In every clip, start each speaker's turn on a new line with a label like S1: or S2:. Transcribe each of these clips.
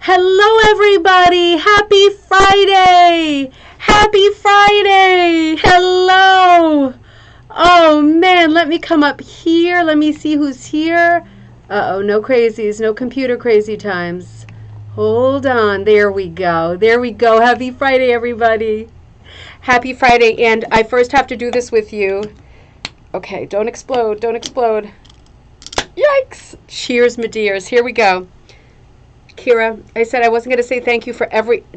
S1: Hello, everybody. Happy Friday. Happy Friday. Hello. Oh, man, let me come up here. Let me see who's here. Uh-oh, no crazies, no computer crazy times. Hold on. There we go. There we go. Happy Friday, everybody. Happy Friday, and I first have to do this with you. Okay, don't explode. Don't explode. Yikes. Cheers, my dears. Here we go. Kira, I said I wasn't going to say thank you for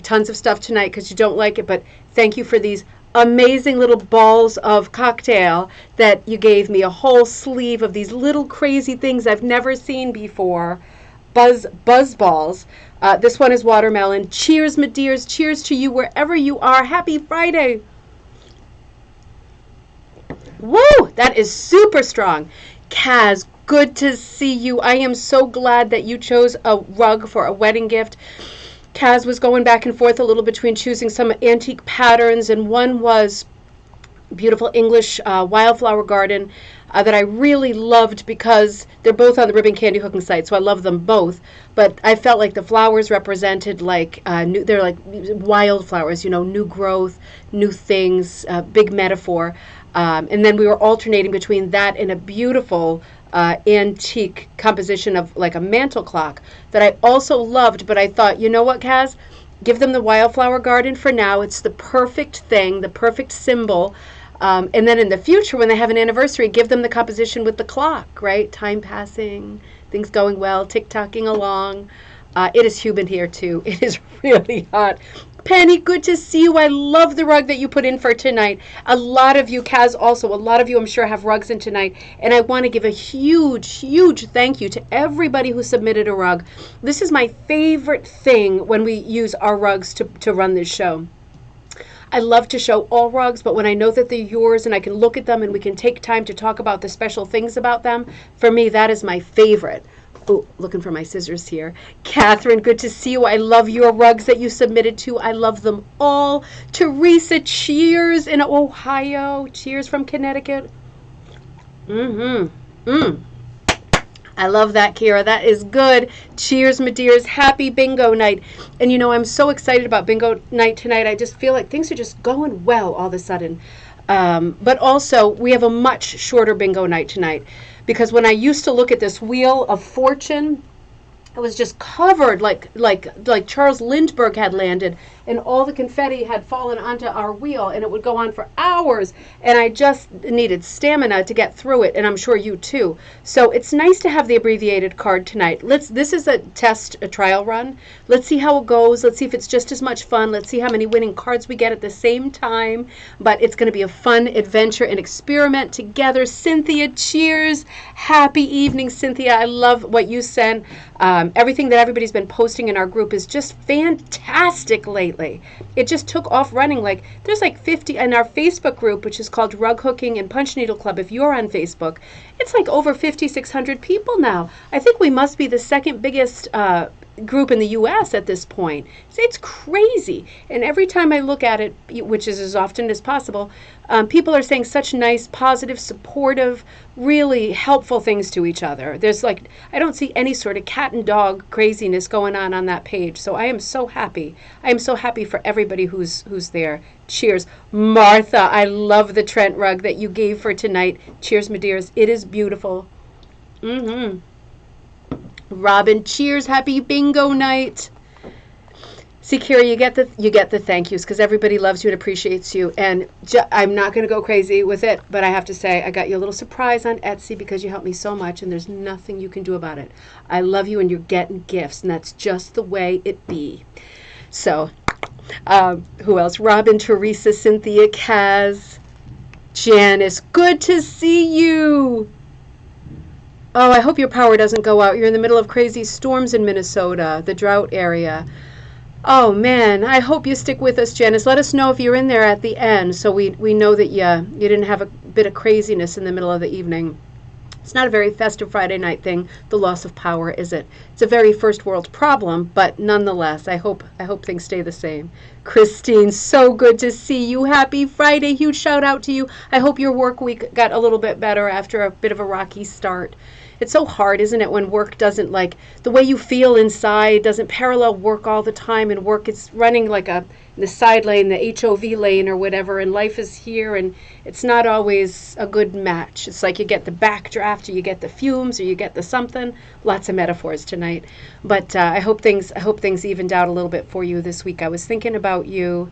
S1: tons of stuff tonight because you don't like it, but thank you for these amazing little balls of cocktail that you gave me. A whole sleeve of these little crazy things I've never seen before. Buzz balls. This one is watermelon. Cheers, my dears. Cheers to you wherever you are. Happy Friday. Woo! That is super strong. Kaz, good to see you. I am so glad that you chose a rug for a wedding gift. Kaz was going back and forth a little between choosing some antique patterns, and one was beautiful English wildflower garden that I really loved because they're both on the ribbon candy hooking site, so I love them both. But I felt like the flowers represented like they're like wildflowers, you know, new growth, new things, big metaphor. And then we were alternating between that and a beautiful antique composition of like a mantle clock that I also loved, but I thought, you know what, Kaz? Give them the wildflower garden for now. It's the perfect thing, the perfect symbol. And then in the future, when they have an anniversary, give them the composition with the clock, right? Time passing, things going well, tick-tocking along. It is humid here, too. It is really hot. Penny, good to see you. I love the rug that you put in for tonight. A lot of you, Kaz, also, a lot of you, I'm sure, have rugs in tonight. And I want to give a huge, huge thank you to everybody who submitted a rug. This is my favorite thing when we use our rugs to run this show. I love to show all rugs, but when I know that they're yours and I can look at them and we can take time to talk about the special things about them, for me, that is my favorite. Oh, looking for my scissors here. Catherine, good to see you. I love your rugs that you submitted to. I love them all. Teresa, cheers in Ohio. Cheers from Connecticut. I love that, Kira. That is good. Cheers, my dears. Happy bingo night. And you know, I'm so excited about bingo night tonight. I just feel like things are just going well all of a sudden. But also, we have a much shorter bingo night tonight. Because when I used to look at this Wheel of Fortune, it was just covered like Charles Lindbergh had landed, and all the confetti had fallen onto our wheel, and it would go on for hours, and I just needed stamina to get through it, and I'm sure you too. So it's nice to have the abbreviated card tonight. This is a trial run. Let's see how it goes. Let's see if it's just as much fun. Let's see how many winning cards we get at the same time. But it's going to be a fun adventure and experiment together. Cynthia, cheers. Happy evening, Cynthia. I love what you sent. Everything that everybody's been posting in our group is just fantastic lately. It just took off running. Like there's like 50 in our Facebook group, which is called Rug Hooking and Punch Needle Club. If you're on Facebook, it's like over 5,600 people now. I think we must be the second biggest group in the U.S. at this point. It's crazy. And every time I look at it, which is as often as possible, people are saying such nice, positive, supportive, really helpful things to each other. There's like, I don't see any sort of cat and dog craziness going on that page. So I am so happy. I am so happy for everybody who's there. Cheers. Martha, I love the Trent rug that you gave for tonight. Cheers, my dears. It is beautiful. Robin, cheers. Happy bingo night. See, Kira, you get the thank yous because everybody loves you and appreciates you. And I'm not going to go crazy with it, but I have to say I got you a little surprise on Etsy because you helped me so much, and there's nothing you can do about it. I love you, and you're getting gifts, and that's just the way it be. So, who else? Robin, Teresa, Cynthia, Kaz, Janice. Good to see you. Oh, I hope your power doesn't go out. You're in the middle of crazy storms in Minnesota, the drought area. Oh, man, I hope you stick with us, Janice. Let us know if you're in there at the end so we know that you didn't have a bit of craziness in the middle of the evening. It's not a very festive Friday night thing, the loss of power, is it? It's a very first world problem, but nonetheless, I hope things stay the same. Christine, so good to see you. Happy Friday. Huge shout out to you. I hope your work week got a little bit better after a bit of a rocky start. it's so hard, isn't it, when work doesn't, like, the way you feel inside doesn't parallel work all the time, and work is running like the side lane, the HOV lane or whatever, and life is here, and it's not always a good match. It's like you get the backdraft, or you get the fumes, or you get the something. Lots of metaphors tonight, but I hope things evened out a little bit for you this week. I was thinking about you,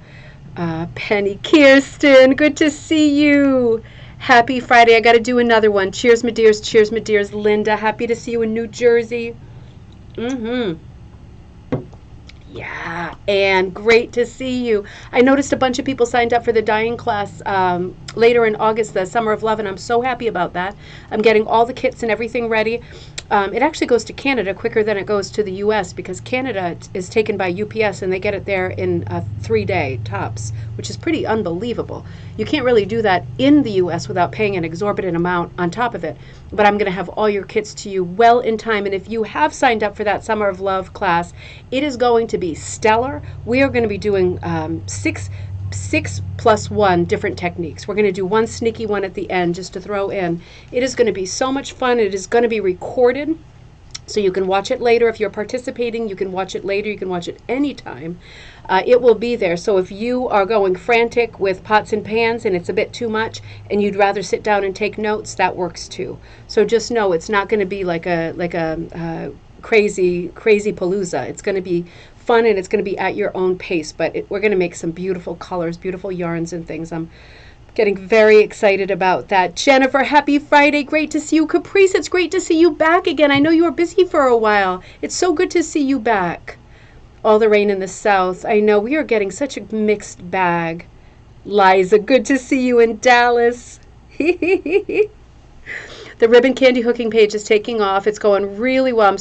S1: Penny, Kirsten. Good to see you. Happy Friday. I got to do another one. Cheers, my dears. Cheers, my dears. Linda, happy to see you in New Jersey. Yeah, and great to see you. I noticed a bunch of people signed up for the dyeing class later in August, the Summer of Love, and I'm so happy about that. I'm getting all the kits and everything ready. It actually goes to Canada quicker than it goes to the U.S. because Canada is taken by UPS, and they get it there in a 3-day tops, which is pretty unbelievable. You can't really do that in the U.S. without paying an exorbitant amount on top of it. But I'm going to have all your kits to you well in time. And if you have signed up for that Summer of Love class, it is going to be stellar. We are going to be doing 6 plus 1 different techniques. We're going to do one sneaky one at the end just to throw in. It is going to be so much fun. It is going to be recorded, so you can watch it later. If you're participating, you can watch it later. You can watch it anytime. It will be there. So if you are going frantic with pots and pans and it's a bit too much and you'd rather sit down and take notes, that works too. So just know it's not going to be like a crazy palooza. It's going to be fun, and it's going to be at your own pace, but we're going to make some beautiful colors, beautiful yarns and things. I'm getting very excited about that. Jennifer, happy Friday. Great to see you. Caprice, it's great to see you back again. I know you were busy for a while. It's so good to see you back. All the rain in the south. I know we are getting such a mixed bag. Liza, good to see you in Dallas. The ribbon candy hooking page is taking off. It's going really well. I'm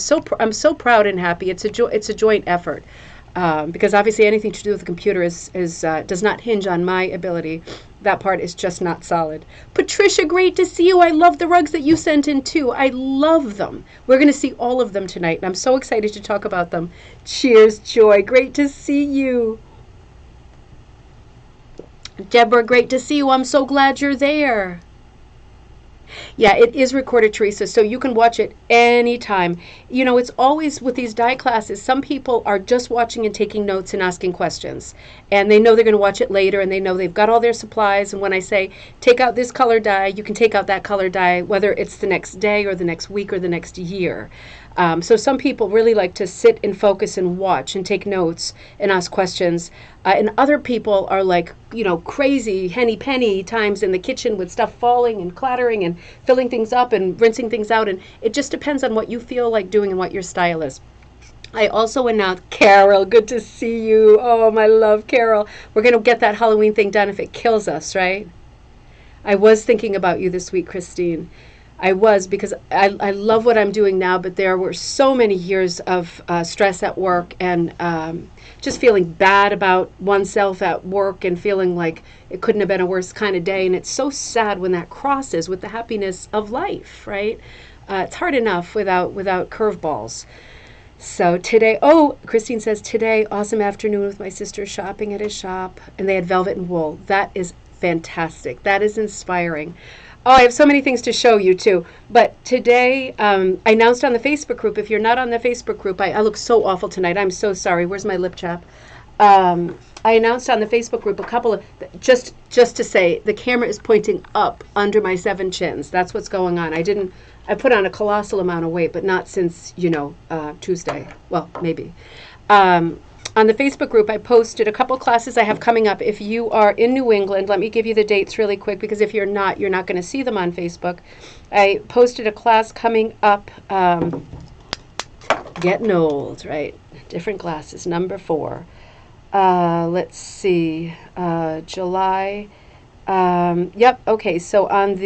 S1: so proud and happy. It's a joint effort, because obviously anything to do with the computer does not hinge on my ability. That part is just not solid. Patricia, great to see you. I love the rugs that you sent in too. I love them. We're going to see all of them tonight, and I'm so excited to talk about them. Cheers, Joy. Great to see you. Deborah, great to see you. I'm so glad you're there. Yeah, it is recorded, Teresa, so you can watch it anytime. You know, it's always with these dye classes, some people are just watching and taking notes and asking questions. And they know they're going to watch it later, and they know they've got all their supplies. And when I say, take out this color dye, you can take out that color dye, whether it's the next day or the next week or the next year. So some people really like to sit and focus and watch and take notes and ask questions. And other people are like, you know, crazy henny penny times in the kitchen with stuff falling and clattering and filling things up and rinsing things out. And it just depends on what you feel like doing and what your style is. I also announced, Carol, good to see you. Oh, my love, Carol. We're going to get that Halloween thing done if it kills us, right? I was thinking about you this week, Christine. I was, because I love what I'm doing now, but there were so many years of stress at work and just feeling bad about oneself at work and feeling like it couldn't have been a worse kind of day. And it's so sad when that crosses with the happiness of life, right? It's hard enough without curveballs. So today, oh, Christine says, today, awesome afternoon with my sister shopping at a shop, and they had velvet and wool. That is fantastic. That is inspiring. Oh, I have so many things to show you, too. But today, I announced on the Facebook group. If you're not on the Facebook group, I look so awful tonight. I'm so sorry. Where's my lip chap? I announced on the Facebook group a couple of, just to say, the camera is pointing up under my 7 chins. That's what's going on. I put on a colossal amount of weight, but not since, Tuesday. Well, maybe. On the Facebook group, I posted a couple classes I have coming up. If you are in New England, let me give you the dates really quick, because if you're not going to see them on Facebook. I posted a class coming up, getting old, right? Different classes, number 4. Let's see, July. Yep, okay, so on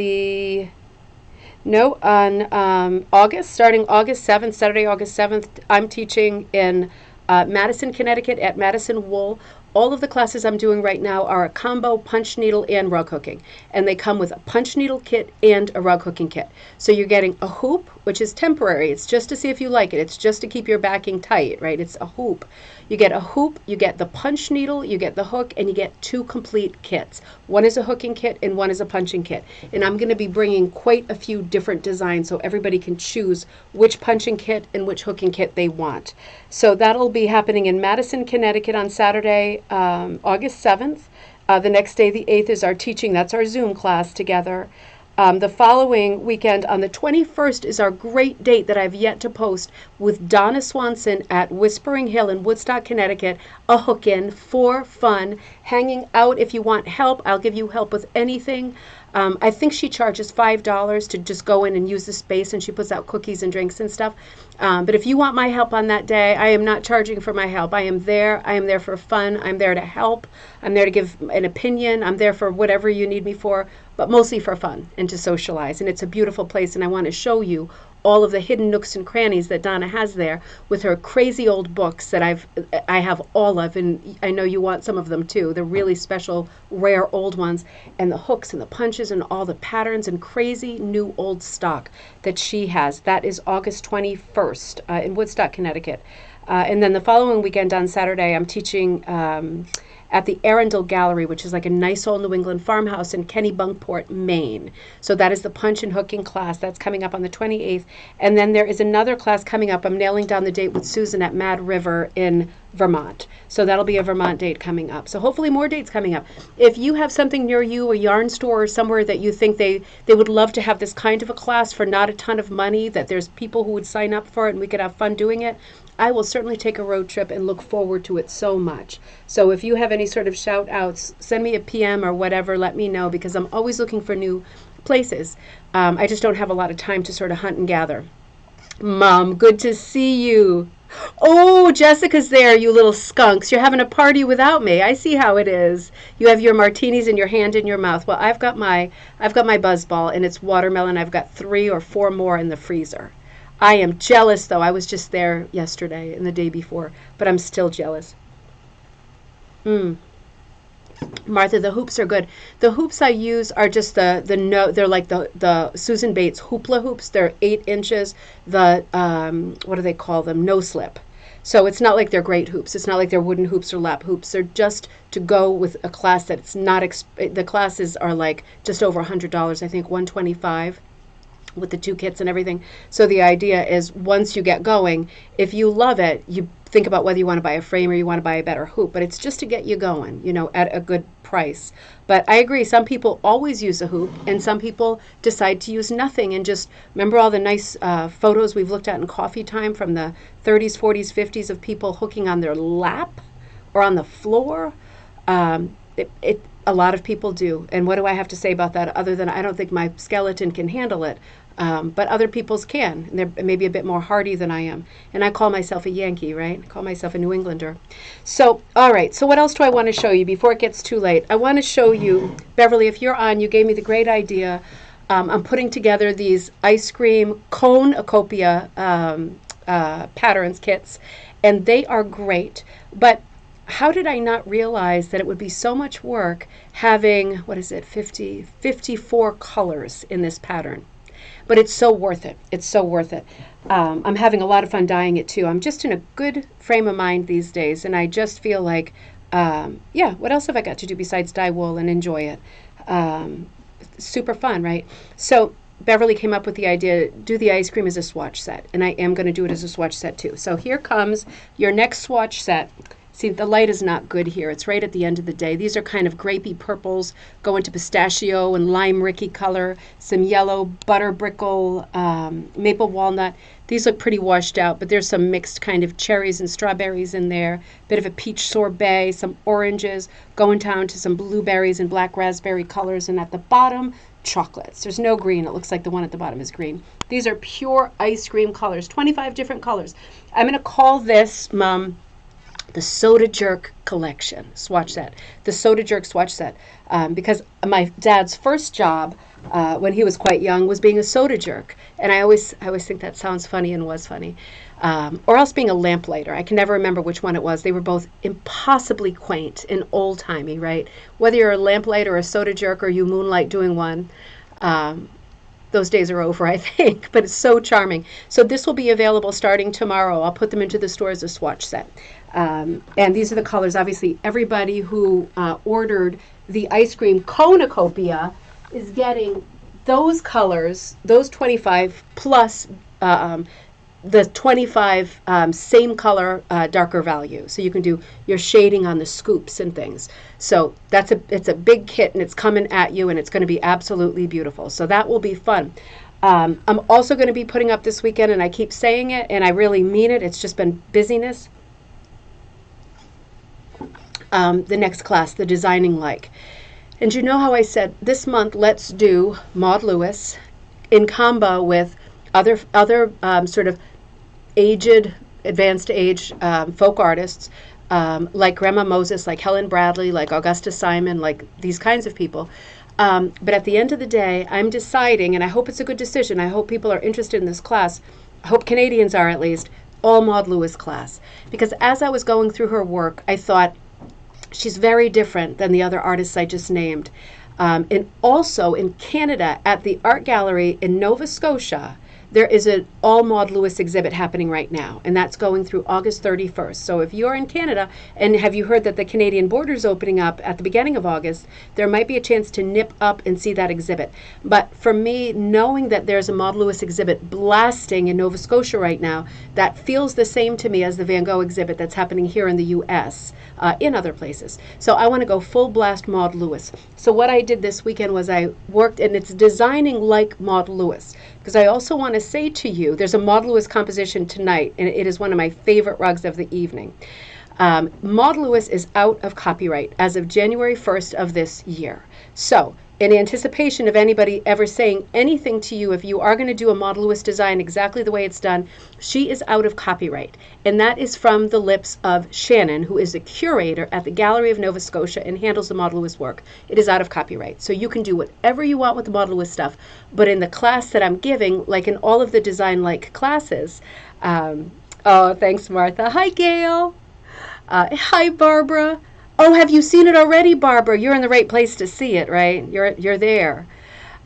S1: August, starting August 7th, Saturday, August 7th, I'm teaching in Madison, Connecticut at Madison Wool All of the classes I'm doing right now are a combo punch needle and rug hooking. And they come with a punch needle kit and a rug hooking kit. So you're getting a hoop, which is temporary. It's just to see if you like it. It's just to keep your backing tight, right? It's a hoop. You get a hoop, you get the punch needle, you get the hook, and you get 2 complete kits. One is a hooking kit and one is a punching kit. And I'm going to be bringing quite a few different designs so everybody can choose which punching kit and which hooking kit they want. So that'll be happening in Madison, Connecticut on Saturday, August 7th. The next day, the 8th, is our teaching. That's our Zoom class together. The following weekend, on the 21st, is our great date that I've yet to post with Donna Swanson at Whispering Hill in Woodstock, Connecticut. A hook-in for fun, hanging out. If you want help, I'll give you help with anything. I think she charges $5 to just go in and use the space, and she puts out cookies and drinks and stuff. But if you want my help on that day, I am not charging for my help. I am there. I am there for fun. I'm there to help. I'm there to give an opinion. I'm there for whatever you need me for, but mostly for fun and to socialize. And it's a beautiful place, and I want to show you all of the hidden nooks and crannies that Donna has there with her crazy old books that I have all of, and I know you want some of them too. They're really special, rare old ones, and the hooks and the punches and all the patterns and crazy new old stock that she has. That is August 21st in Woodstock, Connecticut. And then the following weekend on Saturday, I'm teaching at the Arundel Gallery, which is like a nice old New England farmhouse in Kennebunkport, Maine. So that is the punch and hooking class. That's coming up on the 28th. And then there is another class coming up. I'm nailing down the date with Susan at Mad River in Vermont. So that'll be a Vermont date coming up. So hopefully more dates coming up. If you have something near you, a yarn store or somewhere that you think they would love to have this kind of a class for not a ton of money, that there's people who would sign up for it and we could have fun doing it, I will certainly take a road trip and look forward to it so much. So if you have any sort of shout outs, send me a PM or whatever, let me know, because I'm always looking for new places. I just don't have a lot of time to sort of hunt and gather. Mom, good to see you. Oh, Jessica's there, you little skunks. You're having a party without me. I see how it is. You have your martinis in your hand in your mouth. Well, I've got my buzzball, and it's watermelon. I've got 3 or 4 more in the freezer. I am jealous, though. I was just there yesterday and the day before, but I'm still jealous. Martha, the hoops are good. The hoops I use are just they're like the Susan Bates hoopla hoops. They're 8 inches. The what do they call them? No slip. So it's not like they're great hoops. It's not like they're wooden hoops or lap hoops. They're just to go with a class that's not. The classes are like just over $100. I think $125. With the 2 kits and everything. So the idea is once you get going, if you love it, you think about whether you want to buy a frame or you want to buy a better hoop, but it's just to get you going, at a good price. But I agree, some people always use a hoop and some people decide to use nothing and just remember all the nice photos we've looked at in coffee time from the 30s, 40s, 50s of people hooking on their lap or on the floor. A lot of people do. And what do I have to say about that other than I don't think my skeleton can handle it. But other people's can. And they're maybe a bit more hardy than I am. And I call myself a Yankee, right? I call myself a New Englander. So, all right. So what else do I want to show you before it gets too late? I want to show you, Beverly, if you're on, you gave me the great idea. I'm putting together these ice cream cornucopia patterns kits. And they are great. But how did I not realize that it would be so much work having, 54 colors in this pattern? But it's so worth it. It's so worth it. I'm having a lot of fun dyeing it too. I'm just in a good frame of mind these days, and I just feel like, what else have I got to do besides dye wool and enjoy it? Super fun, right? So Beverly came up with the idea, do the ice cream as a swatch set, and I am going to do it as a swatch set too. So here comes your next swatch set. See, the light is not good here. It's right at the end of the day. These are kind of grapey purples, go into pistachio and lime ricky color, some yellow, butter brickle, maple walnut. These look pretty washed out, but there's some mixed kind of cherries and strawberries in there, bit of a peach sorbet, some oranges, going down to some blueberries and black raspberry colors, and at the bottom, chocolates. There's no green. It looks like the one at the bottom is green. These are pure ice cream colors, 25 different colors. I'm going to call this, the Soda Jerk collection swatch set, the Soda Jerk swatch set, because my dad's first job when he was quite young was being a soda jerk, and I always think that sounds funny and was funny. or else being a lamplighter. I can never remember which one it was. They were both impossibly quaint and old-timey, right? Whether you're a lamplighter or a soda jerk or you moonlight doing one, those days are over, I think, but it's so charming. So this will be available starting tomorrow. I'll put them into the store as a swatch set. And these are the colors. Obviously, everybody who ordered the ice cream cornucopia is getting those colors, those 25 plus the 25 same color darker value, so you can do your shading on the scoops and things. So it's a big kit, and it's coming at you, and it's going to be absolutely beautiful. So that will be fun. I'm also going to be putting up this weekend, and I keep saying it, and I really mean it. It's just been busyness. The next class, the Designing Like. And you know how I said this month let's do Maud Lewis in combo with other sort of aged, advanced age folk artists like Grandma Moses, like Helen Bradley, like Augusta Simon, like these kinds of people. But at the end of the day, I'm deciding, and I hope it's a good decision. I hope people are interested in this class. I hope Canadians are, at least, all Maud Lewis class. Because as I was going through her work, I thought she's very different than the other artists I just named. And also in Canada, at the Art Gallery in Nova Scotia, there is an all Maud Lewis exhibit happening right now, and that's going through August 31st. So if you're in Canada, and have you heard that the Canadian border is opening up at the beginning of August, there might be a chance to nip up and see that exhibit. But for me, knowing that there's a Maud Lewis exhibit blasting in Nova Scotia right now, that feels the same to me as the Van Gogh exhibit that's happening here in the U.S., in other places. So I want to go full blast Maud Lewis. So what I did this weekend was I worked, and it's designing like Maud Lewis, because I also want to say to you, there's a Maud Lewis composition tonight, and it is one of my favorite rugs of the evening. Maud Lewis is out of copyright as of January 1st of this year. So in anticipation of anybody ever saying anything to you, if you are going to do a Maud Lewis design exactly the way it's done, she is out of copyright. And that is from the lips of Shannon, who is a curator at the Gallery of Nova Scotia and handles the Maud Lewis work. It is out of copyright. So you can do whatever you want with the Maud Lewis stuff. But in the class that I'm giving, like in all of the design-like classes, oh, thanks, Martha. Hi, Gail. Hi, Barbara. Oh, have you seen it already, Barbara? You're in the right place to see it, right? You're there.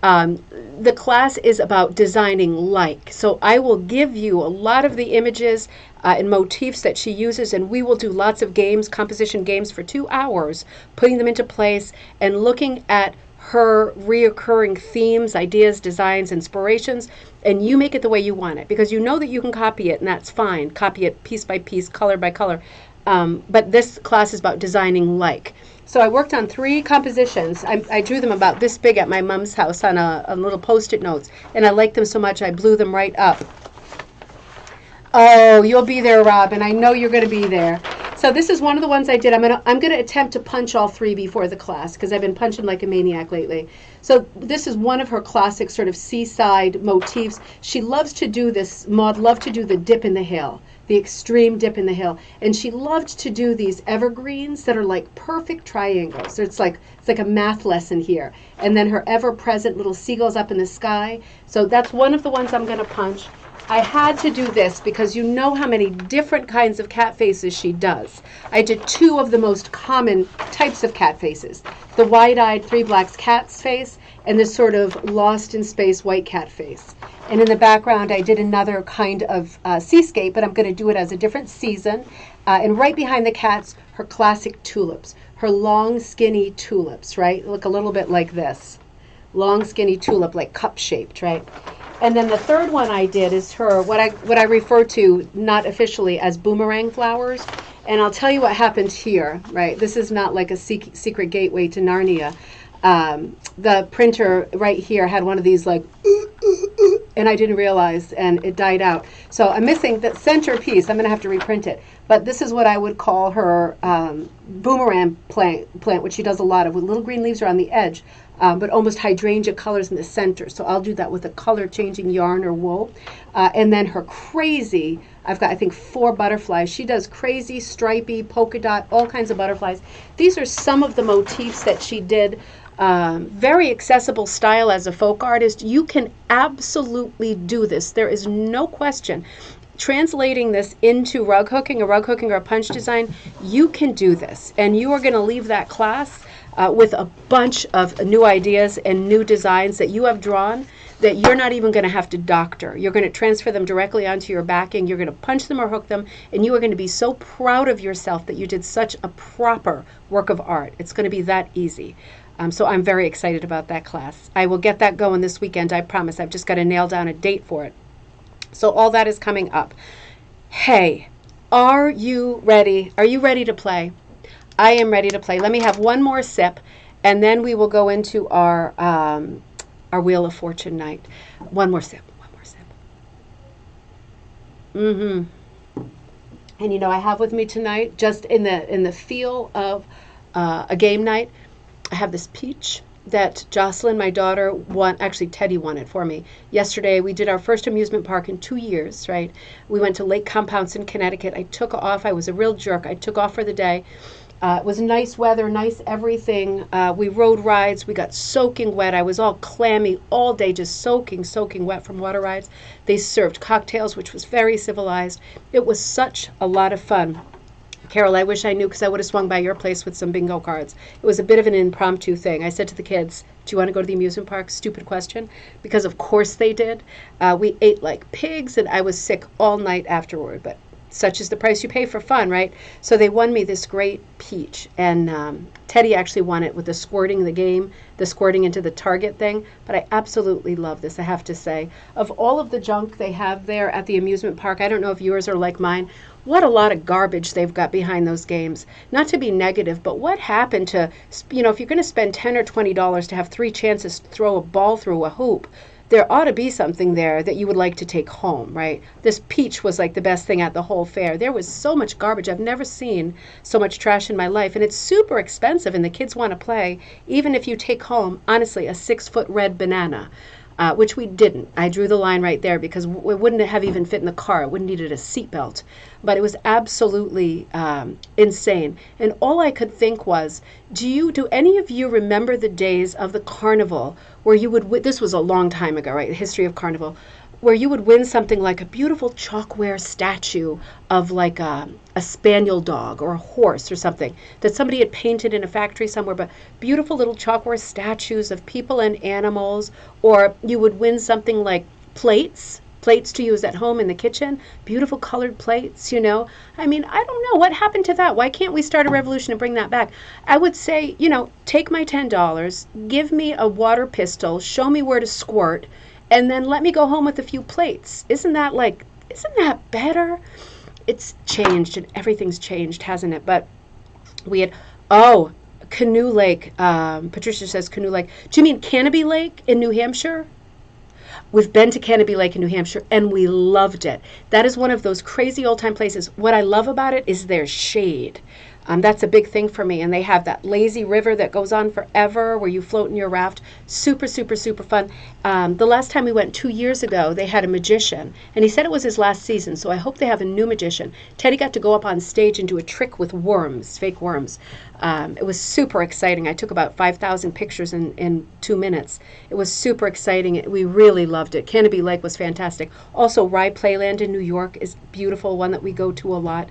S1: The class is about designing like. So I will give you a lot of the images and motifs that she uses, and we will do lots of games, composition games for 2 hours, putting them into place and looking at her reoccurring themes, ideas, designs, inspirations, and you make it the way you want it, because you know that you can copy it, and that's fine. Copy it piece by piece, color by color. But this class is about designing like. So I worked on 3 compositions. I drew them about this big at my mom's house on a little Post-it notes, and I liked them so much I blew them right up. Oh, you'll be there, Robin. I know you're going to be there. So this is one of the ones I did. I'm gonna attempt to punch all 3 before the class, because I've been punching like a maniac lately. So this is one of her classic sort of seaside motifs. She loves to do this. Maud loved to do the dip in the hill, the extreme dip in the hill, and she loved to do these evergreens that are like perfect triangles. So it's like a math lesson here, and then her ever-present little seagulls up in the sky. So that's one of the ones I'm going to punch. I had to do this because you know how many different kinds of cat faces she does. I did 2 of the most common types of cat faces: the wide-eyed 3 blacks cat's face and this sort of lost in space white cat face. And in the background, I did another kind of seascape, but I'm going to do it as a different season. And right behind the cats, her classic tulips, her long, skinny tulips, right? Look a little bit like this. Long, skinny tulip, like cup-shaped, right? And then the third one I did is her, what I refer to, not officially, as boomerang flowers. And I'll tell you what happened here, right? This is not like a secret gateway to Narnia. The printer right here had one of these like, and I didn't realize, and it died out. So I'm missing the center piece. I'm going to have to reprint it. But this is what I would call her boomerang plant, which she does a lot of, with little green leaves around the edge, but almost hydrangea colors in the center. So I'll do that with a color-changing yarn or wool. And then her crazy, I've got, I think, 4 butterflies. She does crazy, stripy, polka dot, all kinds of butterflies. These are some of the motifs that she did. Very accessible style as a folk artist. You can absolutely do this. There is no question. translating this into rug hooking, or a punch design, you can do this. And you are going to leave that class with a bunch of new ideas and new designs that you have drawn that you're not even going to have to doctor. You're going to transfer them directly onto your backing. You're going to punch them or hook them, and you are going to be so proud of yourself that you did such a proper work of art. It's going to be that easy. So I'm very excited about that class. I will get that going this weekend, I promise. I've just got to nail down a date for it. So all that is coming up. Hey, are you ready? Are you ready to play? I am ready to play. Let me have one more sip, and then we will go into our Wheel of Fortune night. One more sip. One more sip. And you know, I have with me tonight, just in the feel of a game night, I have this peach that Jocelyn, my daughter, actually Teddy won it for me. Yesterday, we did our first amusement park in 2 years, right? We went to Lake Compounce in Connecticut. I took off. I was a real jerk. I took off for the day. It was nice weather, nice everything. We rode rides. We got soaking wet. I was all clammy all day, just soaking wet from water rides. They served cocktails, which was very civilized. It was such a lot of fun. Carol, I wish I knew, because I would have swung by your place with some bingo cards. It was a bit of an impromptu thing. I said to the kids, do you want to go to the amusement park? Stupid question, because of course they did. We ate like pigs, and I was sick all night afterward, but such is the price you pay for fun, right? So they won me this great peach, and Teddy actually won it with the squirting into the target thing. But I absolutely love this, I have to say. Of all of the junk they have there at the amusement park, I don't know if yours are like mine, what a lot of garbage they've got behind those games. Not to be negative, but what happened to, you know, if you're going to spend $10 or $20 to have 3 chances to throw a ball through a hoop, there ought to be something there that you would like to take home, right? This peach was like the best thing at the whole fair. There was so much garbage. I've never seen so much trash in my life, and it's super expensive, and the kids want to play, even if you take home, honestly, a 6-foot red banana. Which we didn't. I drew the line right there because it wouldn't have even fit in the car. It wouldn't needed a seatbelt. But it was absolutely insane. And all I could think was, do any of you remember the days of the carnival where you would, this was a long time ago, right? The history of carnival, where you would win something like a beautiful chalkware statue of like a spaniel dog or a horse or something that somebody had painted in a factory somewhere, but beautiful little chalkware statues of people and animals. Or you would win something like plates to use at home in the kitchen, beautiful colored plates, you know. I mean, I don't know what happened to that. Why can't we start a revolution and bring that back? I would say, you know, take my $10, give me a water pistol, show me where to squirt, and then let me go home with a few plates. Isn't that better? It's changed, and everything's changed, hasn't it? But we had, Canoe Lake. Patricia says Canoe Lake. Do you mean Canopy Lake in New Hampshire? We've been to Canopy Lake in New Hampshire, and we loved it. That is one of those crazy old-time places. What I love about it is their shade. That's a big thing for me. And they have that lazy river that goes on forever where you float in your raft. Super, super, super fun. The last time we went 2 years ago, they had a magician. And he said it was his last season, so I hope they have a new magician. Teddy got to go up on stage and do a trick with worms, fake worms. It was super exciting. I took about 5,000 pictures in 2 minutes. It was super exciting. We really loved it. Canopy Lake was fantastic. Also, Rye Playland in New York is beautiful, one that we go to a lot.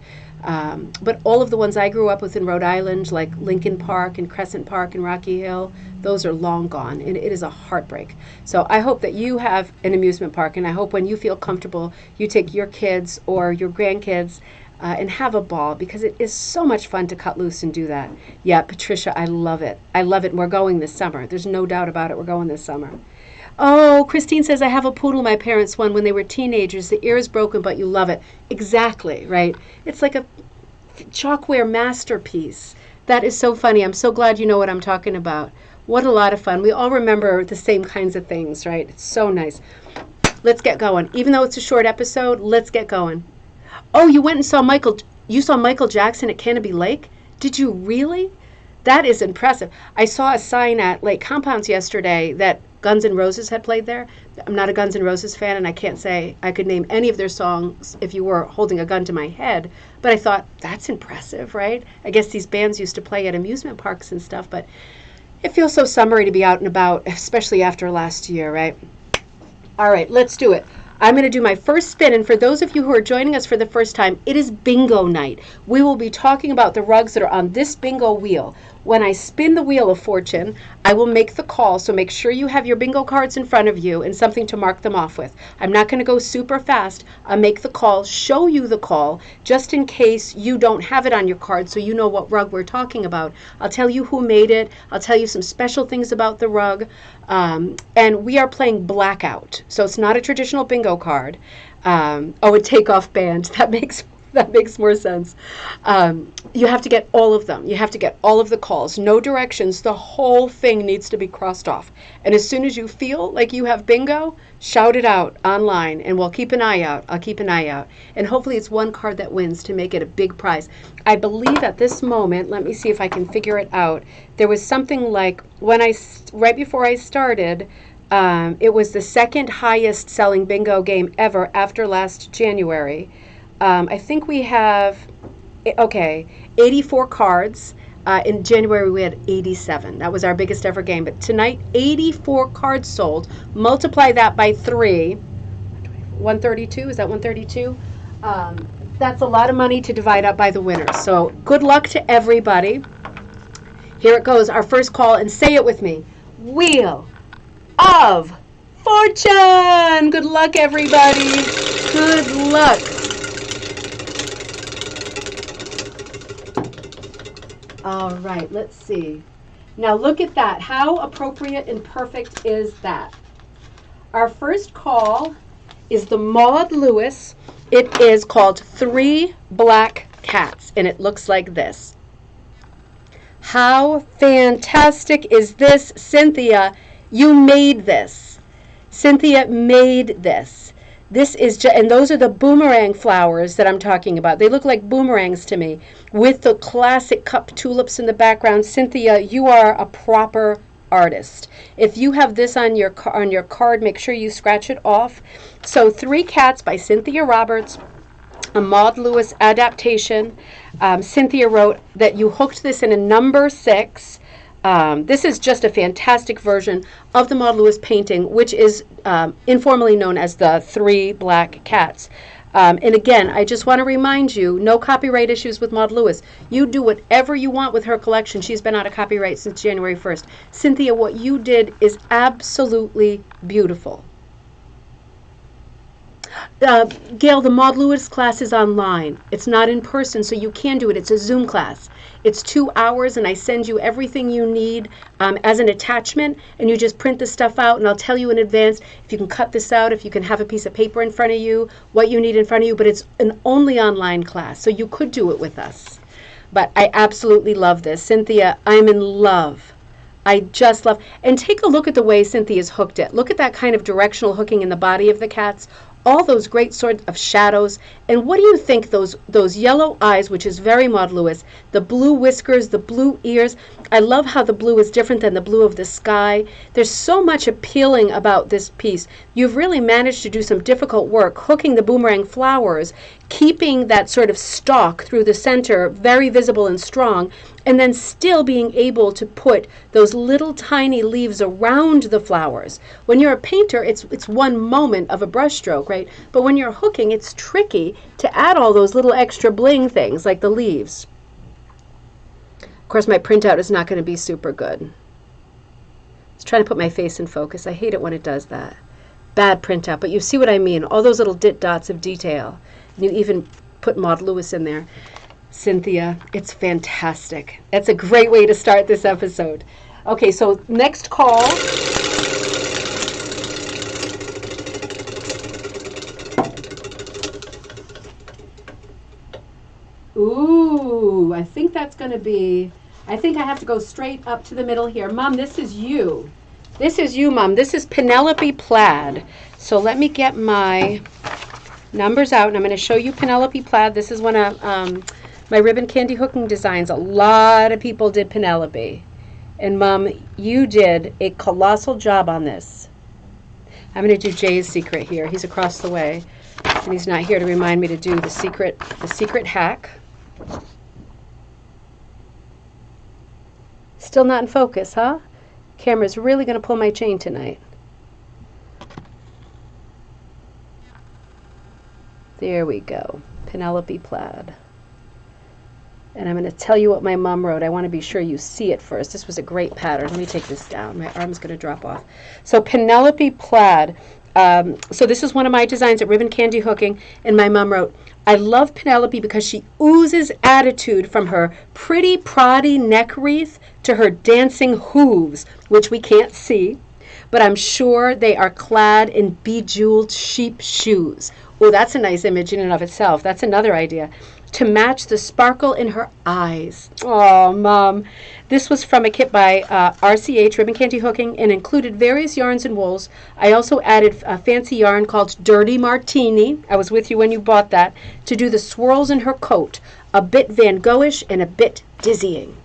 S1: But all of the ones I grew up with in Rhode Island, like Lincoln Park and Crescent Park and Rocky Hill, those are long gone, and it is a heartbreak. So I hope that you have an amusement park, and I hope when you feel comfortable, you take your kids or your grandkids and have a ball, because it is so much fun to cut loose and do that. Yeah, Patricia, I love it. I love it, and we're going this summer. There's no doubt about it. We're going this summer. Oh, Christine says, I have a poodle my parents won when they were teenagers. The ear is broken, but you love it. Exactly, right? It's like a chalkware masterpiece. That is so funny. I'm so glad you know what I'm talking about. What a lot of fun. We all remember the same kinds of things, right? It's so nice. Let's get going. Even though it's a short episode, let's get going. Oh, you went and saw Michael Jackson at Canopy Lake? Did you really? That is impressive. I saw a sign at Lake Compounce yesterday that Guns N' Roses had played there. I'm not a Guns N' Roses fan, and I can't say I could name any of their songs if you were holding a gun to my head. But I thought, that's impressive, right? I guess these bands used to play at amusement parks and stuff, but it feels so summery to be out and about, especially after last year, right? All right, let's do it. I'm going to do my first spin, and for those of you who are joining us for the first time, it is bingo night. We will be talking about the rugs that are on this bingo wheel. When I spin the wheel of fortune, I will make the call, so make sure you have your bingo cards in front of you and something to mark them off with. I'm not going to go super fast. I'll make the call, show you the call, just in case you don't have it on your card so you know what rug we're talking about. I'll tell you who made it. I'll tell you some special things about the rug. And we are playing Blackout, so it's not a traditional bingo card. A takeoff band. That makes more sense. You have to get all of them. You have to get all of the calls. No directions. The whole thing needs to be crossed off. And as soon as you feel like you have bingo, shout it out online, and we'll keep an eye out. I'll keep an eye out. And hopefully it's one card that wins to make it a big prize. I believe at this moment, let me see if I can figure it out, there was something like, right before I started, it was the second highest selling bingo game ever after last January. I think we have, 84 cards. In January, we had 87. That was our biggest ever game. But tonight, 84 cards sold. Multiply that by 3. 132? Is that 132? That's a lot of money to divide up by the winners. So good luck to everybody. Here it goes, our first call, and say it with me. Wheel of Fortune! Good luck, everybody. Good luck. All right, let's see. Now look at that. How appropriate and perfect is that? Our first call is the Maud Lewis. It is called 3 Black Cats, and it looks like this. How fantastic is this, Cynthia? You made this. Cynthia made this. This is and those are the boomerang flowers that I'm talking about. They look like boomerangs to me with the classic cup tulips in the background. Cynthia, you are a proper artist. If you have this on your card, make sure you scratch it off. So 3 Cats by Cynthia Roberts, a Maud Lewis adaptation. Cynthia wrote that you hooked this in a number 6. This is just a fantastic version of the Maud Lewis painting, which is informally known as the 3 Black Cats. And again, I just want to remind you, no copyright issues with Maud Lewis. You do whatever you want with her collection. She's been out of copyright since January 1st. Cynthia, what you did is absolutely beautiful. Gail, the Maud Lewis class is online. It's not in person, so you can do it. It's a Zoom class. It's 2 hours, and I send you everything you need as an attachment, and you just print the stuff out, and I'll tell you in advance if you can cut this out, if you can have a piece of paper in front of you, what you need in front of you, but it's an only online class, so you could do it with us. But I absolutely love this. Cynthia, I'm in love. I just love, and take a look at the way Cynthia's hooked it. Look at that kind of directional hooking in the body of the cats. All those great sorts of shadows. And what do you think those yellow eyes, which is very Maud Lewis, the blue whiskers, the blue ears? I love how the blue is different than the blue of the sky. There's so much appealing about this piece. You've really managed to do some difficult work, hooking the boomerang flowers, keeping that sort of stalk through the center very visible and strong, and then still being able to put those little tiny leaves around the flowers. When you're a painter, it's one moment of a brush stroke, right? But when you're hooking, it's tricky to add all those little extra bling things like the leaves. Of course, my printout is not going to be super good. It's trying to put my face in focus. I hate it when it does that. Bad printout, but you see what I mean. All those little dots of detail. And you even put Maud Lewis in there. Cynthia, it's fantastic. That's a great way to start this episode. Okay, so next call. Ooh, I think that's going to be, I think I have to go straight up to the middle here. Mom, this is you. This is you, Mom. This is Penelope Plaid. So let me get my numbers out, and I'm going to show you Penelope Plaid. This is one of my ribbon candy hooking designs. A lot of people did Penelope. And Mom, you did a colossal job on this. I'm going to do Jay's secret here. He's across the way, and he's not here to remind me to do the secret hack. Still not in focus, huh? Camera's really going to pull my chain tonight. There we go. Penelope Plaid. And I'm going to tell you what my mom wrote. I want to be sure you see it first. This was a great pattern. Let me take this down. My arm's going to drop off. So Penelope Plaid. So this is one of my designs at Ribbon Candy Hooking. And my mom wrote, I love Penelope because she oozes attitude from her pretty proddy neck wreath to her dancing hooves, which we can't see, but I'm sure they are clad in bejeweled sheep shoes. Oh, that's a nice image in and of itself. That's another idea. To match the sparkle in her eyes. Oh, Mom. This was from a kit by RCH, Ribbon Candy Hooking, and included various yarns and wools. I also added a fancy yarn called Dirty Martini. I was with you when you bought that, to do the swirls in her coat. A bit Van Goghish and a bit dizzying.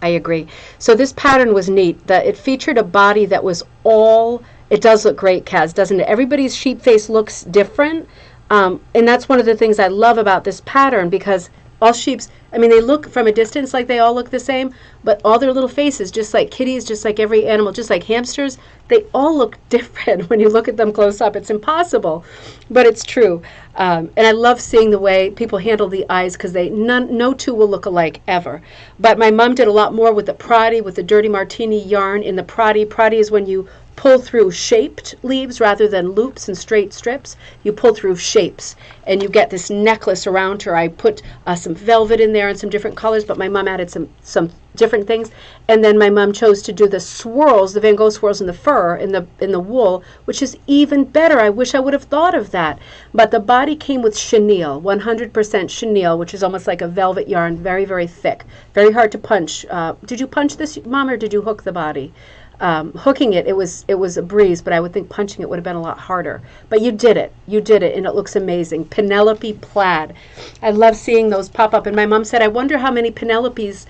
S1: I agree. So this pattern was neat. It featured a body that was all... It does look great, Kaz, doesn't it? Everybody's sheep face looks different. And that's one of the things I love about this pattern, because all sheeps, I mean, they look from a distance like they all look the same, but all their little faces, just like kitties, just like every animal, just like hamsters, they all look different when you look at them close up. It's impossible, but it's true. And I love seeing the way people handle the eyes, because no two will look alike ever. But my mom did a lot more with the proddy, with the Dirty Martini yarn in the proddy. Proddy is when you pull through shaped leaves rather than loops and straight strips. You pull through shapes and you get this necklace around her. I put some velvet in there and some different colors, but my mom added some different things. And then my mom chose to do the swirls, the Van Gogh swirls in the fur, in the wool, which is even better. I wish I would have thought of that. But the body came with chenille, 100% chenille, which is almost like a velvet yarn, very, very thick, very hard to punch. Did you punch this, Mom, or did you hook the body? Hooking it was a breeze, but I would think punching it would have been a lot harder. But you did it, and it looks amazing. Penelope Plaid. I love seeing those pop up. And my mom said, I wonder how many Penelopes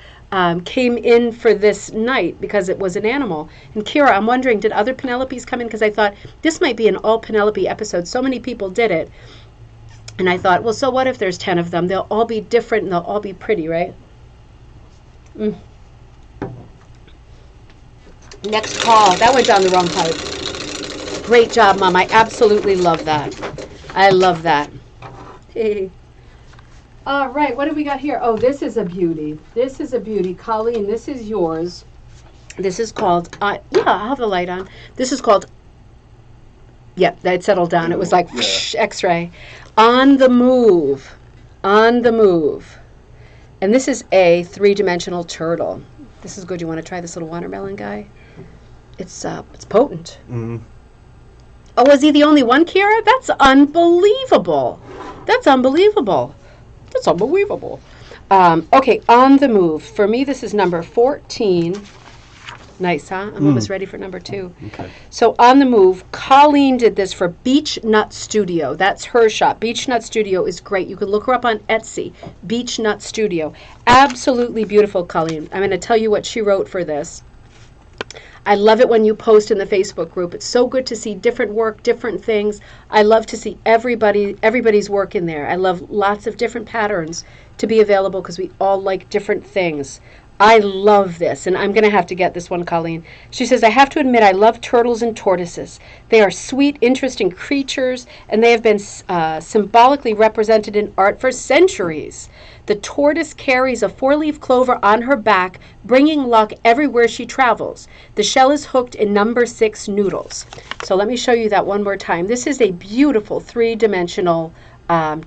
S1: came in for this night, because it was an animal. And Kira, I'm wondering, did other Penelopes come in? Because I thought this might be an all Penelope episode. So many people did it. And I thought, well, so what if there's 10 of them? They'll all be different and they'll all be pretty, right? Next call. That went down the wrong pipe. Great job, Mom. I absolutely love that. I love that. Hey. All right, what do we got here? Oh, this is a beauty. This is a beauty. Colleen, this is yours. This is called, yeah, I'll have the light on. This is called, yep, that settled down. It was like whoosh, X-ray. On the Move. On the Move. And this is a 3-dimensional turtle. This is good. You want to try this little watermelon guy? It's potent. Mm-hmm. Oh, was he the only one, Kira? That's unbelievable. That's unbelievable. That's unbelievable. Okay, On the Move. For me, this is number 14. Nice, huh? I'm almost ready for number 2. Okay. So On the Move. Colleen did this for Beach Nut Studio. That's her shop. Beach Nut Studio is great. You can look her up on Etsy. Beach Nut Studio. Absolutely beautiful, Colleen. I'm going to tell you what she wrote for this. I love it when you post in the Facebook group. It's so good to see different work, different things. I love to see everybody's work in there. I love lots of different patterns to be available, because we all like different things. I love this, and I'm going to have to get this one, Colleen. She says, I have to admit I love turtles and tortoises. They are sweet, interesting creatures, and they have been symbolically represented in art for centuries. The tortoise carries a 4-leaf clover on her back, bringing luck everywhere she travels. The shell is hooked in number 6 noodles. So let me show you that one more time. This is a beautiful 3-dimensional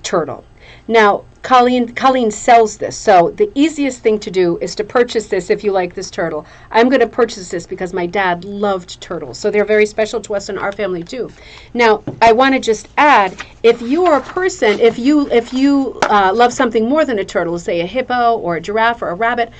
S1: turtle. Now, Colleen sells this, so the easiest thing to do is to purchase this if you like this turtle. I'm going to purchase this because my dad loved turtles, so they're very special to us in our family too. Now, I want to just add, if you are a person, if you love something more than a turtle, say a hippo or a giraffe or a rabbit,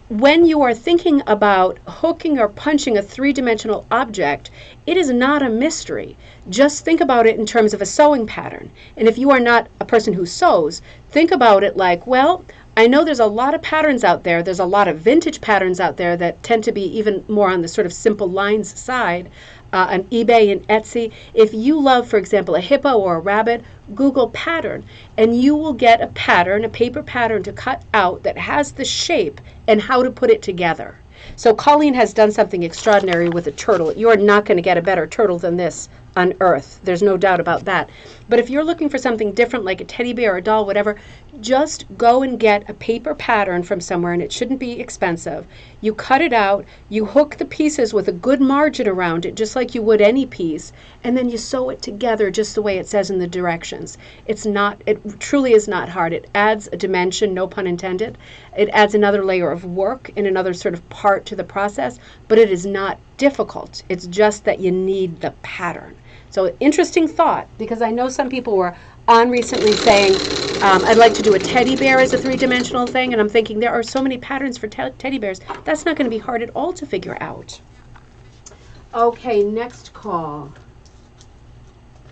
S1: when you are thinking about hooking or punching a 3-dimensional object, it is not a mystery. Just think about it in terms of a sewing pattern. And if you are not a person who sews, think about it like, well, I know there's a lot of patterns out there. There's a lot of vintage patterns out there that tend to be even more on the sort of simple lines side. On eBay and Etsy. If you love, for example, a hippo or a rabbit, Google pattern, and you will get a pattern, a paper pattern to cut out that has the shape and how to put it together. So Colleen has done something extraordinary with a turtle. You are not going to get a better turtle than this on earth. There's no doubt about that. But if you're looking for something different, like a teddy bear or a doll, whatever, just go and get a paper pattern from somewhere, and it shouldn't be expensive. You cut it out, you hook the pieces with a good margin around it, just like you would any piece, and then you sew it together just the way it says in the directions. It truly is not hard. It adds a dimension, no pun intended. It adds another layer of work and another sort of part to the process, but it is not difficult. It's just that you need the pattern. So interesting thought, because I know some people were on recently saying, I'd like to do a teddy bear as a three-dimensional thing, and I'm thinking there are so many patterns for teddy bears. That's not going to be hard at all to figure out. Okay, next call.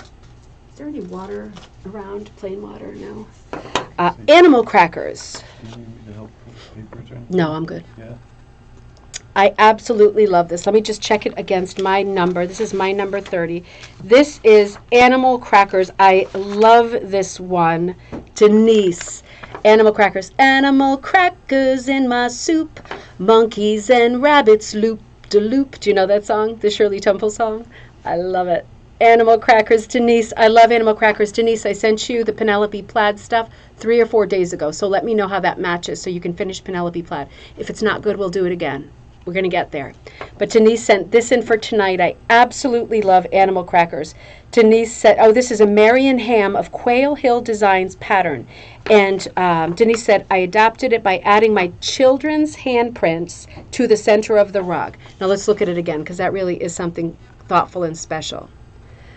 S1: Is there any water around? Plain water? No. Animal crackers.
S2: Do you need me to help with papers or anything?
S1: No, I'm good.
S2: Yeah.
S1: I absolutely love this. Let me just check it against my number. This is my number 30. This is Animal Crackers. I love this one. Denise. Animal Crackers. Animal crackers in my soup. Monkeys and rabbits loop-de-loop. Do you know that song? The Shirley Temple song? I love it. Animal Crackers, Denise. I love Animal Crackers. Denise, I sent you the Penelope Plaid stuff 3 or 4 days ago. So let me know how that matches so you can finish Penelope Plaid. If it's not good, we'll do it again. We're going to get there. But Denise sent this in for tonight. I absolutely love Animal Crackers. Denise said, oh, this is a Marion Ham of Quail Hill Designs pattern. And Denise said, I adapted it by adding my children's handprints to the center of the rug. Now let's look at it again, because that really is something thoughtful and special.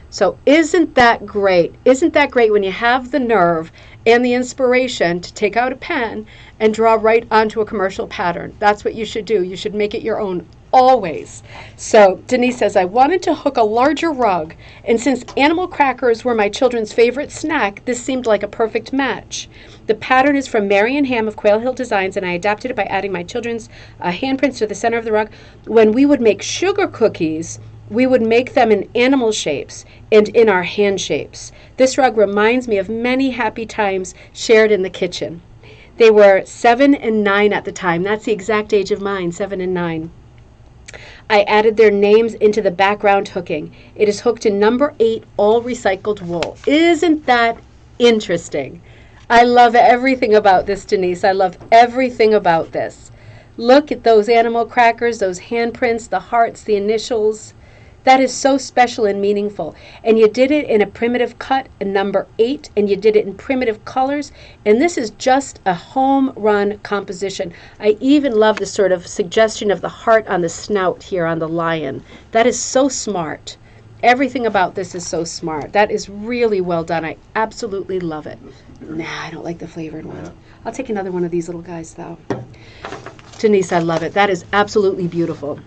S1: So isn't that great? Isn't that great when you have the nerve and the inspiration to take out a pen and draw right onto a commercial pattern? That's what you should do. You should make it your own always. So Denise says, I wanted to hook a larger rug, and since animal crackers were my children's favorite snack, this seemed like a perfect match. The pattern is from Marion Ham of Quail Hill Designs, and I adapted it by adding my children's handprints to the center of the rug. When we would make sugar cookies, we would make them in animal shapes and in our hand shapes. This rug reminds me of many happy times shared in the kitchen. They were 7 and 9 at the time. That's the exact age of mine, 7 and 9. I added their names into the background hooking. It is hooked in number 8, all recycled wool. Isn't that interesting? I love everything about this, Denise. I love everything about this. Look at those animal crackers, those handprints, the hearts, the initials. That is so special and meaningful. And you did it in a primitive cut, a number 8, and you did it in primitive colors. And this is just a home run composition. I even love the sort of suggestion of the heart on the snout here on the lion. That is so smart. Everything about this is so smart. That is really well done. I absolutely love it. Nah, I don't like the flavored one. I'll take another one of these little guys, though. Denise, I love it. That is absolutely beautiful.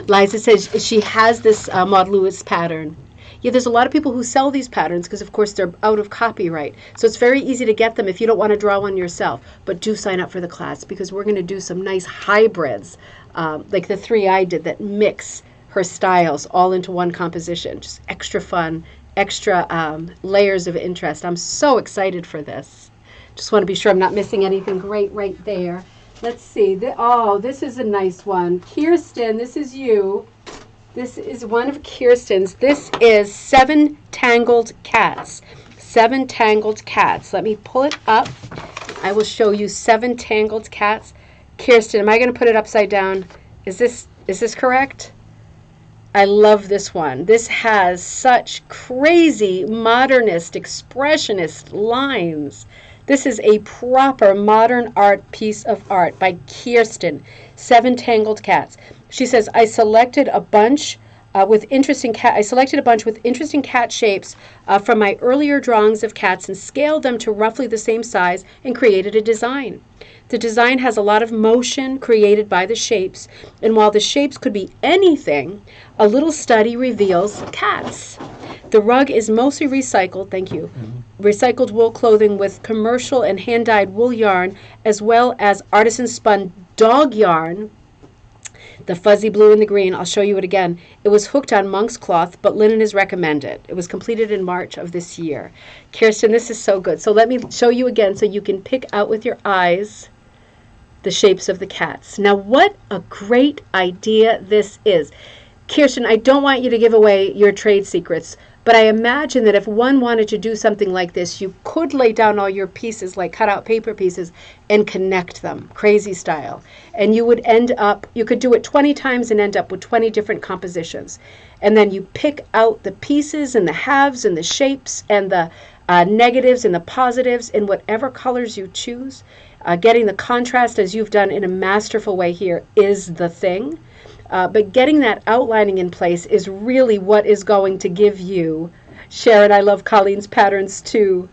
S1: Liza says she has this Maud Lewis pattern. Yeah, there's a lot of people who sell these patterns because, of course, they're out of copyright. So it's very easy to get them if you don't want to draw one yourself. But do sign up for the class because we're going to do some nice hybrids, like the 3 I did that mix her styles all into one composition. Just extra fun, extra layers of interest. I'm so excited for this. Just want to be sure I'm not missing anything great right there. Let's see. Oh, this is a nice one. Kirsten, this is you. This is one of Kirsten's. This is 7 Tangled Cats. 7 Tangled Cats. Let me pull it up. I will show you 7 Tangled Cats. Kirsten, am I going to put it upside down? Is this correct? I love this one. This has such crazy modernist, expressionist lines. This is a proper modern art piece of art by Kirsten, 7 Tangled Cats. She says, I selected a bunch with interesting cat shapes from my earlier drawings of cats and scaled them to roughly the same size and created a design. The design has a lot of motion created by the shapes, and while the shapes could be anything, a little study reveals cats. The rug is mostly recycled, thank you, recycled wool clothing with commercial and hand-dyed wool yarn, as well as artisan-spun dog yarn, the fuzzy blue and the green. I'll show you it again. It was hooked on monk's cloth, but linen is recommended. It was completed in March of this year. Kirsten, this is so good. So let me show you again so you can pick out with your eyes the shapes of the cats. Now, what a great idea this is. Kirsten, I don't want you to give away your trade secrets, but I imagine that if one wanted to do something like this, you could lay down all your pieces, like cut out paper pieces, and connect them, crazy style. And you would end up, you could do it 20 times and end up with 20 different compositions. And then you pick out the pieces and the halves and the shapes and the negatives and the positives in whatever colors you choose. Getting the contrast, as you've done in a masterful way here, is the thing. But getting that outlining in place is really what is going to give you, Sharon, I love Colleen's patterns too.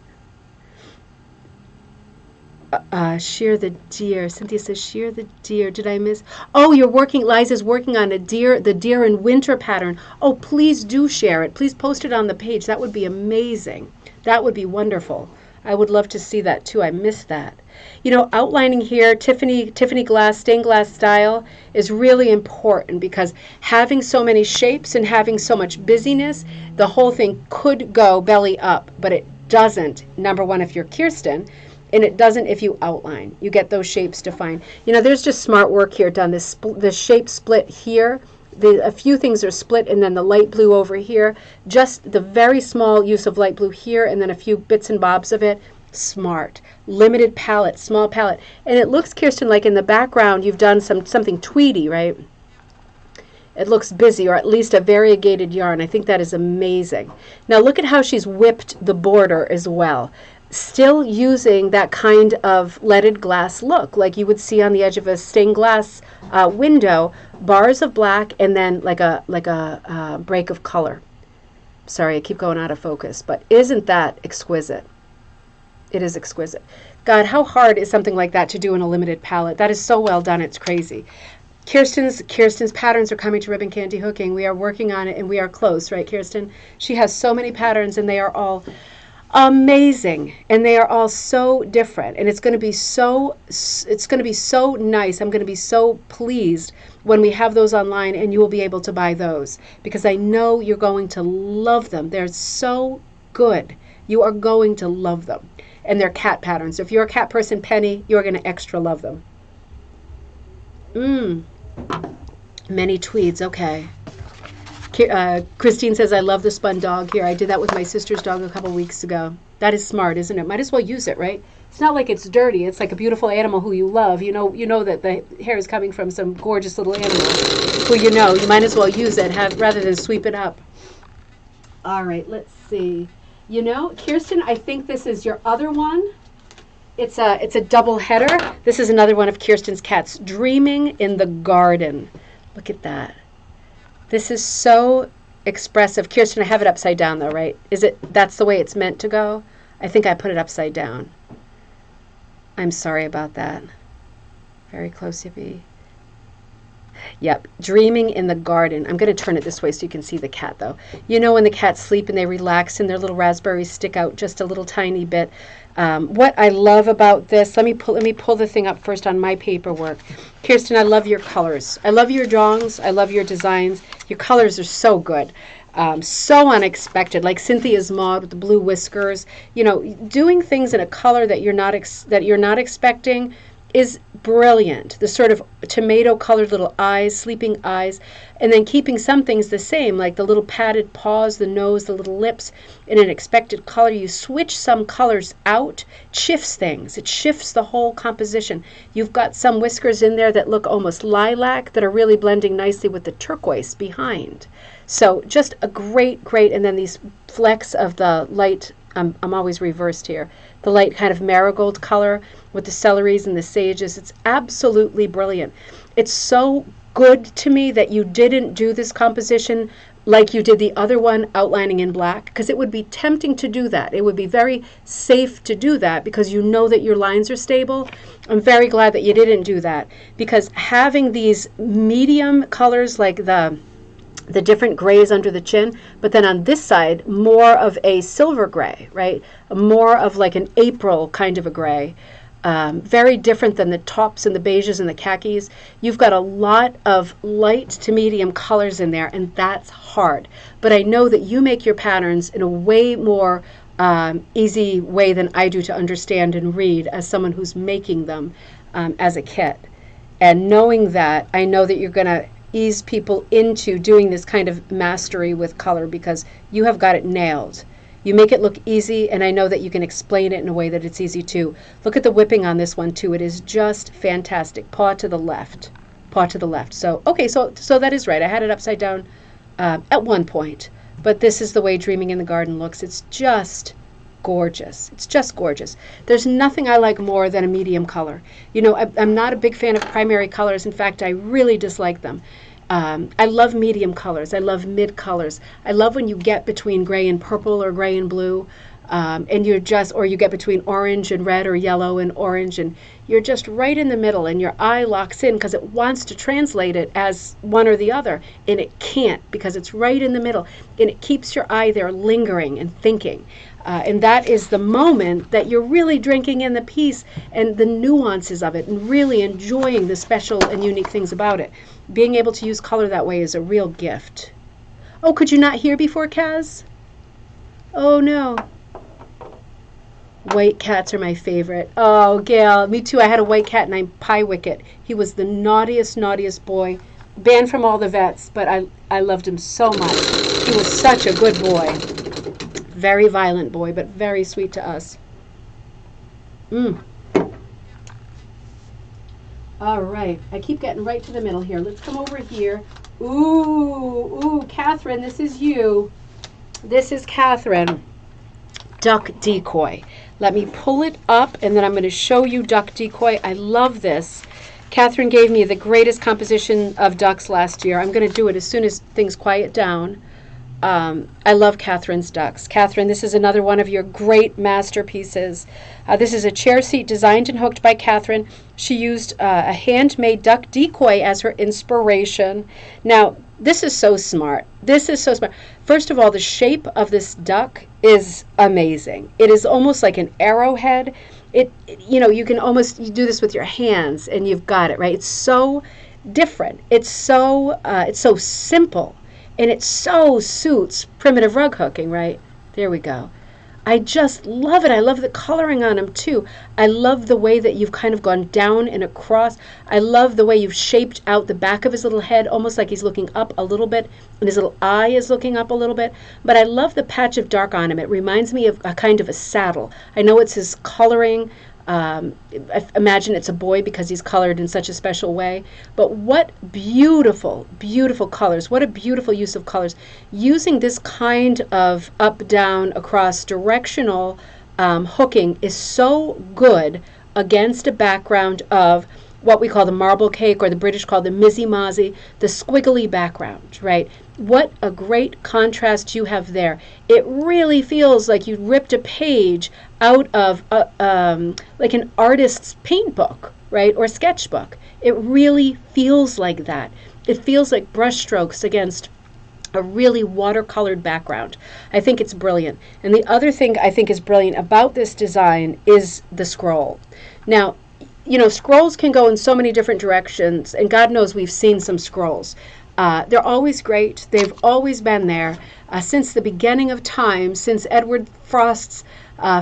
S1: Shear the deer. Cynthia says, shear the deer. Did I miss? Oh, you're working, Liza's working on the deer in winter pattern. Oh, please do share it. Please post it on the page. That would be amazing. That would be wonderful. I would love to see that too. I missed that. You know, outlining here, Tiffany glass, stained glass style is really important because having so many shapes and having so much busyness, the whole thing could go belly up, but it doesn't, number one, if you're Kirsten, and it doesn't if you outline. You get those shapes defined. You know, there's just smart work here done. The shape split here, a few things are split, and then the light blue over here, just the very small use of light blue here, and then a few bits and bobs of it. Smart. Limited palette, small palette. And it looks, Kirsten, like in the background you've done something tweedy, right? It looks busy, or at least a variegated yarn. I think that is amazing. Now look at how she's whipped the border as well. Still using that kind of leaded glass look, like you would see on the edge of a stained glass window, bars of black, and then like a break of color. Sorry, I keep going out of focus, but isn't that exquisite? It is exquisite. God, how hard is something like that to do in a limited palette? That is so well done, it's crazy. Kirsten's patterns are coming to Ribbon Candy Hooking. We are working on it, and we are close, right, Kirsten? She has so many patterns, and they are all amazing, and they are all so different, and it's going to be so nice. I'm going to be so pleased when we have those online, and you will be able to buy those, because I know you're going to love them. They're so good. You are going to love them. And they're cat patterns. If you're a cat person, Penny, you're going to extra love them. Many tweeds, okay. Christine says, I love the spun dog here. I did that with my sister's dog a couple weeks ago. That is smart, isn't it? Might as well use it, right? It's not like it's dirty. It's like a beautiful animal who you love. You know that the hair is coming from some gorgeous little animal who you know. You might as well use it rather than sweep it up. All right, let's see. You know, Kirsten, I think this is your other one. It's a double header. This is another one of Kirsten's cats, Dreaming in the Garden. Look at that. This is so expressive. Kirsten, I have it upside down though, right? That's the way it's meant to go? I think I put it upside down. I'm sorry about that. Very close, Yippee. Yep, Dreaming in the Garden. I'm going to turn it this way so you can see the cat, though. You know when the cats sleep and they relax and their little raspberries stick out just a little tiny bit. What I love about this, let me pull the thing up first on my paperwork. Kirsten, I love your colors. I love your drawings. I love your designs. Your colors are so good. So unexpected, like Cynthia's mod with the blue whiskers. You know, doing things in a color that you're not expecting is brilliant. The sort of tomato colored little eyes, sleeping eyes, and then keeping some things the same, like the little padded paws, the nose, the little lips in an expected color. You switch some colors out, shifts things. It shifts the whole composition. You've got some whiskers in there that look almost lilac that are really blending nicely with the turquoise behind. So just a great, and then these flecks of the light, I'm always reversed here, the light kind of marigold color with the celeries and the sages. It's absolutely brilliant. It's so good to me that you didn't do this composition like you did the other one, outlining in black, because it would be tempting to do that. It would be very safe to do that because you know that your lines are stable. I'm very glad that you didn't do that, because having these medium colors like the different grays under the chin, but then on this side, more of a silver gray, right? More of like an April kind of a gray. Very different than the tops and the beiges and the khakis. You've got a lot of light to medium colors in there, and that's hard. But I know that you make your patterns in a way more easy way than I do to understand and read as someone who's making them. as a kit. And knowing that, I know that you're going to ease people into doing this kind of mastery with color because you have got it nailed. You make it look easy, and I know that you can explain it in a way that it's easy too. Look at the whipping on this one too. It is just fantastic. Paw to the left. Paw to the left. So, okay, so that is right. I had it upside down at one point. But this is the way Dreaming in the Garden looks. It's just gorgeous. It's just gorgeous. There's nothing I like more than a medium color. You know, I'm not a big fan of primary colors. In fact, I really dislike them. I love medium colors. I love mid colors. I love when you get between gray and purple or gray and blue, and you're just, or you get between orange and red or yellow and orange, and you're just right in the middle, and your eye locks in because it wants to translate it as one or the other, and it can't because it's right in the middle, and it keeps your eye there lingering and thinking. And that is the moment that you're really drinking in the piece and the nuances of it and really enjoying the special and unique things about it. Being able to use color that way is a real gift. Oh, could you not hear before, Kaz? Oh, no. White cats are my favorite. Oh, Gail, me too. I had a white cat named Pie Wicket. He was the naughtiest, naughtiest boy. Banned from all the vets, but I loved him so much. He was such a good boy. Very violent boy, but very sweet to us. All right. I keep getting right to the middle here. Let's come over here. Ooh, Catherine, this is you. This is Catherine. Duck Decoy. Let me pull it up, and then I'm going to show you Duck Decoy. I love this. Catherine gave me the greatest composition of ducks last year. I'm going to do it as soon as things quiet down. I love Catherine's ducks. Catherine, this is another one of your great masterpieces. This is a chair seat designed and hooked by Catherine. She used a handmade duck decoy as her inspiration. Now, this is so smart. This is so smart. First of all, the shape of this duck is amazing. It is almost like an arrowhead. You know, you can almost you do this with your hands, and you've got it, right? It's so different. It's so simple. And it so suits primitive rug hooking, right? There we go. I just love it. I love the coloring on him, too. I love the way that you've kind of gone down and across. I love the way you've shaped out the back of his little head, almost like he's looking up a little bit, and his little eye is looking up a little bit. But I love the patch of dark on him. It reminds me of a kind of a saddle. I know it's his coloring. I imagine it's a boy because he's colored in such a special way. But what beautiful, beautiful colors. What a beautiful use of colors. Using this kind of up, down, across directional hooking is so good against a background of what we call the marble cake, or the British call the mizzy mozzie, the squiggly background, right? What a great contrast you have there. It really feels like you ripped a page out of like an artist's paint book, right, or sketchbook. It really feels like that. It feels like brush strokes against a really watercolored background. I think it's brilliant. And the other thing I think is brilliant about this design is the scroll. Now, you know, scrolls can go in so many different directions, and God knows we've seen some scrolls. They're always great. They've always been there since the beginning of time, since Edward Frost's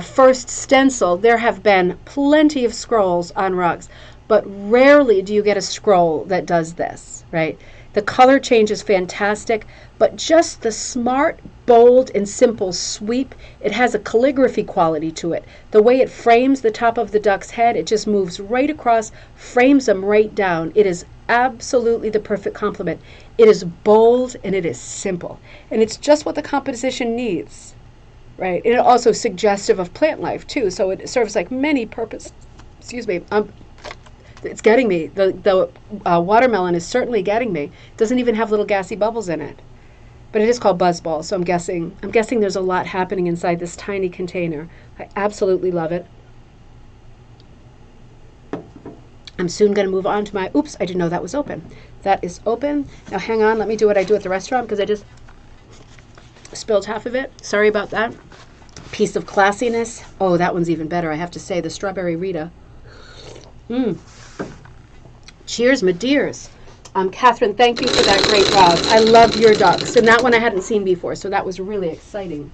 S1: first stencil. There have been plenty of scrolls on rugs, but rarely do you get a scroll that does this, right? The color change is fantastic, but just the smart, bold, and simple sweep, it has a calligraphy quality to it. The way it frames the top of the duck's head, it just moves right across, frames them right down. It is absolutely the perfect complement. It is bold and it is simple. And it's just what the composition needs, right? And it also suggestive of plant life, too, so it serves like many purposes. Excuse me. It's getting me. The watermelon is certainly getting me. It doesn't even have little gassy bubbles in it. But it is called Buzzball, so I'm guessing there's a lot happening inside this tiny container. I absolutely love it. I'm soon going to move on to my, oops, I didn't know that was open. That is open. Now hang on, let me do what I do at the restaurant because I just spilled half of it. Sorry about that. Piece of classiness. Oh, that one's even better, I have to say, the Strawberry Rita. Cheers, my dears. Catherine, thank you for that great rug. I love your ducks. And that one I hadn't seen before, so that was really exciting.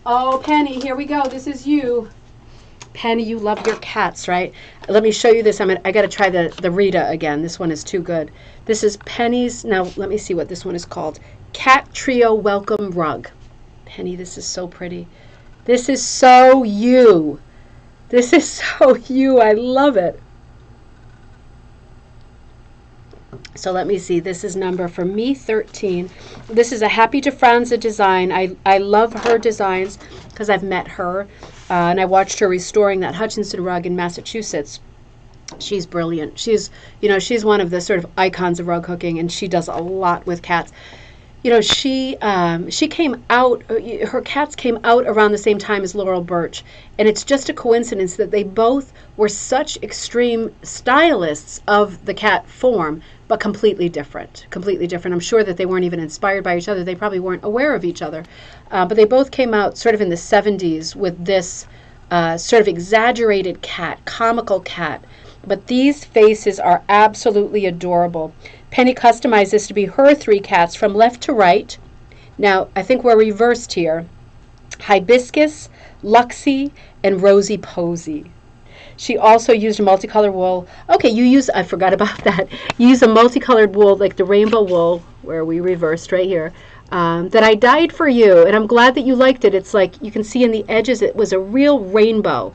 S1: Oh, Penny, here we go. This is you. Penny, you love your cats, right? Let me show you this. I got to try the Rita again. This one is too good. This is Penny's. Now, let me see what this one is called. Cat Trio Welcome Rug. Penny, this is so pretty. This is so you. This is so you. I love it. So let me see. This is number for me 13. This is a Happy to Franza design. I love her designs because I've met her. And I watched her restoring that Hutchinson rug in Massachusetts. She's brilliant. She's one of the sort of icons of rug hooking, and she does a lot with cats. She came out, her cats came out around the same time as Laurel Birch, and it's just a coincidence that they both were such extreme stylists of the cat form, but completely different. I'm sure that they weren't even inspired by each other. They probably weren't aware of each other. But they both came out sort of in the 70s with this sort of exaggerated cat, comical cat. But these faces are absolutely adorable. Penny customized this to be her 3 cats from left to right. Now, I think we're reversed here. Hibiscus, Luxie, and Rosy Posy. She also used a multicolored wool. Okay, I forgot about that. You use a multicolored wool, like the rainbow wool, where we reversed right here, that I dyed for you. And I'm glad that you liked it. It's like you can see in the edges, it was a real rainbow.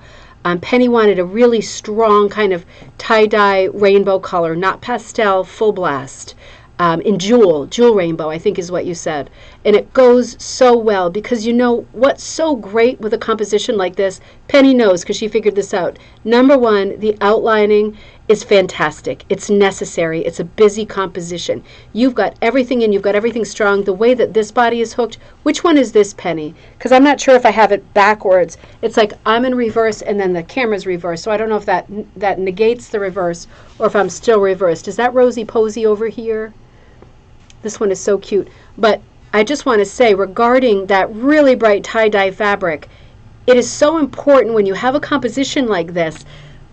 S1: Penny wanted a really strong kind of tie-dye rainbow color, not pastel, full blast. In jewel rainbow, I think is what you said. And it goes so well because what's so great with a composition like this, Penny knows because she figured this out. Number one, the outlining is fantastic. It's necessary. It's a busy composition. You've got everything in, you've got everything strong. The way that this body is hooked, which one is this, Penny? Because I'm not sure if I have it backwards. It's like I'm in reverse and then the camera's reversed. So I don't know if that negates the reverse or if I'm still reversed. Is that Rosy Posy over here? This one is so cute. But I just want to say regarding that really bright tie-dye fabric, it is so important when you have a composition like this.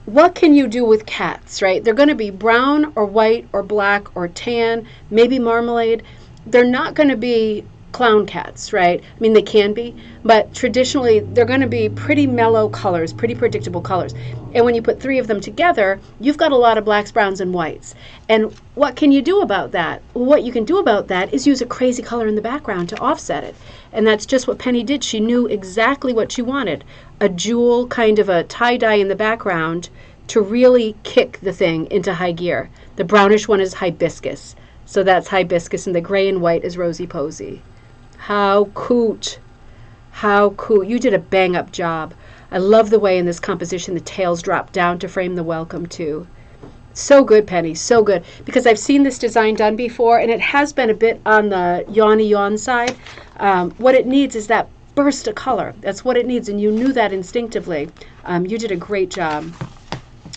S1: What can you do with cats, right? They're going to be brown or white or black or tan, maybe marmalade. They're not going to be clown cats, right? I mean, they can be, but traditionally they're going to be pretty mellow colors, pretty predictable colors. And when you put 3 of them together, you've got a lot of blacks, browns, and whites. And what can you do about that? Well, what you can do about that is use a crazy color in the background to offset it. And that's just what Penny did. She knew exactly what she wanted. A jewel, kind of a tie-dye in the background to really kick the thing into high gear. The brownish one is hibiscus. So that's hibiscus, and the gray and white is Rosy Posy. How cute. How cool. You did a bang-up job. I love the way in this composition the tails drop down to frame the welcome too. So good, Penny, so good. Because I've seen this design done before, and it has been a bit on the yawny yawn side. What it needs is that burst of color. That's what it needs, and you knew that instinctively. You did a great job,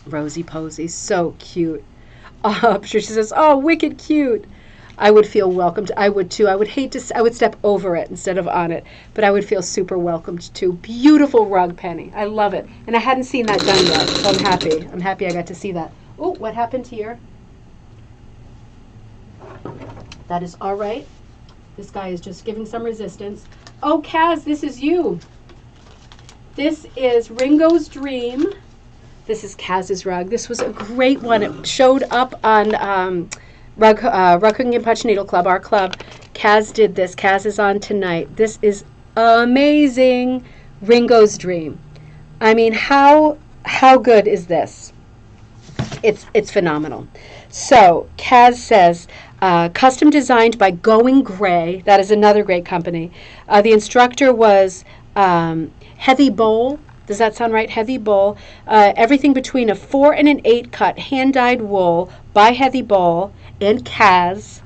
S1: Rosy Posy. So cute. I'm sure she says, oh, wicked cute. I would feel welcomed. I would too. I would step over it instead of on it, but I would feel super welcomed too. Beautiful rug, Penny. I love it. And I hadn't seen that done yet, so I'm happy. I'm happy I got to see that. Oh, what happened here? That is all right. This guy is just giving some resistance. Oh, Kaz, this is you. This is Ringo's Dream. This is Kaz's rug. This was a great one. It showed up on Rug Hooking and Punch Needle Club, our club. Kaz did this. Kaz is on tonight. This is amazing. Ringo's Dream. I mean, how good is this? It's phenomenal. So Kaz says, custom designed by Going Gray. That is another great company. The instructor was Heavy Bowl. Does that sound right? Heavy Bowl. Everything between a 4 and an 8 cut hand-dyed wool by Heavy Bowl and Kaz.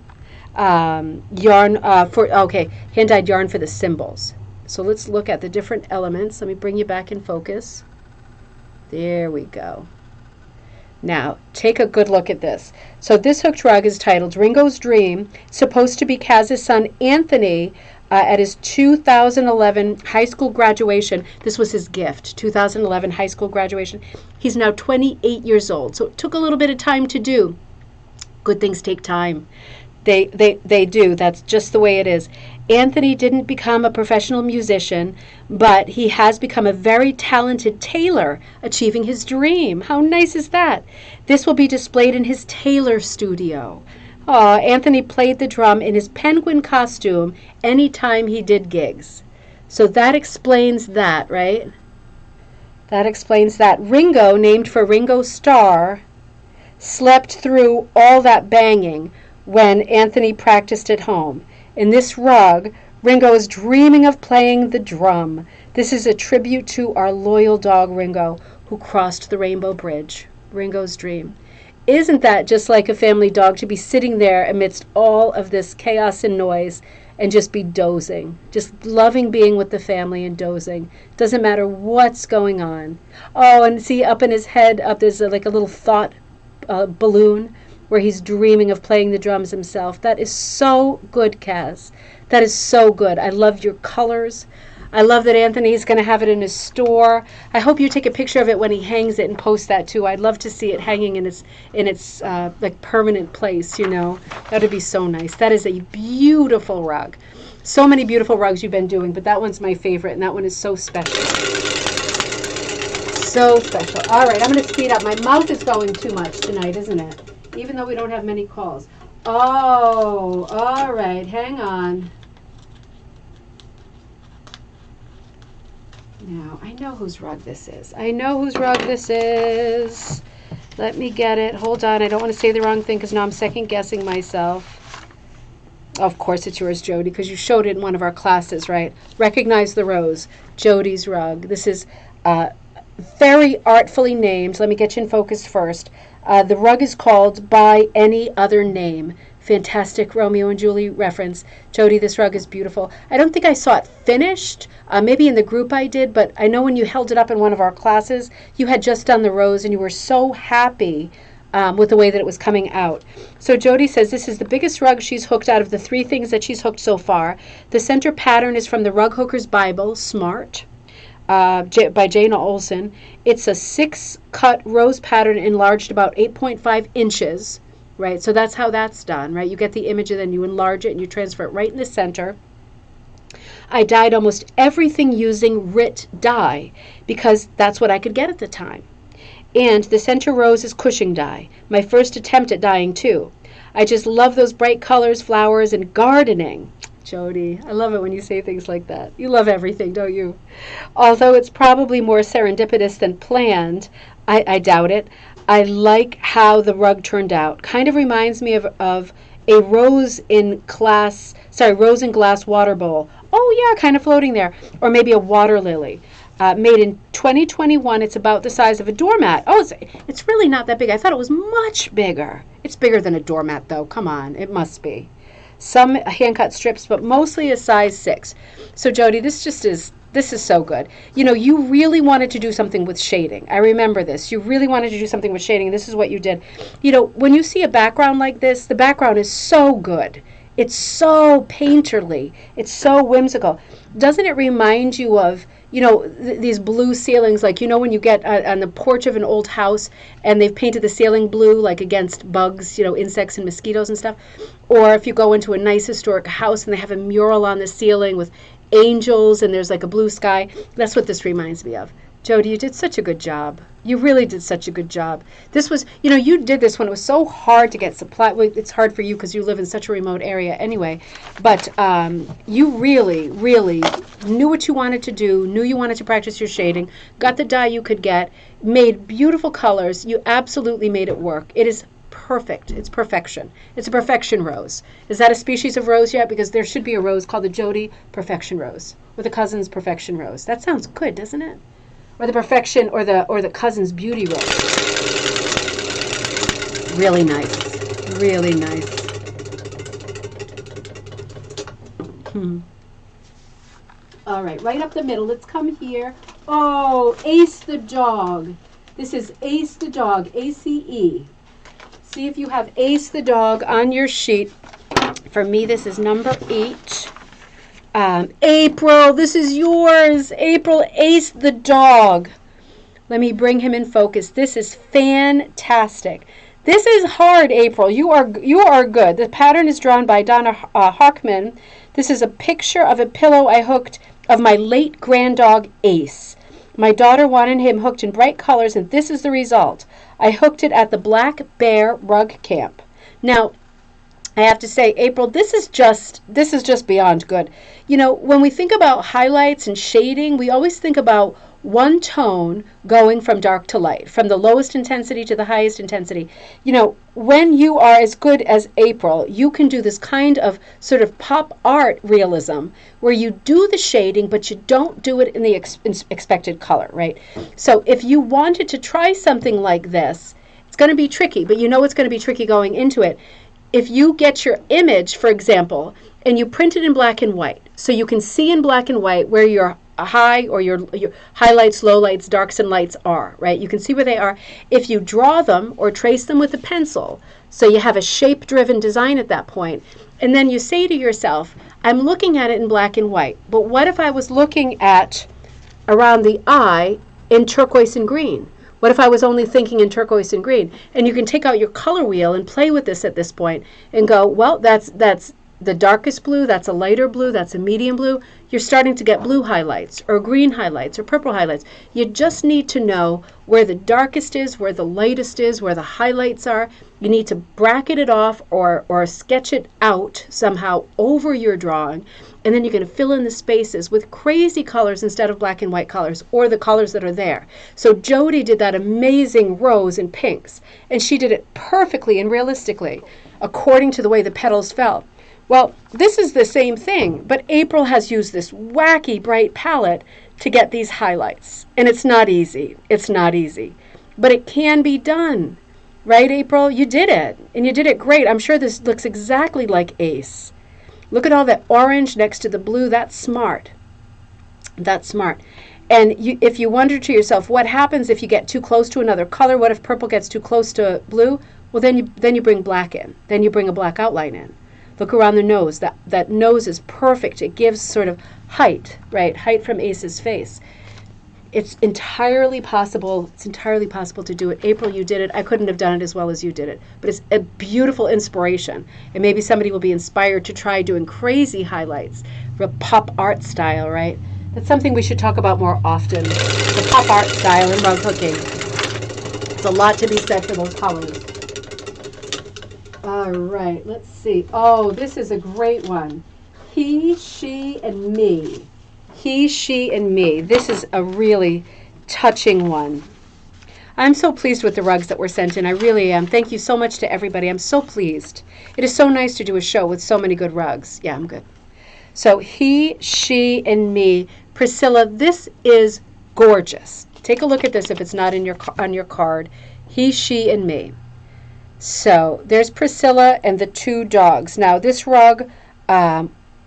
S1: Yarn hand-dyed yarn for the symbols. So let's look at the different elements. Let me bring you back in focus. There we go. Now, take a good look at this. So this hooked rug is titled Ringo's Dream, supposed to be Kaz's son Anthony at his 2011 high school graduation. This was his gift, 2011 high school graduation. He's now 28 years old, so it took a little bit of time to do. Good things take time. They do. That's just the way it is. Anthony didn't become a professional musician, but he has become a very talented tailor, achieving his dream. How nice is that? This will be displayed in his tailor studio. Oh, Anthony played the drum in his penguin costume anytime he did gigs. So that explains that, right? That explains that. Ringo, named for Ringo Starr, slept through all that banging when Anthony practiced at home. In this rug, Ringo is dreaming of playing the drum. This is a tribute to our loyal dog Ringo, who crossed the Rainbow Bridge. Ringo's dream. Isn't that just like a family dog to be sitting there amidst all of this chaos and noise and just be dozing, just loving being with the family and dozing? Doesn't matter what's going on. Oh, and see up in his head, up there's like a little thought balloon where he's dreaming of playing the drums himself. That is so good, Kaz. That is so good. I love your colors. I love that Anthony's going to have it in his store. I hope you take a picture of it when he hangs it and post that too. I'd love to see it hanging in its like permanent place, you know. That would be so nice. That is a beautiful rug. So many beautiful rugs you've been doing, but that one's my favorite, and that one is so special. So special. All right, I'm going to speed up. My mouth is going too much tonight, isn't it? Even though we don't have many calls. Oh, all right. Hang on. Now, I know whose rug this is. I know whose rug this is. Let me get it. Hold on. I don't want to say the wrong thing because now I'm second guessing myself. Of course it's yours, Jody, because you showed it in one of our classes, right? Recognize the Rose. Jody's rug. This is very artfully named. Let me get you in focus first. The rug is called By Any Other Name. Fantastic Romeo and Julie reference. Jody, this rug is beautiful. I don't think I saw it finished. Maybe in the group I did, but I know when you held it up in one of our classes, you had just done the rose and you were so happy with the way that it was coming out. So Jody says this is the biggest rug she's hooked out of the 3 things that she's hooked so far. The center pattern is from the Rug Hooker's Bible, Smart. By Jana Olson. It's a 6-cut rose pattern enlarged about 8.5 inches, right? So that's how that's done, right? You get the image and then you enlarge it and you transfer it right in the center. I dyed almost everything using RIT dye because that's what I could get at the time. And the center rose is Cushing dye, my first attempt at dyeing too. I just love those bright colors, flowers, and gardening. Jody, I love it when you say things like that. You love everything, don't you? Although it's probably more serendipitous than planned, I doubt it. I like how the rug turned out. Kind of reminds me of a rose in glass water bowl. Oh yeah, kind of floating there. Or maybe a water lily. Made in 2021. It's about the size of a doormat. Oh, it's really not that big. I thought it was much bigger. It's bigger than a doormat though. Come on, it must be. Some hand-cut strips, but mostly a size 6. So Jody, this is so good. You know, you really wanted to do something with shading. I remember this. You really wanted to do something with shading. This is what you did. You know, when you see a background like this, the background is so good. It's so painterly. It's so whimsical. Doesn't it remind you of, you know, these blue ceilings, like, you know, when you get on the porch of an old house and they've painted the ceiling blue, like against bugs, you know, insects and mosquitoes and stuff. Or if you go into a nice historic house and they have a mural on the ceiling with angels and there's like a blue sky. That's what this reminds me of. Jody, you did such a good job. You really did such a good job. This was, you know, you did this when it was so hard to get supply. Well, it's hard for you because you live in such a remote area anyway. But you really, really knew what you wanted to do, knew you wanted to practice your shading, got the dye you could get, made beautiful colors. You absolutely made it work. It is perfect. It's perfection. It's a perfection rose. Is that a species of rose yet? Because there should be a rose called the Jody Perfection Rose or the Cousin's Perfection Rose. That sounds good, doesn't it? Or the Perfection or the Cousin's Beauty Rose. Really nice. Really nice. All right up the middle. Let's come here. Oh, Ace the Dog. This is Ace the Dog, A-C-E. See if you have Ace the Dog on your sheet. For me, this is number 8. April, this is yours. April, Ace the Dog. Let me bring him in focus. This is fantastic. This is hard, April. You are good. The pattern is drawn by Donna Harkman. This is a picture of a pillow I hooked of my late granddog Ace. My daughter wanted him hooked in bright colors, and this is the result. I hooked it at the Black Bear Rug Camp. Now, I have to say, April, this is just beyond good. You know, when we think about highlights and shading, we always think about one tone going from dark to light, from the lowest intensity to the highest intensity. You know, when you are as good as April, you can do this kind of sort of pop art realism where you do the shading, but you don't do it in the expected color, right? So if you wanted to try something like this, it's going to be tricky, but you know it's going to be tricky going into it. If you get your image, for example, and you print it in black and white, so you can see in black and white where your high or your highlights, lowlights, darks, and lights are, right? You can see where they are. If you draw them or trace them with a pencil, so you have a shape-driven design at that point, and then you say to yourself, I'm looking at it in black and white, but what if I was looking at around the eye in turquoise and green? What if I was only thinking in turquoise and green? And you can take out your color wheel and play with this at this point and go, well, that's the darkest blue, that's a lighter blue, that's a medium blue. You're starting to get blue highlights or green highlights or purple highlights. You just need to know where the darkest is, where the lightest is, where the highlights are. You need to bracket it off or sketch it out somehow over your drawing. And then you're going to fill in the spaces with crazy colors instead of black and white colors or the colors that are there. So Jody did that amazing rose and pinks, and she did it perfectly and realistically according to the way the petals fell. Well, this is the same thing, but April has used this wacky bright palette to get these highlights. And it's not easy. It's not easy. But it can be done. Right, April? You did it. And you did it great. I'm sure this looks exactly like Ace. Look at all that orange next to the blue. That's smart. That's smart. And if you wonder to yourself, what happens if you get too close to another color? What if purple gets too close to blue? Well, then you bring black in. Then you bring a black outline in. Look around the nose. That nose is perfect. It gives sort of height, right? Height from Ace's face. It's entirely possible. It's entirely possible to do it. April, you did it. I couldn't have done it as well as you did it. But it's a beautiful inspiration. And maybe somebody will be inspired to try doing crazy highlights, real pop art style, right? That's something we should talk about more often. The pop art style in rug hooking. It's a lot to be said for those colors. All right, let's see. Oh, this is a great one. He, she, and me. He, she, and me. This is a really touching one. I'm so pleased with the rugs that were sent in. I really am. Thank you so much to everybody. I'm so pleased. It is so nice to do a show with so many good rugs. Yeah, I'm good. So he, she, and me. Priscilla, this is gorgeous. Take a look at this if it's not in on your card. He, she, and me. So there's Priscilla and the two dogs. Now this rug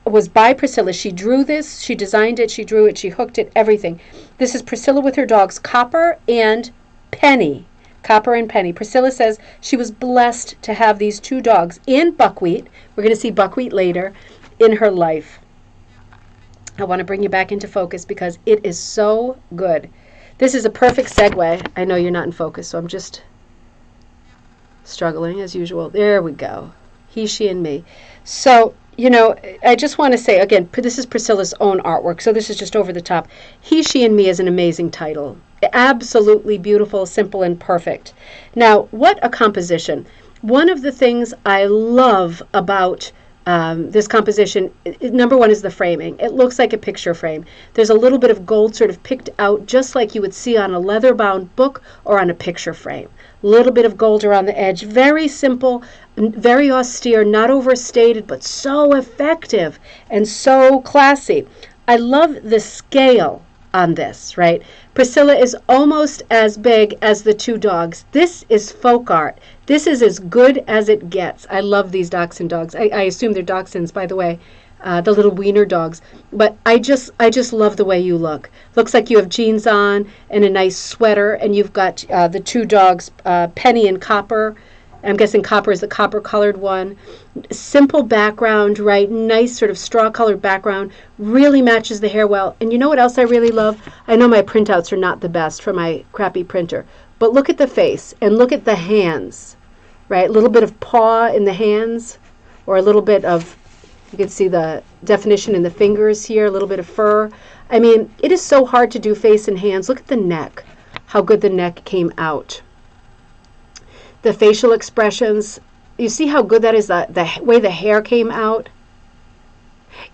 S1: was by Priscilla. She drew this, she designed it, she drew it, she hooked it, everything. This is Priscilla with her dogs Copper and Penny. Copper and Penny. Priscilla says she was blessed to have these two dogs and Buckwheat. We're going to see Buckwheat later in her life. I want to bring you back into focus because it is so good. This is a perfect segue. I know you're not in focus, so I'm just struggling as usual. There we go. He, she, and me. So, you know, I just want to say, again, this is Priscilla's own artwork, so this is just over the top. He, she, and me is an amazing title. Absolutely beautiful, simple, and perfect. Now, what a composition. One of the things I love about this composition, number one, is the framing. It looks like a picture frame. There's a little bit of gold sort of picked out just like you would see on a leather-bound book or on a picture frame. A little bit of gold around the edge. Very simple, very austere, not overstated, but so effective and so classy. I love the scale on this, right? Priscilla is almost as big as the two dogs. This is folk art. This is as good as it gets. I love these dachshund dogs. I assume they're dachshunds, by the way, the little wiener dogs. But I just love the way you look. Looks like you have jeans on and a nice sweater, and you've got the two dogs, Penny and Copper. I'm guessing Copper is the copper-colored one. Simple background, right? Nice sort of straw-colored background. Really matches the hair well. And you know what else I really love? I know my printouts are not the best for my crappy printer, but look at the face and look at the hands. right? A little bit of paw in the hands, or a little bit of, you can see the definition in the fingers here, a little bit of fur. I mean, it is so hard to do face and hands. Look at the neck, how good the neck came out. The facial expressions, you see how good that is, the way the hair came out?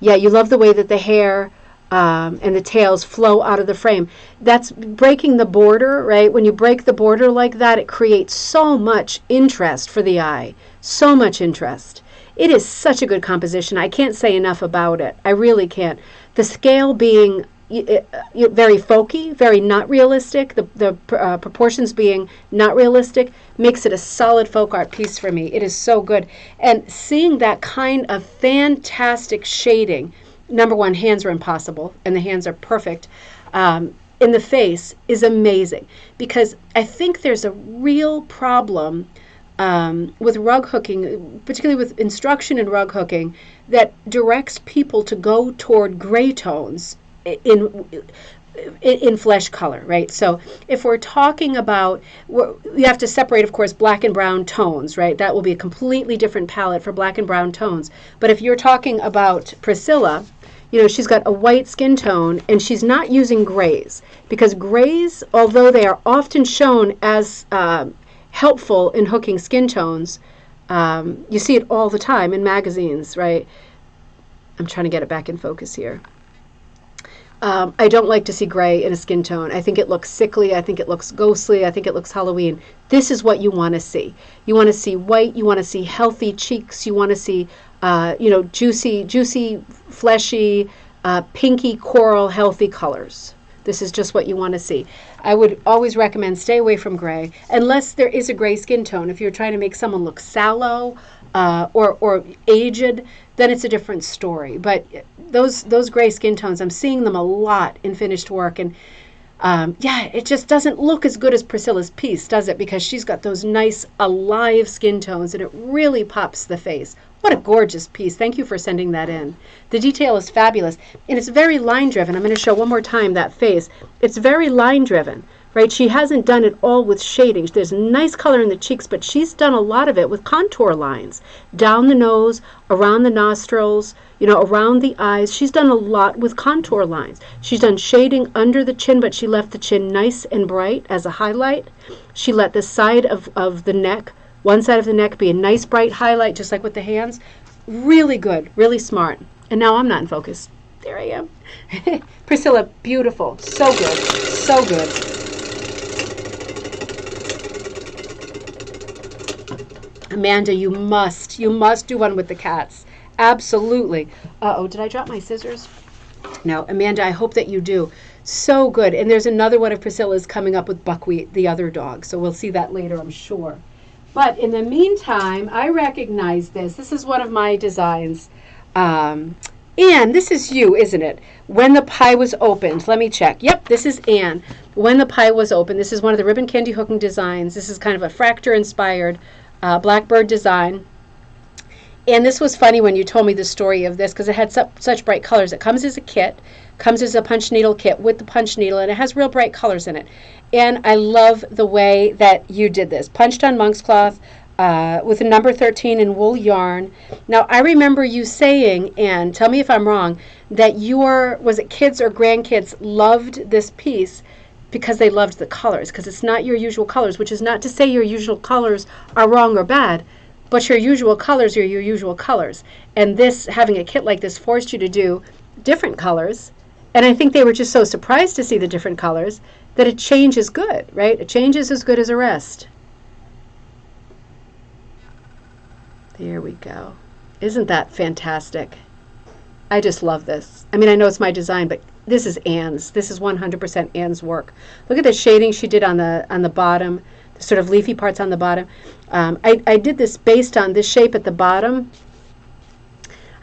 S1: Yeah, you love the way that the hair and the tails flow out of the frame. That's breaking the border, right? When you break the border like that, it creates so much interest for the eye. So much interest. It is such a good composition. I can't say enough about it. I really can't. The scale being very folky, very not realistic, the proportions being not realistic, makes it a solid folk art piece for me. It is so good. And seeing that kind of fantastic shading, number one, hands are impossible, and the hands are perfect, in the face is amazing. Because I think there's a real problem with rug hooking, particularly with instruction in rug hooking, that directs people to go toward gray tones in flesh color, right? So if we're talking about, you have to separate, of course, black and brown tones, right? That will be a completely different palette for black and brown tones. But if you're talking about Priscilla, you know, she's got a white skin tone, and she's not using grays, because grays, although they are often shown as helpful in hooking skin tones, you see it all the time in magazines, right? I'm trying to get it back in focus here. I don't like to see gray in a skin tone. I think it looks sickly. I think it looks ghostly. I think it looks Halloween. This is what you want to see. You want to see white. You want to see healthy cheeks. You want to see, juicy, fleshy, pinky, coral, healthy colors. This is just what you want to see. I would always recommend stay away from gray, unless there is a gray skin tone. If you're trying to make someone look sallow or aged, then it's a different story. But those gray skin tones, I'm seeing them a lot in finished work, and it just doesn't look as good as Priscilla's piece, does it? Because she's got those nice alive skin tones, and it really pops the face. What a gorgeous piece. Thank you for sending that in. The detail is fabulous, and it's very line driven. I'm going to show one more time that face. It's very line driven, right? She hasn't done it all with shading. There's nice color in the cheeks, but she's done a lot of it with contour lines down the nose, around the nostrils, around the eyes. She's done a lot with contour lines. She's done shading under the chin, but she left the chin nice and bright as a highlight. She let the side of the neck, one side of the neck, be a nice bright highlight, just like with the hands. Really good, really smart. And now I'm not in focus. There I am. Priscilla, beautiful. So good, so good. Amanda, you must do one with the cats. Absolutely. Uh-oh, did I drop my scissors? No, Amanda, I hope that you do. So good. And there's another one of Priscilla's coming up with Buckwheat, the other dog. So we'll see that later, I'm sure. But in the meantime, I recognize this. This is one of my designs. Anne, this is you, isn't it? When the Pie Was Opened. Let me check. Yep, this is Anne. When the Pie Was Opened. This is one of the ribbon candy hooking designs. This is kind of a Fracture-inspired blackbird design. And this was funny when you told me the story of this, because it had such bright colors. It comes as a kit, comes as a punch needle kit with the punch needle, and it has real bright colors in it. And I love the way that you did this. Punched on monk's cloth with a number 13 in wool yarn. Now, I remember you saying, and tell me if I'm wrong, that was it kids or grandkids loved this piece because they loved the colors, because it's not your usual colors, which is not to say your usual colors are wrong or bad, but your usual colors are your usual colors. And this, having a kit like this, forced you to do different colors. And I think they were just so surprised to see the different colors that a change is good, right? A change is as good as a rest. There we go. Isn't that fantastic? I just love this. I mean, I know it's my design, but this is Anne's. This is 100% Anne's work. Look at the shading she did on the bottom, the sort of leafy parts on the bottom. I did this based on this shape at the bottom.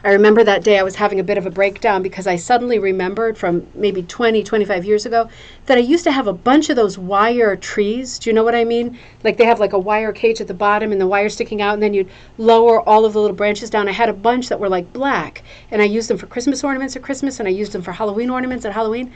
S1: I remember that day I was having a bit of a breakdown because I suddenly remembered from maybe 20, 25 years ago that I used to have a bunch of those wire trees. Do you know what I mean? Like they have like a wire cage at the bottom and the wire sticking out, and then you'd lower all of the little branches down. I had a bunch that were like black, and I used them for Christmas ornaments at Christmas, and I used them for Halloween ornaments at Halloween.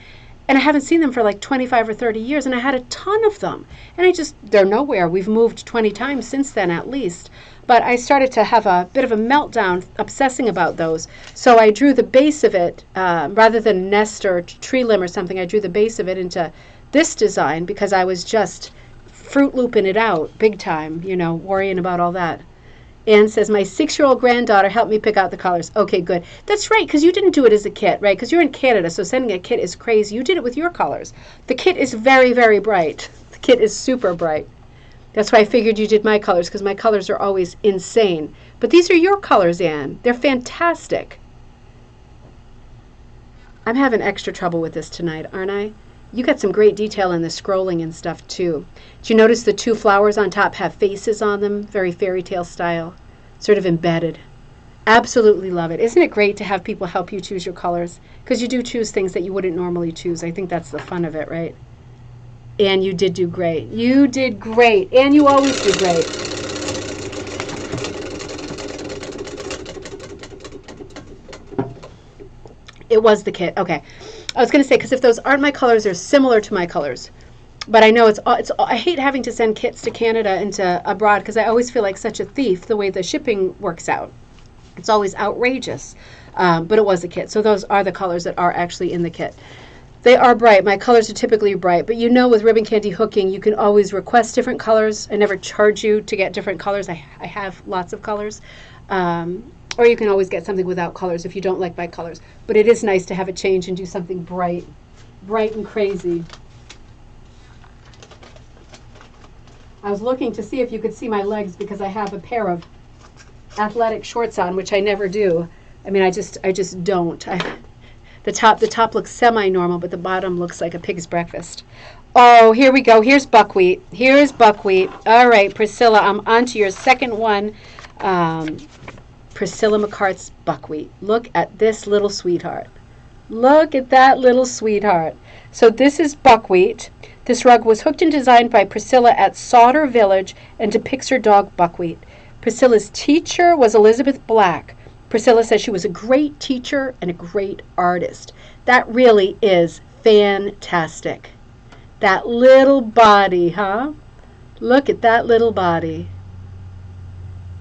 S1: And I haven't seen them for like 25 or 30 years, and I had a ton of them. And they're nowhere. We've moved 20 times since then at least. But I started to have a bit of a meltdown obsessing about those. So I drew the base of it, rather than a nest or tree limb or something, I drew the base of it into this design because I was just Fruit Looping it out big time, worrying about all that. Anne says, my 6-year-old granddaughter helped me pick out the colors. Okay, good. That's right, because you didn't do it as a kit, right? Because you're in Canada, so sending a kit is crazy. You did it with your colors. The kit is very, very bright. The kit is super bright. That's why I figured you did my colors, because my colors are always insane. But these are your colors, Anne. They're fantastic. I'm having extra trouble with this tonight, aren't I? You got some great detail in the scrolling and stuff, too. Did you notice the 2 flowers on top have faces on them? Very fairy tale style. Sort of embedded. Absolutely love it. Isn't it great to have people help you choose your colors? Because you do choose things that you wouldn't normally choose. I think that's the fun of it, right? And you did do great. You did great. And you always do great. It was the kit. Okay. I was going to say, because if those aren't my colors, they're similar to my colors. But I know I hate having to send kits to Canada and to abroad because I always feel like such a thief the way the shipping works out. It's always outrageous. But it was a kit. So those are the colors that are actually in the kit. They are bright. My colors are typically bright. But with ribbon candy hooking, you can always request different colors. I never charge you to get different colors. I have lots of colors. Or you can always get something without colors if you don't like my colors. But it is nice to have a change and do something bright and crazy. I was looking to see if you could see my legs because I have a pair of athletic shorts on, which I never do. I mean, I just don't. The top looks semi-normal, but the bottom looks like a pig's breakfast. Oh, here we go. Here's Buckwheat. Here's Buckwheat. All right, Priscilla, I'm on to your second one. Priscilla McCart's Buckwheat. Look at this little sweetheart. Look at that little sweetheart. So this is Buckwheat. This rug was hooked and designed by Priscilla at Sauter Village and depicts her dog Buckwheat. Priscilla's teacher was Elizabeth Black. Priscilla says she was a great teacher and a great artist. That really is fantastic. That little body, huh? Look at that little body.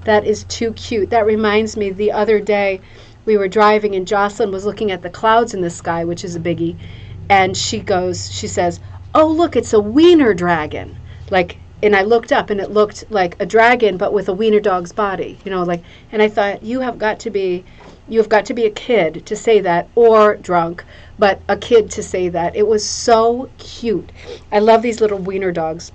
S1: That is too cute. That reminds me, the other day we were driving and Jocelyn was looking at the clouds in the sky, which is a biggie. And she says, oh, look, it's a wiener dragon. And I looked up and it looked like a dragon, but with a wiener dog's body, and I thought, you have got to be a kid to say that, or drunk, but a kid to say that. It was so cute. I love these little wiener dogs.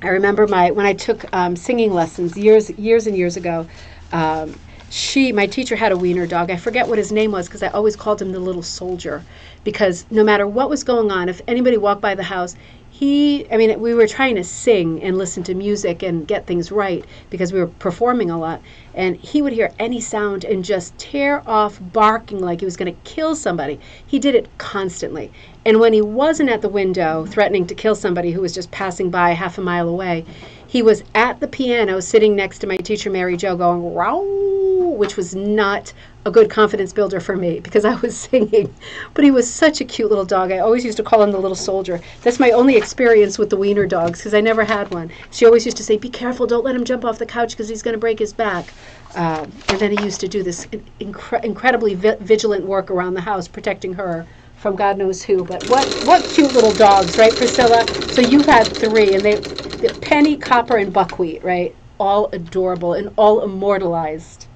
S1: I remember when I took singing lessons years and years ago, my teacher had a wiener dog. I forget what his name was because I always called him the little soldier, because no matter what was going on, if anybody walked by the house, we were trying to sing and listen to music and get things right because we were performing a lot. And he would hear any sound and just tear off barking like he was going to kill somebody. He did it constantly. And when he wasn't at the window threatening to kill somebody who was just passing by half a mile away, he was at the piano sitting next to my teacher, Mary Jo, going, "Row," which was not a good confidence builder for me because I was singing. But he was such a cute little dog. I always used to call him the little soldier. That's my only experience with the wiener dogs because I never had one. She always used to say, be careful, don't let him jump off the couch because he's going to break his back. And then he used to do this incredibly vigilant work around the house protecting her from God knows who. But what cute little dogs, right, Priscilla? So you had 3, and they're Penny, Copper, and Buckwheat, right? All adorable and all immortalized.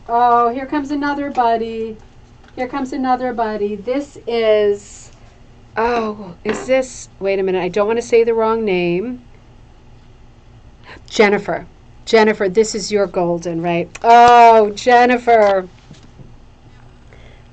S1: Oh, here comes another buddy. Here comes another buddy. This is, wait a minute, I don't want to say the wrong name. Jennifer. Jennifer, this is your golden, right? Oh, Jennifer.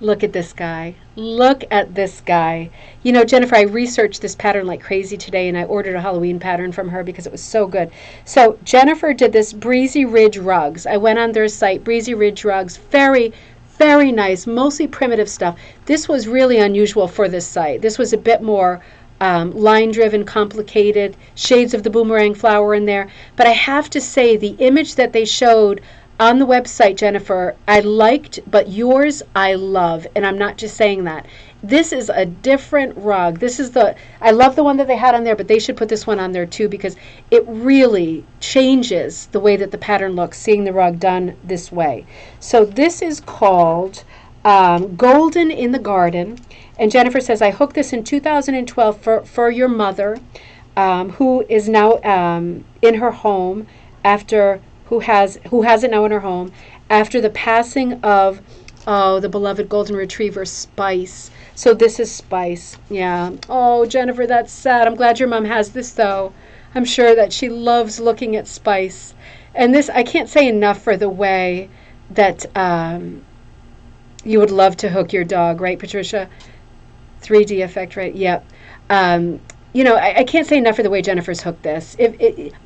S1: Look at this guy. Look at this guy. Jennifer, I researched this pattern like crazy today, and I ordered a Halloween pattern from her because it was so good. So Jennifer did this Breezy Ridge rugs. I went on their site, Breezy Ridge rugs. Very, very nice, mostly primitive stuff. This was really unusual for this site. This was a bit more line-driven, complicated, shades of the boomerang flower in there. But I have to say, the image that they showed on the website, Jennifer, I liked, but yours I love, and I'm not just saying that. This is a different rug. I love the one that they had on there, but they should put this one on there too, because it really changes the way that the pattern looks, seeing the rug done this way. So this is called Golden in the Garden. And Jennifer says, I hooked this in 2012 for your mother, who is now in her home who has it now in her home after the passing of the beloved golden retriever Spice. So this is Spice. Yeah. Oh, Jennifer, that's sad. I'm glad your mom has this, though. I'm sure that she loves looking at Spice. And this, I can't say enough for the way that you would love to hook your dog, right, Patricia? 3D effect, right? Yep. I can't say enough for the way Jennifer's hooked this.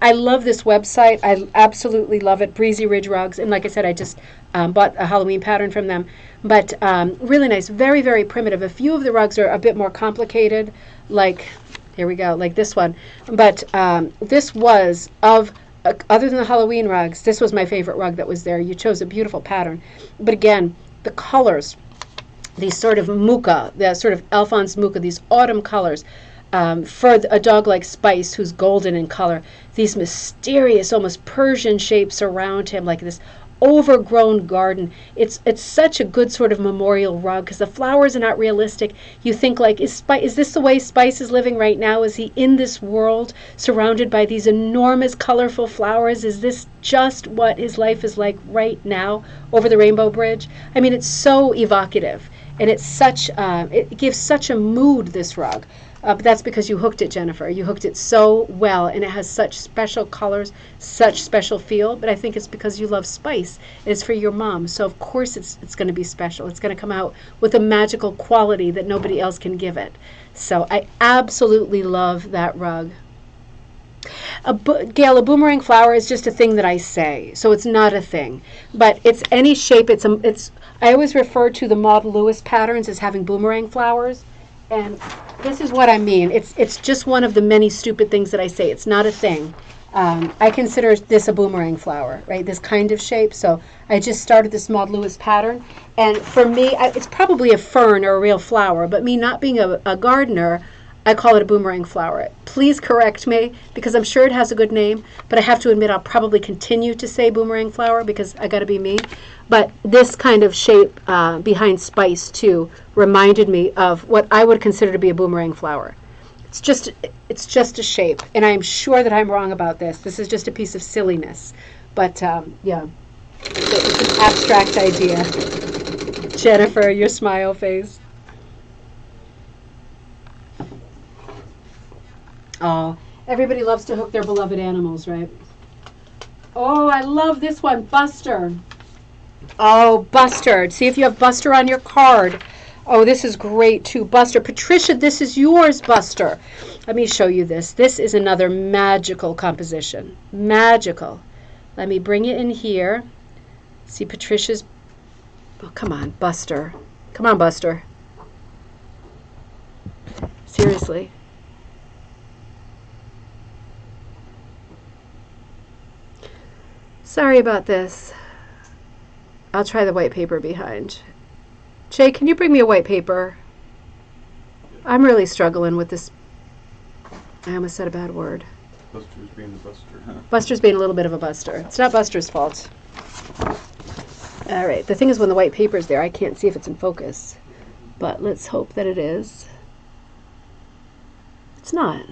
S1: I love this website. I absolutely love it. Breezy Ridge Rugs. And like I said, I just bought a Halloween pattern from them. But really nice. Very, very primitive. A few of the rugs are a bit more complicated. Like, here we go, like this one. But this was other than the Halloween rugs, this was my favorite rug that was there. You chose a beautiful pattern. But again, the colors, these sort of mocha, the sort of Alphonse mocha, these autumn colors. For a dog like Spice, who's golden in color, these mysterious, almost Persian shapes around him, like this overgrown garden. It's such a good sort of memorial rug, because the flowers are not realistic. You think, like, is this the way Spice is living right now? Is he in this world surrounded by these enormous, colorful flowers? Is this just what his life is like right now over the Rainbow Bridge? I mean, it's so evocative, and it gives such a mood, this rug. But that's because you hooked it, Jennifer. You hooked it so well, and it has such special colors, such special feel. But I think it's because you love Spice. It's for your mom, so of course it's going to be special. It's going to come out with a magical quality that nobody else can give it. So I absolutely love that rug. Gail, a boomerang flower is just a thing that I say, so it's not a thing. But it's any shape. I always refer to the Maud Lewis patterns as having boomerang flowers. And this is what I mean. It's just one of the many stupid things that I say. It's not a thing. I consider this a boomerang flower, right? This kind of shape. So I just started this Maud Lewis pattern. And for me, it's probably a fern or a real flower. But me not being a gardener, I call it a boomerang flower. Please correct me, because I'm sure it has a good name. But I have to admit, I'll probably continue to say boomerang flower, because I got to be me. But this kind of shape behind Spice, too, reminded me of what I would consider to be a boomerang flower. It's just a shape, and I'm sure that I'm wrong about this. This is just a piece of silliness. But, yeah, it's an abstract idea. Jennifer, your smile face. Oh, everybody loves to hook their beloved animals, right? Oh, I love this one, Buster. Oh, Buster. See if you have Buster on your card. Oh, this is great, too. Buster. Patricia, this is yours, Buster. Let me show you this. This is another magical composition. Magical. Let me bring it in here. See Patricia's... Oh, come on, Buster. Come on, Buster. Seriously. Sorry about this. I'll try the white paper behind. Jay, can you bring me a white paper? I'm really struggling with this. I almost said a bad word.
S2: Buster's being the Buster, huh?
S1: Buster's being a little bit of a Buster. It's not Buster's fault. All right. The thing is, when the white paper's there, I can't see if it's in focus. But let's hope that it is. It's not.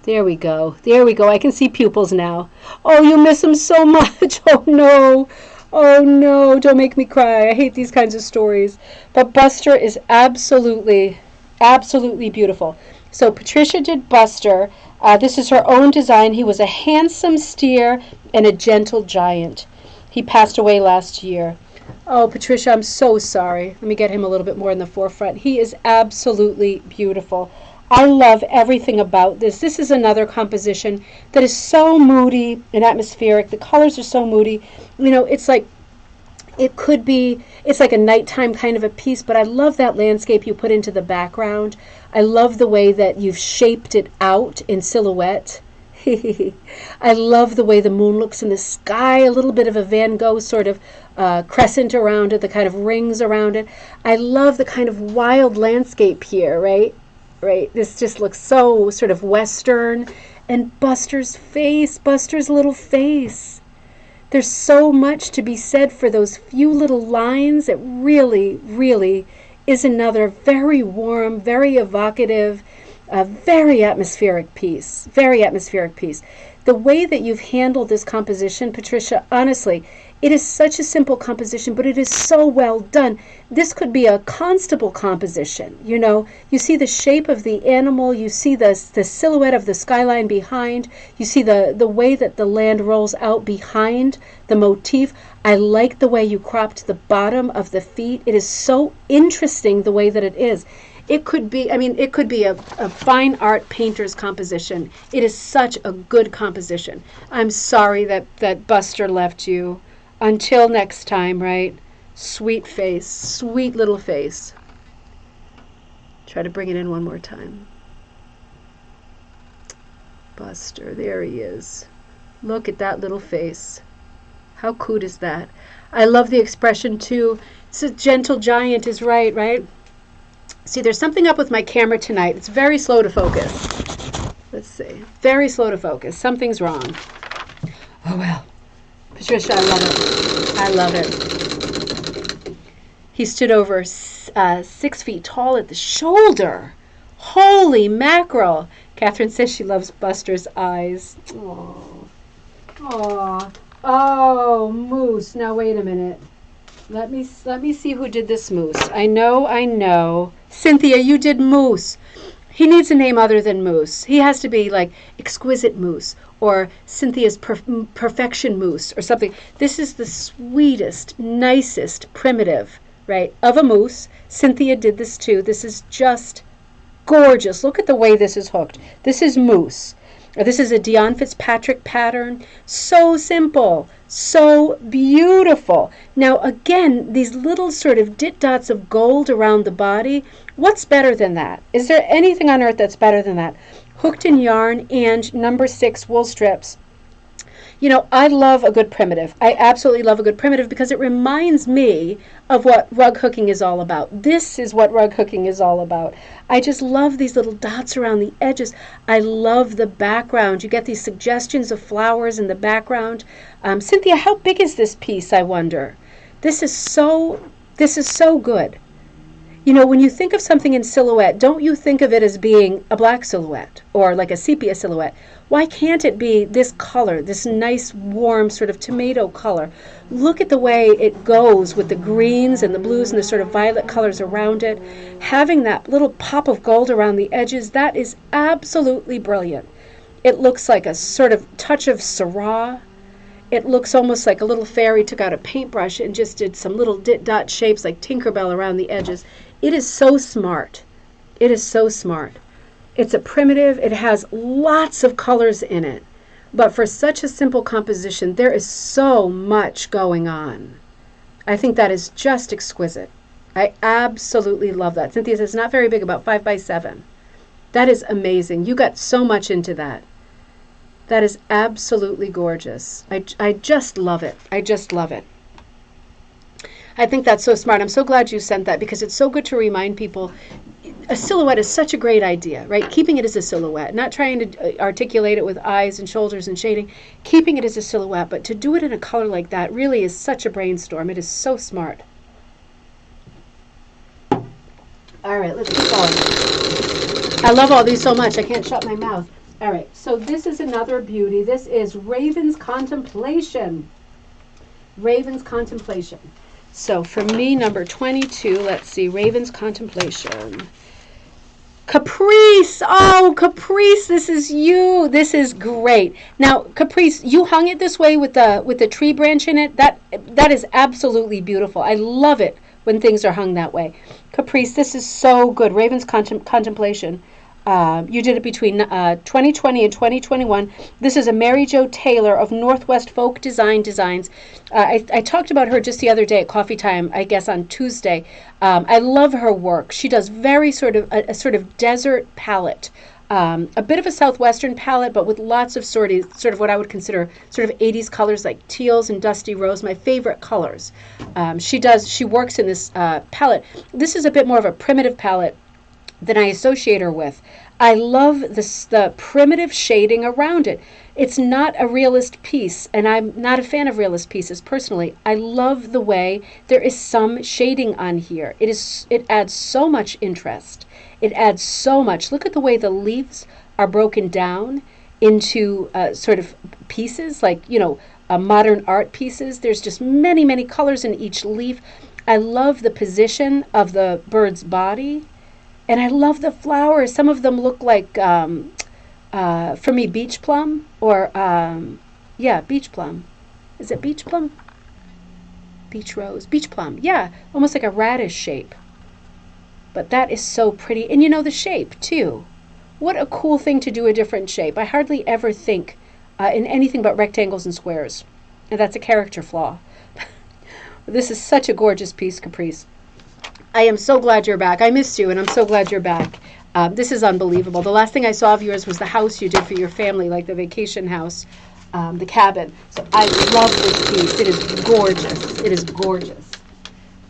S1: There we go. There we go. I can see pupils now. Oh, you miss him so much. Oh, no. Oh, no. Don't make me cry. I hate these kinds of stories. But Buster is absolutely, absolutely beautiful. So Patricia did Buster. This is her own design. He was a handsome steer and a gentle giant. He passed away last year. Oh, Patricia, I'm so sorry. Let me get him a little bit more in the forefront. He is absolutely beautiful. I love everything about this. This is another composition that is so moody and atmospheric. The colors are so moody. You know, it's like it's like a nighttime kind of a piece, but I love that landscape you put into the background. I love the way that you've shaped it out in silhouette. I love the way the moon looks in the sky, a little bit of a Van Gogh sort of crescent around it, the kind of rings around it. I love the kind of wild landscape here, right? Right. This just looks so sort of Western. And Buster's face, Buster's little face. There's so much to be said for those few little lines. It really, really is another very warm, very evocative, very atmospheric piece. Very atmospheric piece. The way that you've handled this composition, Patricia, honestly, it is such a simple composition, but it is so well done. This could be a constable composition. You know, you see the shape of the animal, you see the silhouette of the skyline behind, you see the way that the land rolls out behind the motif. I like the way you cropped the bottom of the feet. It is so interesting the way that it is. It could be, I mean, it could be a fine art painter's composition. It is such a good composition. I'm sorry that Buster left you. Until next time, right? Sweet face, sweet little face. Try to bring it in one more time. Buster, there he is. Look at that little face. How cute is that? I love the expression too. It's a gentle giant is right? See, there's something up with my camera tonight. It's very slow to focus. Let's see. Very slow to focus. Something's wrong. Oh well. Patricia, I love it. I love it. He stood over 6 feet tall at the shoulder. Holy mackerel. Catherine says she loves Buster's eyes. Oh. Oh. Oh, moose. Now wait a minute. Let me see who did this moose. I know. Cynthia, you did moose. He needs a name other than Moose. He has to be like Exquisite Moose or Cynthia's Perfection Moose or something. This is the sweetest, nicest primitive, right, of a moose. Cynthia did this too. This is just gorgeous. Look at the way this is hooked. This is moose. This is a Dion Fitzpatrick pattern. So simple, so beautiful. Now again, these little sort of dots of gold around the body. What's better than that? Is there anything on earth that's better than that? Hooked in yarn and number 6 wool strips. You know, I love a good primitive. I absolutely love a good primitive because it reminds me of what rug hooking is all about. This is what rug hooking is all about. I just love these little dots around the edges. I love the background. You get these suggestions of flowers in the background. Cynthia, how big is this piece, I wonder? This is so good. You know, when you think of something in silhouette, don't you think of it as being a black silhouette or like a sepia silhouette? Why can't it be this color, this nice, warm sort of tomato color? Look at the way it goes with the greens and the blues and the sort of violet colors around it. Having that little pop of gold around the edges, that is absolutely brilliant. It looks like a sort of touch of Syrah. It looks almost like a little fairy took out a paintbrush and just did some little dot shapes like Tinkerbell around the edges. It is so smart. It is so smart. It's a primitive. It has lots of colors in it. But for such a simple composition, there is so much going on. I think that is just exquisite. I absolutely love that. Cynthia says, not very big, about 5 by 7. That is amazing. You got so much into that. That is absolutely gorgeous. I just love it. I just love it. I think that's so smart. I'm so glad you sent that because it's so good to remind people a silhouette is such a great idea, right? Keeping it as a silhouette, not trying to articulate it with eyes and shoulders and shading, keeping it as a silhouette, but to do it in a color like that really is such a brainstorm. It is so smart. All right, let's keep going. I love all these so much, I can't shut my mouth. All right, so this is another beauty. This is Raven's Contemplation. Raven's Contemplation. So for me, number 22, let's see, Raven's Contemplation. Caprice, oh, Caprice, this is you. This is great. Now, Caprice, you hung it this way with the tree branch in it. That is absolutely beautiful. I love it when things are hung that way. Caprice, this is so good. Raven's Contemplation. You did it between 2020 and 2021. This is a Mary Jo Taylor of Northwest Folk Designs. I talked about her just the other day at coffee time, I guess on Tuesday. I love her work. She does very sort of a sort of desert palette. A bit of a Southwestern palette, but with lots of sort of what I would consider sort of 80s colors like teals and dusty rose, my favorite colors. She works in this palette. This is a bit more of a primitive palette than I associate her with. I love the primitive shading around it. It's not a realist piece, and I'm not a fan of realist pieces personally. I love the way there is some shading on here. It adds so much interest. It adds so much. Look at the way the leaves are broken down into sort of pieces, like, modern art pieces. There's just many, many colors in each leaf. I love the position of the bird's body, and I love the flowers. Some of them look like, for me, beach plum, or, beach plum. Is it beach plum? Beach rose. Beach plum. Yeah, almost like a radish shape. But that is so pretty. And the shape, too. What a cool thing to do a different shape. I hardly ever think in anything but rectangles and squares. And that's a character flaw. This is such a gorgeous piece, Caprice. I am so glad you're back. I missed you, and I'm so glad you're back. This is unbelievable. The last thing I saw of yours was the house you did for your family, like the vacation house, the cabin. So I love this piece. It is gorgeous. It is gorgeous.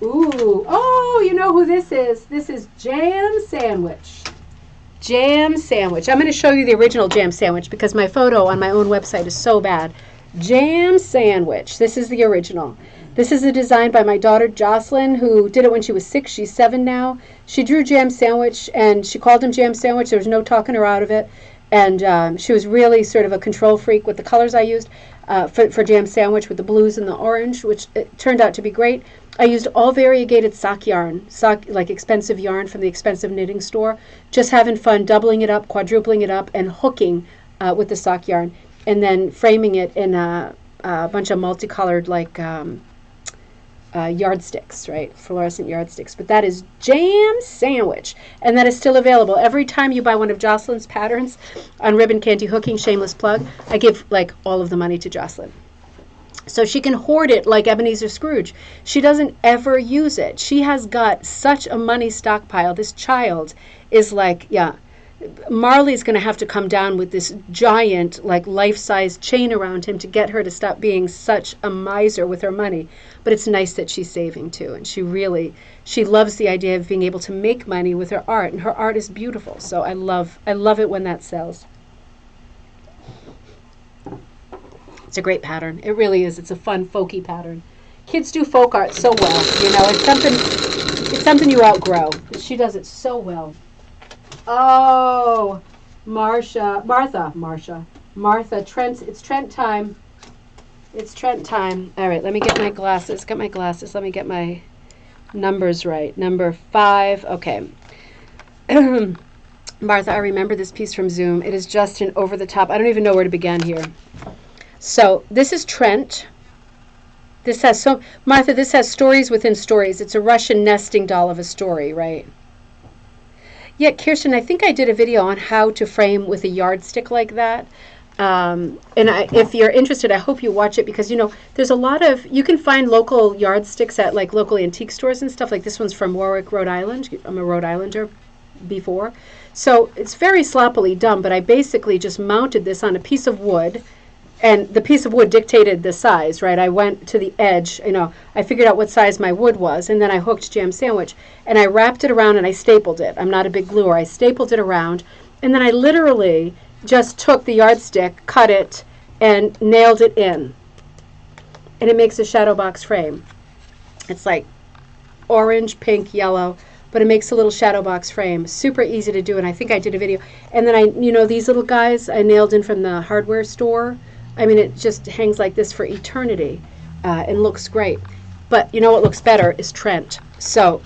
S1: Ooh, oh, you know who this is? This is Jam Sandwich. Jam Sandwich. I'm going to show you the original Jam Sandwich because my photo on my own website is so bad. Jam Sandwich. This is the original. This is a design by my daughter Jocelyn, who did it when she was 6. She's 7 now. She drew Jam Sandwich, and she called him Jam Sandwich. There was no talking her out of it. And she was really sort of a control freak with the colors I used for Jam Sandwich, with the blues and the orange, which it turned out to be great. I used all variegated sock yarn, like expensive yarn from the expensive knitting store, just having fun, doubling it up, quadrupling it up, and hooking with the sock yarn, and then framing it in a bunch of multicolored, like, yardsticks, right? Fluorescent yardsticks. But that is Jam Sandwich, and that is still available. Every time you buy one of Jocelyn's patterns on ribbon candy hooking, shameless plug, I give like all of the money to Jocelyn, so she can hoard it like Ebenezer Scrooge. She doesn't ever use it. She has got such a money stockpile. This child is like, yeah, Marley's going to have to come down with this giant, like, life-size chain around him to get her to stop being such a miser with her money. But it's nice that she's saving, too. And she loves the idea of being able to make money with her art. And her art is beautiful. So I love it when that sells. It's a great pattern. It really is. It's a fun, folky pattern. Kids do folk art so well. It's something you outgrow. She does it so well. Oh, Martha, Trent, it's Trent time. It's Trent time. All right, let me get my glasses. Let me get my numbers right. Number 5. Okay. Martha, I remember this piece from Zoom. It is just an over the top. I don't even know where to begin here. So this is Trent. This has stories within stories. It's a Russian nesting doll of a story, right? Yeah, Kirsten, I think I did a video on how to frame with a yardstick like that. If you're interested, I hope you watch it, because, there's a lot of, you can find local yardsticks at like local antique stores and stuff. Like this one's from Warwick, Rhode Island. I'm a Rhode Islander before. So it's very sloppily done, but I basically just mounted this on a piece of wood. And the piece of wood dictated the size, right? I went to the edge, I figured out what size my wood was, and then I hooked Jam Sandwich, and I wrapped it around and I stapled it. I'm not a big gluer. I stapled it around, and then I literally just took the yardstick, cut it, and nailed it in. And it makes a shadow box frame. It's like orange, pink, yellow, but it makes a little shadow box frame. Super easy to do, and I think I did a video. And then these little guys I nailed in from the hardware store. I mean, it just hangs like this for eternity and looks great. But what looks better is Trent. So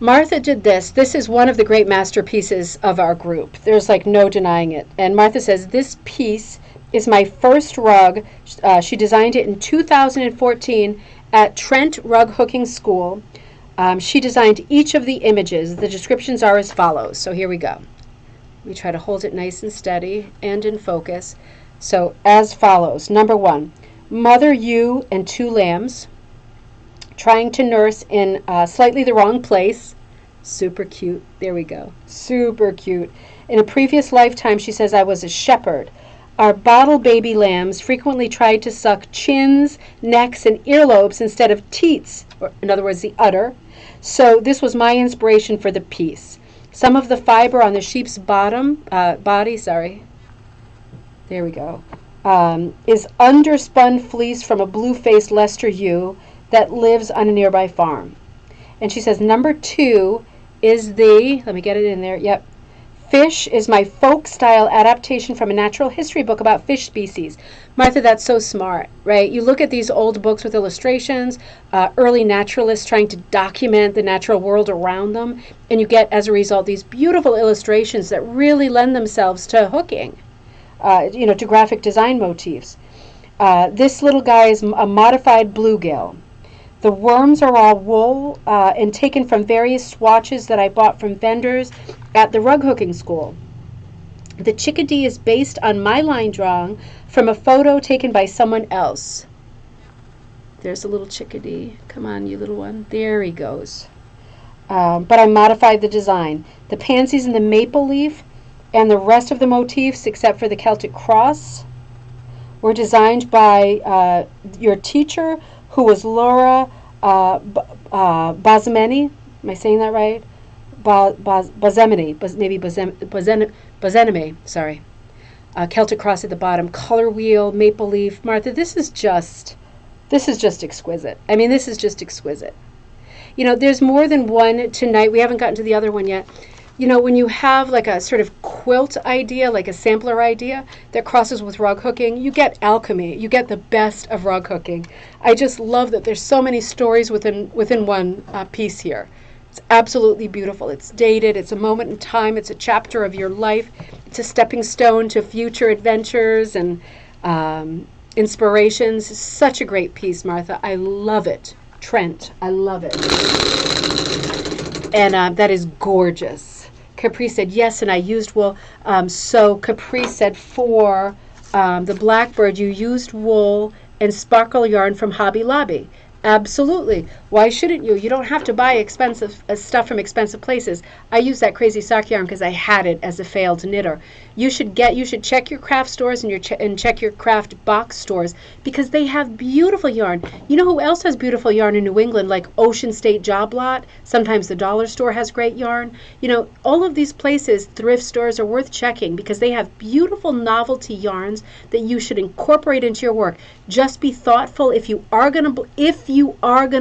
S1: Martha did this. This is one of the great masterpieces of our group. There's like no denying it. And Martha says, this piece is my first rug. She designed it in 2014 at Trent Rug Hooking School. She designed each of the images. The descriptions are as follows. So here we go. We try to hold it nice and steady and in focus. So as follows. Number 1, mother ewe and 2 lambs trying to nurse in slightly the wrong place. Super cute. There we go. Super cute. In a previous lifetime, she says, I was a shepherd. Our bottle baby lambs frequently tried to suck chins, necks, and earlobes instead of teats, or in other words, the udder. So this was my inspiration for the piece. Some of the fiber on the sheep's body, there we go, is underspun fleece from a blue-faced Leicester ewe that lives on a nearby farm. And she says, number 2 is let me get it in there, yep. Fish is my folk-style adaptation from a natural history book about fish species. Martha, that's so smart, right? You look at these old books with illustrations, early naturalists trying to document the natural world around them, and you get, as a result, these beautiful illustrations that really lend themselves to hooking, to graphic design motifs. This little guy is a modified bluegill. The worms are all wool and taken from various swatches that I bought from vendors at the rug hooking school. The chickadee is based on my line drawing from a photo taken by someone else. There's a little chickadee. Come on, you little one. There he goes. But I modified the design. The pansies and the maple leaf and the rest of the motifs, except for the Celtic cross, were designed by your teacher, who was Laura Bazemeni. Am I saying that right? Bazemeni, sorry. Celtic cross at the bottom, color wheel, maple leaf. Martha, this is just exquisite. I mean, this is just exquisite. There's more than one tonight. We haven't gotten to the other one yet. When you have like a sort of quilt idea, like a sampler idea that crosses with rug hooking, you get alchemy. You get the best of rug hooking. I just love that there's so many stories within one piece here. It's absolutely beautiful. It's dated. It's a moment in time. It's a chapter of your life. It's a stepping stone to future adventures and inspirations. It's such a great piece, Martha. I love it. Trent, I love it. And that is gorgeous. Capri said, yes, and I used wool. So Capri said for the Blackbird, you used wool and sparkle yarn from Hobby Lobby. Absolutely. Why shouldn't you? You don't have to buy expensive stuff from expensive places. I use that crazy sock yarn because I had it as a failed knitter. You should check your craft stores and check your craft box stores because they have beautiful yarn. You know who else has beautiful yarn in New England, like Ocean State Job Lot? Sometimes the dollar store has great yarn. All of these places, thrift stores, are worth checking because they have beautiful novelty yarns that you should incorporate into your work. Just be thoughtful. If you are gonna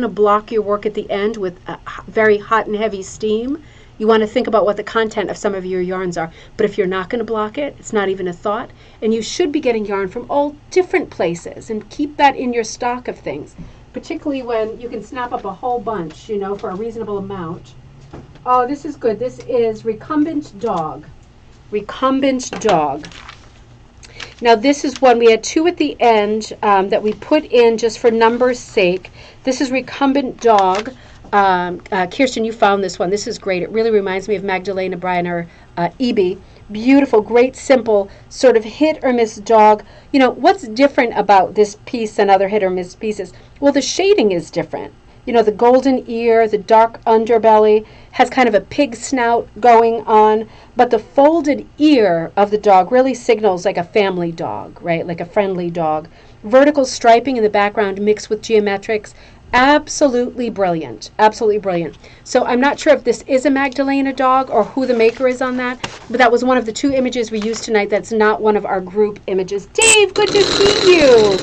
S1: block your work at the end with very hot and heavy steam, you want to think about what the content of some of your yarns are. But if you're not going to block it, it's not even a thought. And you should be getting yarn from all different places and keep that in your stock of things, particularly when you can snap up a whole bunch, for a reasonable amount. Oh, this is good. This is Recumbent Dog. Recumbent Dog. Now this is one, we had 2 at the end that we put in just for number's sake. This is Recumbent Dog. Kirsten, you found this one. This is great. It really reminds me of Magdalena Briner Eby. Beautiful, great, simple, sort of hit or miss dog. What's different about this piece than other hit or miss pieces? Well, the shading is different. The golden ear, the dark underbelly, has kind of a pig snout going on, but the folded ear of the dog really signals like a family dog, right? Like a friendly dog. Vertical striping in the background mixed with geometrics. Absolutely brilliant. Absolutely brilliant. So I'm not sure if this is a Magdalena dog or who the maker is on that, but that was one of the 2 images we used tonight. That's not one of our group images. Dave, good to see you.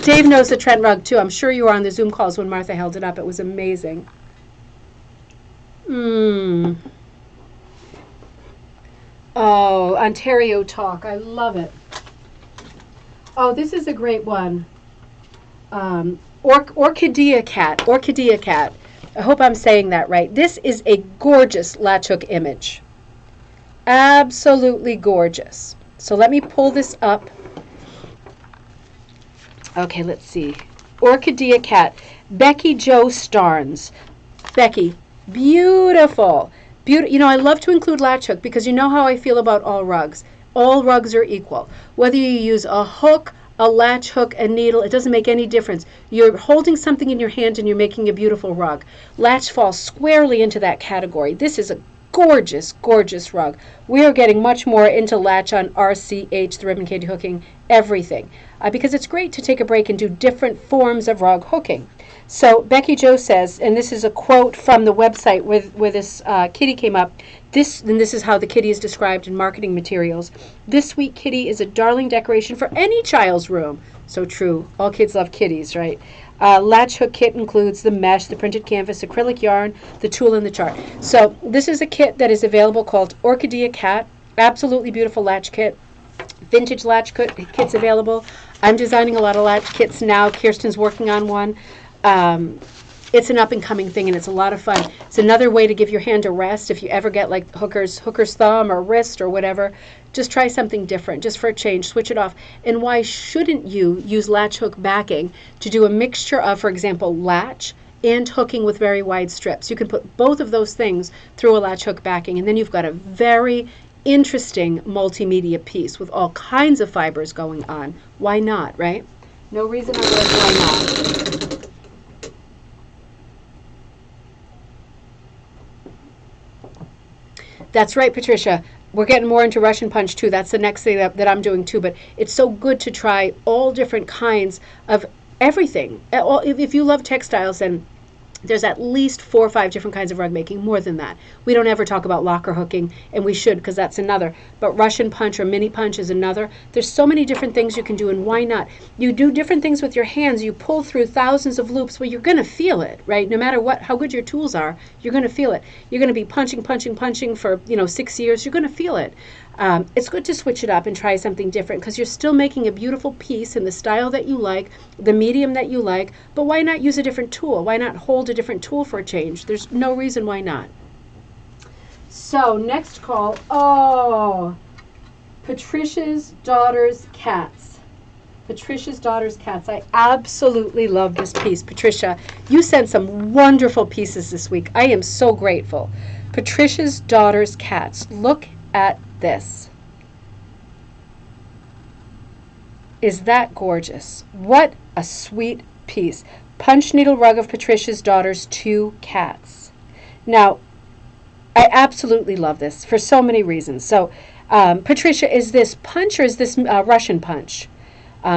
S1: Dave knows the Trent rug too. I'm sure you were on the Zoom calls when Martha held it up. It was amazing. Oh, Ontario talk. I love it. Oh, this is a great one. Orchidea cat. Orchidea cat. I hope I'm saying that right. This is a gorgeous latch hook image. Absolutely gorgeous. So let me pull this up. Okay, let's see. Orchidea cat. Becky Jo Starnes. Becky, beautiful. I love to include latch hook because you know how I feel about all rugs. All rugs are equal. Whether you use a hook, a latch hook, a needle, it doesn't make any difference. You're holding something in your hand and you're making a beautiful rug. Latch falls squarely into that category. This is a gorgeous, gorgeous rug. We are getting much more into latch on RCH, the Ribbon Candy Hooking, everything. Because it's great to take a break and do different forms of rug hooking. So Becky Jo says, and this is a quote from the website where this kitty came up, this is how the kitty is described in marketing materials. This sweet kitty is a darling decoration for any child's room. So true. All kids love kitties, right? Latch Hook Kit includes the mesh, the printed canvas, acrylic yarn, the tulle, and the chart. So this is a kit that is available called Orchidea Cat. Absolutely beautiful latch kit. Vintage latch kits available. I'm designing a lot of latch kits now. Kirsten's working on one. It's an up-and-coming thing, and it's a lot of fun. It's another way to give your hand a rest. If you ever get like hooker's thumb or wrist or whatever, just try something different, just for a change. Switch it off. And why shouldn't you use latch hook backing to do a mixture of, for example, latch and hooking with very wide strips? You can put both of those things through a latch hook backing, and then you've got a very interesting multimedia piece with all kinds of fibers going on. Why not, right? No reason on earth why not. That's right, Patricia. We're getting more into Russian punch too. That's the next thing that I'm doing too. But it's so good to try all different kinds of everything. If you love textiles, then there's at least 4 or 5 different kinds of rug making, more than that. We don't ever talk about locker hooking, and we should, because that's another. But Russian punch or mini punch is another. There's so many different things you can do, and why not? You do different things with your hands. You pull through thousands of loops. Well, you're going to feel it, right? No matter how good your tools are, you're going to feel it. You're going to be punching for 6 years. You're going to feel it. It's good to switch it up and try something different, because you're still making a beautiful piece in the style that you like, the medium that you like, but why not use a different tool? Why not hold a different tool for a change? There's no reason why not. So next call, Patricia's Daughter's Cats. Patricia's Daughter's Cats. I absolutely love this piece. Patricia, you sent some wonderful pieces this week. I am so grateful. Patricia's Daughter's Cats. Look at this. Is that gorgeous? What a sweet piece. Punch needle rug of Patricia's Daughter's 2 cats. Now, I absolutely love this for so many reasons. So, Patricia, is this punch or is this Russian punch?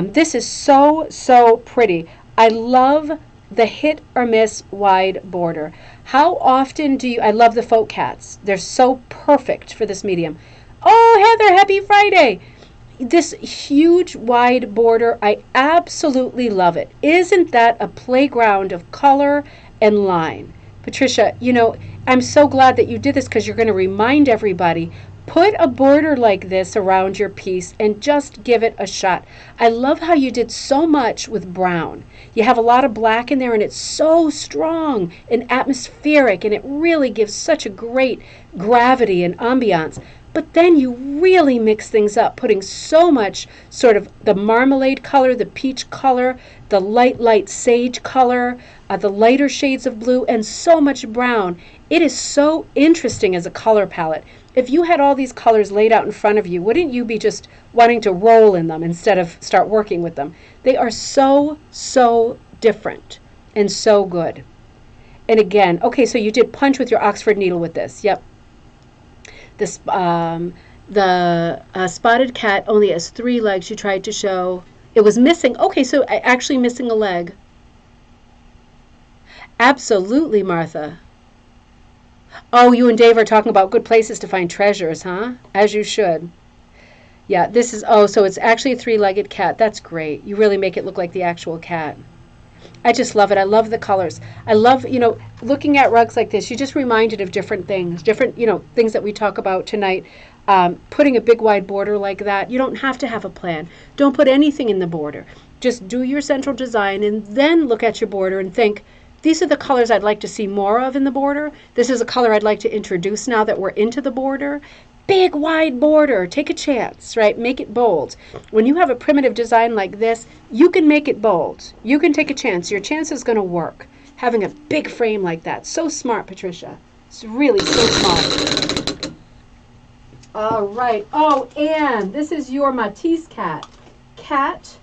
S1: This is so pretty. I love the hit or miss wide border. How often do you, I love the folk cats. They're so perfect for this medium. Oh, Heather, happy Friday. This huge wide border, I absolutely love it. Isn't that a playground of color and line? Patricia, I'm so glad that you did this, because you're going to remind everybody, put a border like this around your piece and just give it a shot. I love how you did so much with brown. You have a lot of black in there, and it's so strong and atmospheric, and it really gives such a great gravity and ambiance. But then you really mix things up, putting so much sort of the marmalade color, the peach color, the light sage color, the lighter shades of blue, and so much brown. It is so interesting as a color palette. If you had all these colors laid out in front of you, wouldn't you be just wanting to roll in them instead of start working with them? They are so different and so good. And again, okay, so you did punch with your Oxford needle with this. Yep. This the spotted cat only has 3 legs. You tried to show it was missing. Okay, so actually missing a leg. Absolutely, Martha. Oh, you and Dave are talking about good places to find treasures, huh? As you should. Yeah, this is, so it's actually a 3-legged cat. That's great. You really make it look like the actual cat. I just love it. I love the colors. I love, looking at rugs like this, you just reminded of different things, things that we talk about tonight. Putting a big wide border like that, you don't have to have a plan. Don't put anything in the border. Just do your central design and then look at your border and think, these are the colors I'd like to see more of in the border. This is a color I'd like to introduce now that we're into the border. Big wide border. Take a chance, right? Make it bold. When you have a primitive design like this, you can make it bold. You can take a chance. Your chance is going to work. Having a big frame like that. So smart, Patricia. It's really so smart. All right. Oh, and this is your Matisse cat. Cat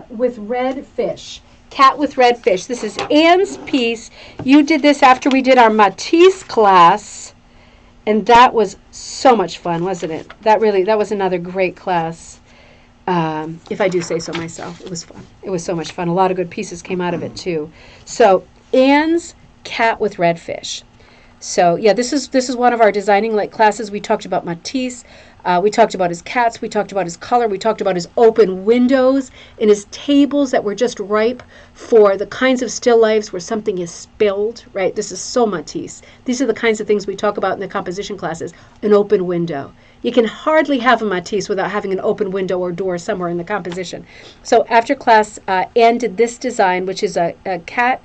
S1: with red fish. Cat with red fish. This is Anne's piece. You did this after we did our Matisse class, and that was so much fun, wasn't it? That was another great class. If I do say so myself, it was fun. It was so much fun. A lot of good pieces came out of it too. So Anne's Cat with red fish. So yeah, this is one of our designing like classes. We talked about Matisse. We talked about his cats. We talked about his color. We talked about his open windows and his tables that were just ripe for the kinds of still lifes where something is spilled, right? This is so Matisse. These are the kinds of things we talk about in the composition classes. An open window. You can hardly have a Matisse without having an open window or door somewhere in the composition. So after class, Anne did this design, which is a cat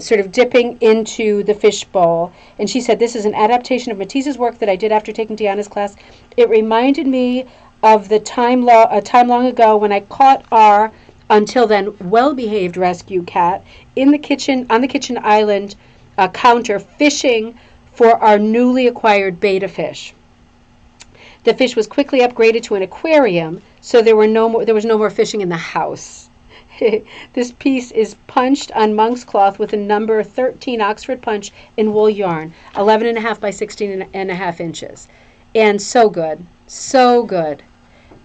S1: sort of dipping into the fish bowl. And she said, this is an adaptation of Matisse's work that I did after taking Deanna's class. It reminded me of the time long ago when I caught our, until then, well-behaved rescue cat in the kitchen, on the kitchen island counter, fishing for our newly acquired betta fish. The fish was quickly upgraded to an aquarium, so there was no more fishing in the house. This piece is punched on monk's cloth with a number 13 Oxford punch in wool yarn, 11.5 by 16.5 inches. And so good, so good.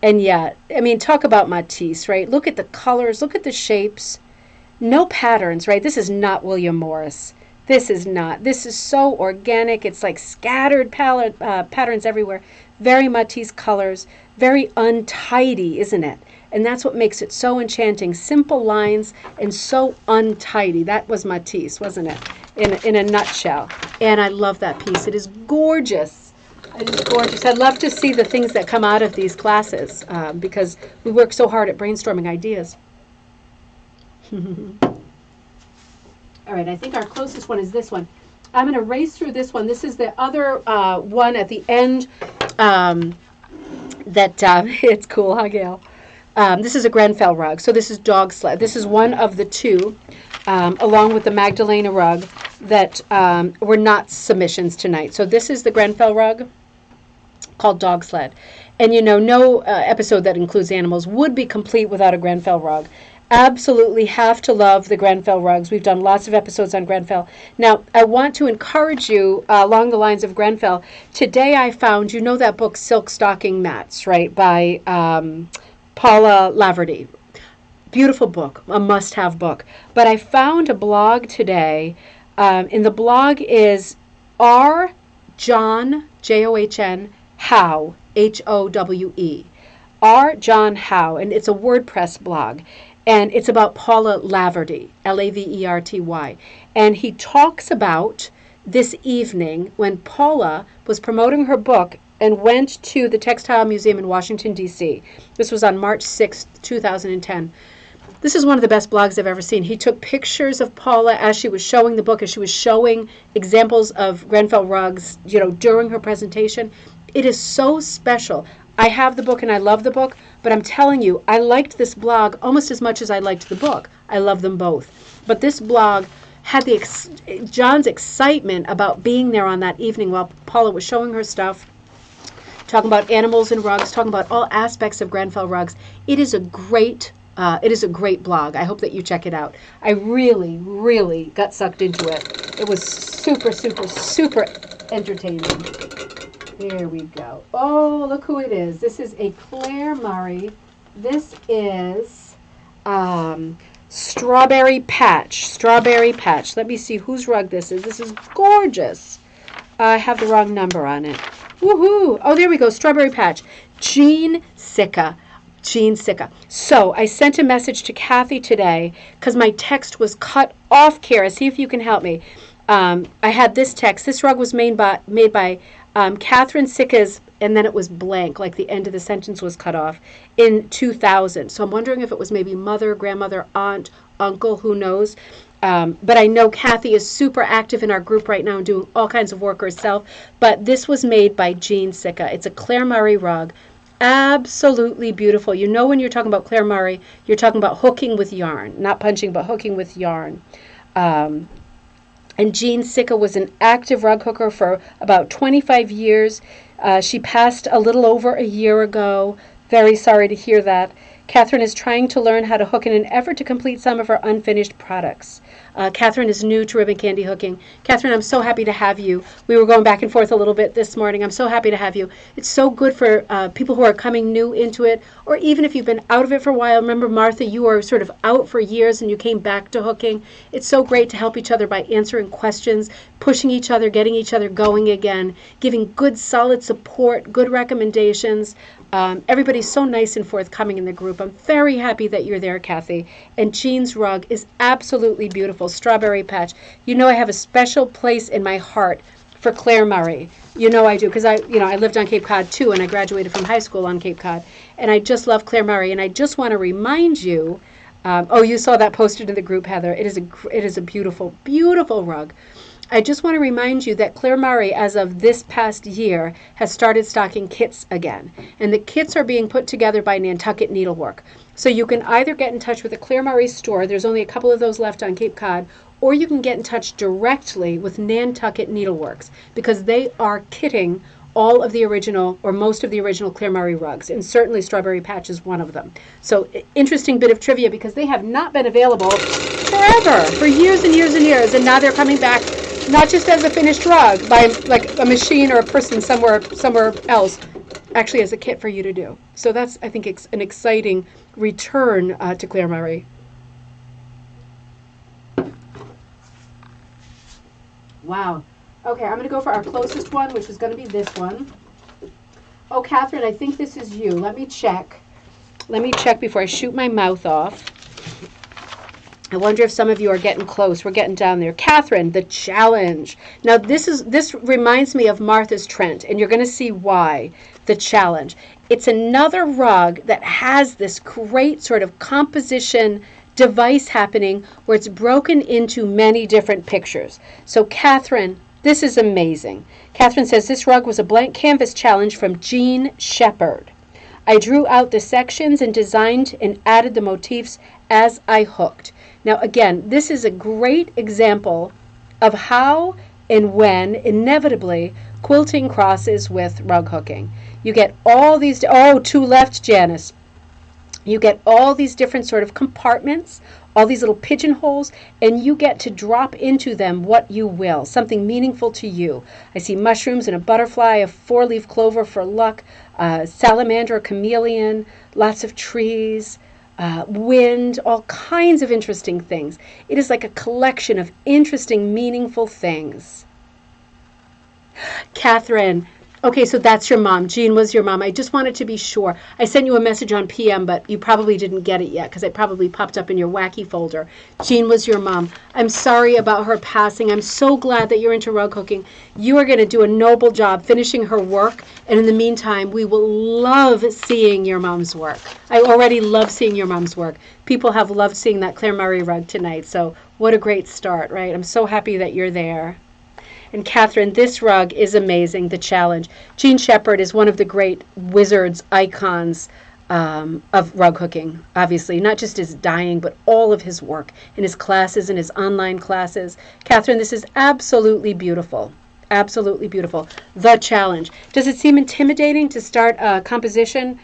S1: And yeah, I mean, talk about Matisse, right? Look at the colors, look at the shapes. No patterns, right? This is not William Morris. This is not. This is so organic. It's like scattered patterns everywhere. Very Matisse colors, very untidy, isn't it? And that's what makes it so enchanting. Simple lines and so untidy. That was Matisse, wasn't it? In a nutshell. And I love that piece. It is gorgeous. It is gorgeous. I'd love to see the things that come out of these classes because we work so hard at brainstorming ideas. All right, I think our closest one is this one. I'm going to race through this one. This is the other one at the end it's cool, huh, Gail? This is a Grenfell rug. So this is Dog Sled. This is one of the two, along with the Magdalena rug, that were not submissions tonight. So this is the Grenfell rug called Dog Sled. And you know, no episode that includes animals would be complete without a Grenfell rug. Absolutely have to love the Grenfell rugs. We've done lots of episodes on Grenfell. Now, I want to encourage you along the lines of Grenfell. Today I found, you know that book, Silk Stocking Mats, right, by Paula Laverty. Beautiful book, a must-have book. But I found a blog today, and the blog is R. John, John, Howe, Howe. R. John Howe, and it's a WordPress blog. And it's about Paula Laverty, Laverty. And he talks about this evening when Paula was promoting her book and went to the Textile Museum in Washington, D.C. This was on March 6th, 2010. This is one of the best blogs I've ever seen. He took pictures of Paula as she was showing the book, as she was showing examples of Grenfell rugs, you know, during her presentation. It is so special. I have the book and I love the book, but I'm telling you, I liked this blog almost as much as I liked the book. I love them both. But this blog had John's excitement about being there on that evening while Paula was showing her stuff, talking about animals and rugs, talking about all aspects of Grenfell rugs. It is a great blog. I hope that you check it out. I really, really got sucked into it. It was super, super, super entertaining. There we go. Oh, look who it is. This is a Claire Murray. This is Strawberry Patch. Strawberry Patch. Let me see whose rug this is. This is gorgeous. I have the wrong number on it. Woohoo! Oh, there we go. Strawberry Patch. Jean Sicca. Jean Sicca. So I sent a message to Kathy today because my text was cut off, Kara. See if you can help me. I had this text. This rug was made by Catherine Sicca's, and then it was blank, like the end of the sentence was cut off, in 2000. So I'm wondering if it was maybe mother, grandmother, aunt, uncle, who knows. But I know Kathy is super active in our group right now and doing all kinds of work herself. But this was made by Jean Sicca. It's a Claire Murray rug. Absolutely beautiful. You know when you're talking about Claire Murray, you're talking about hooking with yarn. Not punching, but hooking with yarn. And Jean Sicca was an active rug hooker for about 25 years. She passed a little over a year ago. Very sorry to hear that. Catherine is trying to learn how to hook in an effort to complete some of her unfinished products. Catherine is new to ribbon candy hooking. Catherine, I'm so happy to have you. We were going back and forth a little bit this morning. I'm so happy to have you. It's so good for people who are coming new into it, or even if you've been out of it for a while. Remember, Martha, you were sort of out for years and you came back to hooking. It's so great to help each other by answering questions, pushing each other, getting each other going again, giving good, solid support, good recommendations. Everybody's so nice and forthcoming in the group. I'm very happy that you're there, Kathy. And Jean's rug is absolutely beautiful. Strawberry Patch. You know I have a special place in my heart for Claire Murray. You know I do, because I lived on Cape Cod too, and I graduated from high school on Cape Cod. And I just love Claire Murray. And I just want to remind you, you saw that posted in the group, Heather. It is a beautiful, beautiful rug. I just want to remind you that Claire Murray, as of this past year, has started stocking kits again. And the kits are being put together by Nantucket Needlework. So you can either get in touch with the Claire Murray store, there's only a couple of those left on Cape Cod, or you can get in touch directly with Nantucket Needleworks, because they are kitting all of the original, or most of the original Claire Murray rugs, and certainly Strawberry Patch is one of them. So interesting bit of trivia, because they have not been available forever, for years and years and years, and now they're coming back, not just as a finished rug by like a machine or a person somewhere else, actually as a kit for you to do. So that's, I think, an exciting return to Claire Murray. Wow. Okay, I'm going to go for our closest one, which is going to be this one. Oh, Catherine, I think this is you. Let me check. Let me check before I shoot my mouth off. I wonder if some of you are getting close. We're getting down there. Catherine, the challenge. Now, this reminds me of Martha's Trent, and you're going to see why. The challenge. It's another rug that has this great sort of composition device happening where it's broken into many different pictures. So, Catherine, this is amazing. Catherine says, this rug was a blank canvas challenge from Jean Shepherd. I drew out the sections and designed and added the motifs as I hooked. Now, again, this is a great example of how and when, inevitably, quilting crosses with rug hooking. You get all these, two left, Janice. You get all these different sort of compartments, all these little pigeonholes, and you get to drop into them what you will, something meaningful to you. I see mushrooms and a butterfly, a four-leaf clover for luck, salamander, a chameleon, lots of trees, wind, all kinds of interesting things. It is like a collection of interesting, meaningful things. Catherine, okay, so that's your mom. Jean was your mom. I just wanted to be sure. I sent you a message on PM, but you probably didn't get it yet because it probably popped up in your wacky folder. Jean was your mom. I'm sorry about her passing. I'm so glad that you're into rug hooking. You are going to do a noble job finishing her work, and in the meantime, we will love seeing your mom's work. I already love seeing your mom's work. People have loved seeing that Claire Murray rug tonight, so what a great start, right? I'm so happy that you're there. And Catherine, this rug is amazing, the challenge. Jean Shepherd is one of the great wizards, icons of rug hooking, obviously. Not just his dyeing, but all of his work in his classes and his online classes. Catherine, this is absolutely beautiful. Absolutely beautiful. The challenge. Does it seem intimidating to start a composition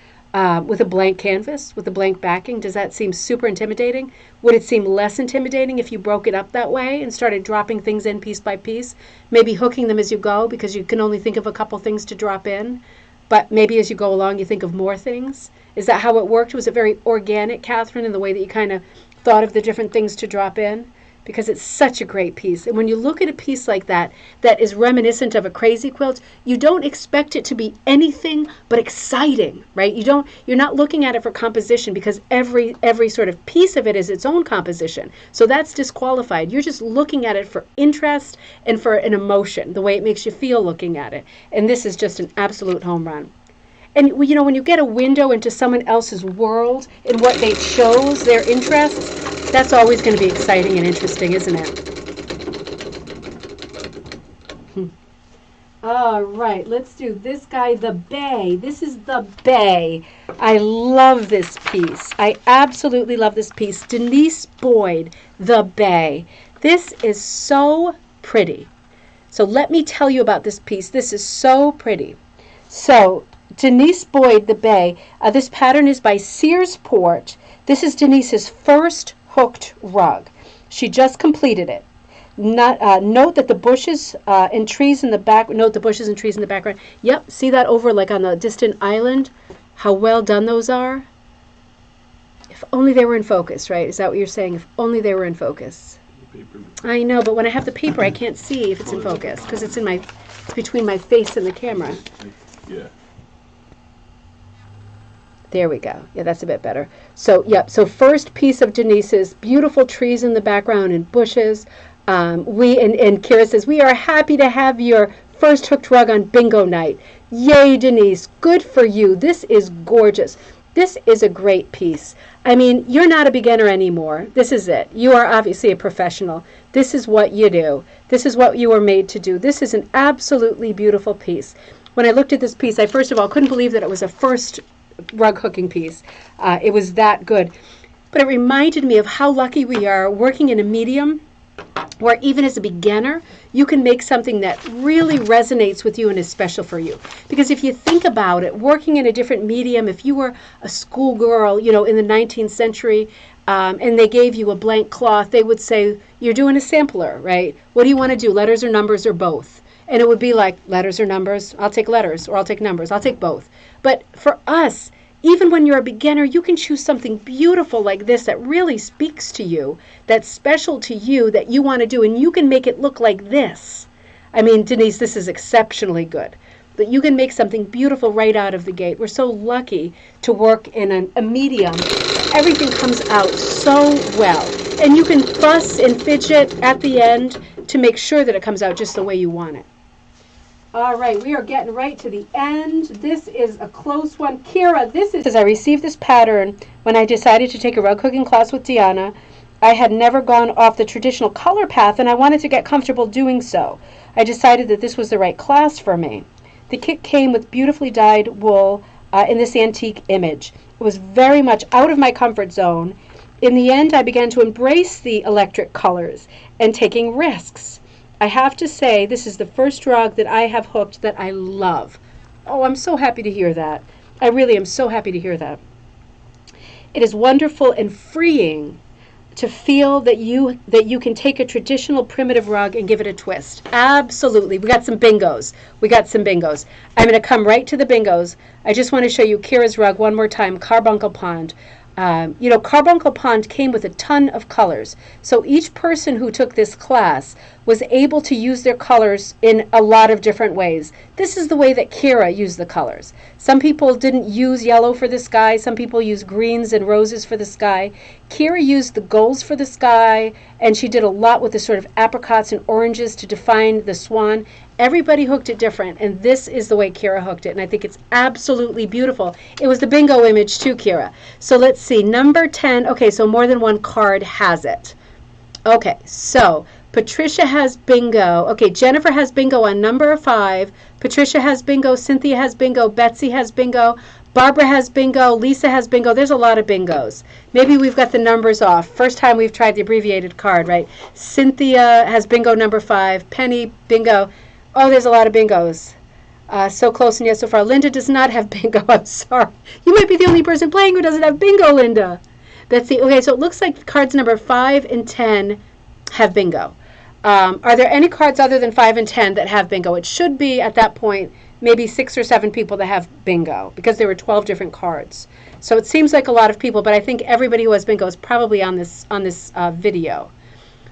S1: with a blank canvas, with a blank backing? Does that seem super intimidating? Would it seem less intimidating if you broke it up that way and started dropping things in piece by piece? Maybe hooking them as you go because you can only think of a couple things to drop in, but maybe as you go along you think of more things? Is that how it worked? Was it very organic, Catherine, in the way that you kind of thought of the different things to drop in? Because it's such a great piece. And when you look at a piece like that, that is reminiscent of a crazy quilt, you don't expect it to be anything but exciting, right? You're not looking at it for composition because every sort of piece of it is its own composition. So that's disqualified. You're just looking at it for interest and for an emotion, the way it makes you feel looking at it. And this is just an absolute home run. And you know, when you get a window into someone else's world and what they chose, their interests, that's always going to be exciting and interesting, isn't it? All right, let's do this guy, the Bay. This is the Bay. I love this piece. I absolutely love this piece. Denise Boyd, the Bay. This is so pretty. So let me tell you about this piece. This is so pretty. So Denise Boyd, the Bay. This pattern is by Searsport. This is Denise's first hooked rug. She just completed it. Note that the bushes and trees in the back. Note the bushes and trees in the background. Yep, see that over like on the distant island? How well done those are. If only they were in focus, right? Is that what you're saying? If only they were in focus. I know, but when I have the paper, I can't see if it's in focus because it's between my face and the camera.
S2: Yeah.
S1: There we go. Yeah, that's a bit better. So, yep. So first piece of Denise's beautiful trees in the background and bushes. And Kira says, we are happy to have your first hooked rug on bingo night. Yay, Denise. Good for you. This is gorgeous. This is a great piece. I mean, you're not a beginner anymore. This is it. You are obviously a professional. This is what you do. This is what you were made to do. This is an absolutely beautiful piece. When I looked at this piece, I first of all couldn't believe that it was a first rug hooking piece. It was that good. But it reminded me of how lucky we are working in a medium where even as a beginner, you can make something that really resonates with you and is special for you. Because if you think about it, working in a different medium, if you were a schoolgirl, in the 19th century, and they gave you a blank cloth, they would say, you're doing a sampler, right? What do you want to do, letters or numbers or both? And it would be like, letters or numbers? I'll take letters, or I'll take numbers. I'll take both. But for us, even when you're a beginner, you can choose something beautiful like this that really speaks to you, that's special to you, that you want to do, and you can make it look like this. I mean, Denise, this is exceptionally good. But you can make something beautiful right out of the gate. We're so lucky to work in a medium. Everything comes out so well. And you can fuss and fidget at the end to make sure that it comes out just the way you want it. All right, we are getting right to the end. This is a close one. Kira, this is... I received this pattern when I decided to take a rug hooking class with Deanna. I had never gone off the traditional color path, and I wanted to get comfortable doing so. I decided that this was the right class for me. The kit came with beautifully dyed wool in this antique image. It was very much out of my comfort zone. In the end, I began to embrace the electric colors and taking risks. I have to say, this is the first rug that I have hooked that I love. Oh, I'm so happy to hear that. I really am so happy to hear that. It is wonderful and freeing to feel that you can take a traditional primitive rug and give it a twist. Absolutely. We got some bingos. I'm going to come right to the bingos. I just want to show you Kira's rug one more time, Carbuncle Pond. Carbuncle Pond came with a ton of colors. So each person who took this class was able to use their colors in a lot of different ways. This is the way that Kira used the colors. Some people didn't use yellow for the sky. Some people used greens and roses for the sky. Kira used the golds for the sky, and she did a lot with the sort of apricots and oranges to define the swan. Everybody hooked it different, and this is the way Kira hooked it, and I think it's absolutely beautiful. It was the bingo image too, Kira. So let's see, number 10. Okay, so more than one card has it. Okay, so Patricia has bingo. Okay, Jennifer has bingo on number 5. Patricia has bingo. Cynthia has bingo. Betsy has bingo. Barbara has bingo. Lisa has bingo. There's a lot of bingos. Maybe we've got the numbers off. First time we've tried the abbreviated card, right? Cynthia has bingo number 5. Penny, bingo. Oh, there's a lot of bingos. So close and yet so far. Linda does not have bingo. I'm sorry. You might be the only person playing who doesn't have bingo, Linda. Betsy. Okay, so it looks like cards number 5 and 10 have bingo. Are there any cards other than 5 and 10 that have bingo? It should be, at that point, maybe 6 or 7 people that have bingo, because there were 12 different cards. So it seems like a lot of people, but I think everybody who has bingo is probably on this video.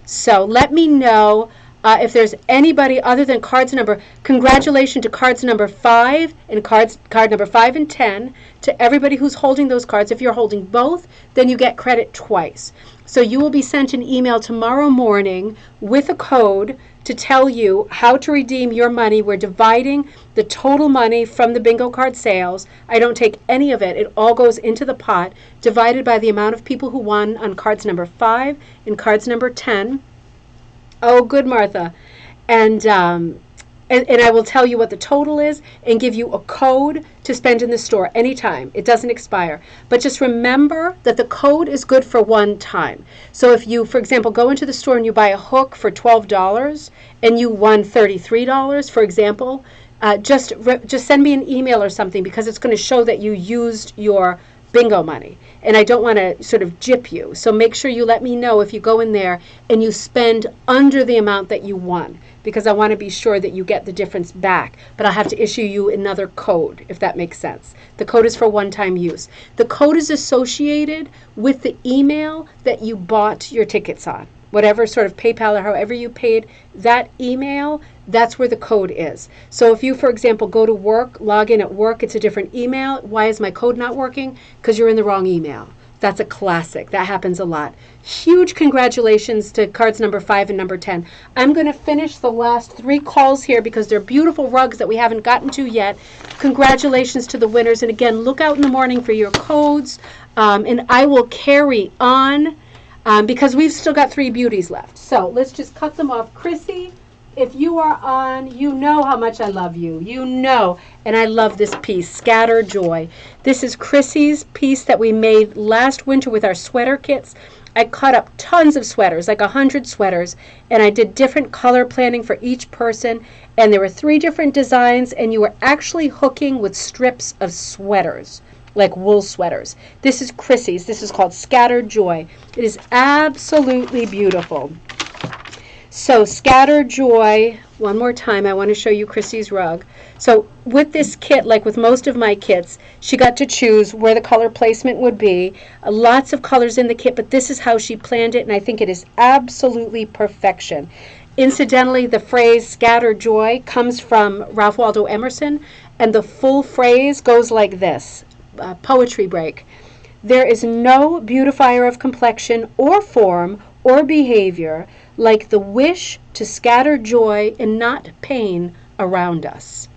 S1: So let me know if there's anybody other than cards number. Congratulations to cards number 5 and card number 5 and 10, to everybody who's holding those cards. If you're holding both, then you get credit twice. So you will be sent an email tomorrow morning with a code to tell you how to redeem your money. We're dividing the total money from the bingo card sales. I don't take any of it. It all goes into the pot, divided by the amount of people who won on cards number 5 and cards number 10. Oh, good, Martha. And I will tell you what the total is and give you a code to spend in the store anytime. It doesn't expire. But just remember that the code is good for one time. So if you, for example, go into the store and you buy a hook for $12 and you won $33, for example, just send me an email or something, because it's going to show that you used your bingo money. And I don't want to sort of gyp you. So make sure you let me know if you go in there and you spend under the amount that you won, because I want to be sure that you get the difference back. But I'll have to issue you another code, if that makes sense. The code is for one-time use. The code is associated with the email that you bought your tickets on. Whatever sort of PayPal or however you paid, that email, that's where the code is. So if you, for example, go to work, log in at work, it's a different email. Why is my code not working? Because you're in the wrong email. That's a classic. That happens a lot. Huge congratulations to cards number 5 and number 10. I'm going to finish the last 3 calls here because they're beautiful rugs that we haven't gotten to yet. Congratulations to the winners. And again, look out in the morning for your codes. And I will carry on. Because we've still got 3 beauties left. So let's just cut them off. Chrissy, if you are on, you know how much I love you. You know. And I love this piece, Scatter Joy. This is Chrissy's piece that we made last winter with our sweater kits. I cut up tons of sweaters, like 100 sweaters, and I did different color planning for each person. And there were 3 different designs, and you were actually hooking with strips of sweaters, like wool sweaters. This is Chrissy's. This is called Scattered Joy. It is absolutely beautiful. So Scattered Joy, one more time, I want to show you Chrissy's rug. So with this kit, like with most of my kits, she got to choose where the color placement would be. Lots of colors in the kit, but this is how she planned it, and I think it is absolutely perfection. Incidentally, the phrase Scattered Joy comes from Ralph Waldo Emerson, and the full phrase goes like this. Poetry break. There is no beautifier of complexion or form or behavior like the wish to scatter joy and not pain around us.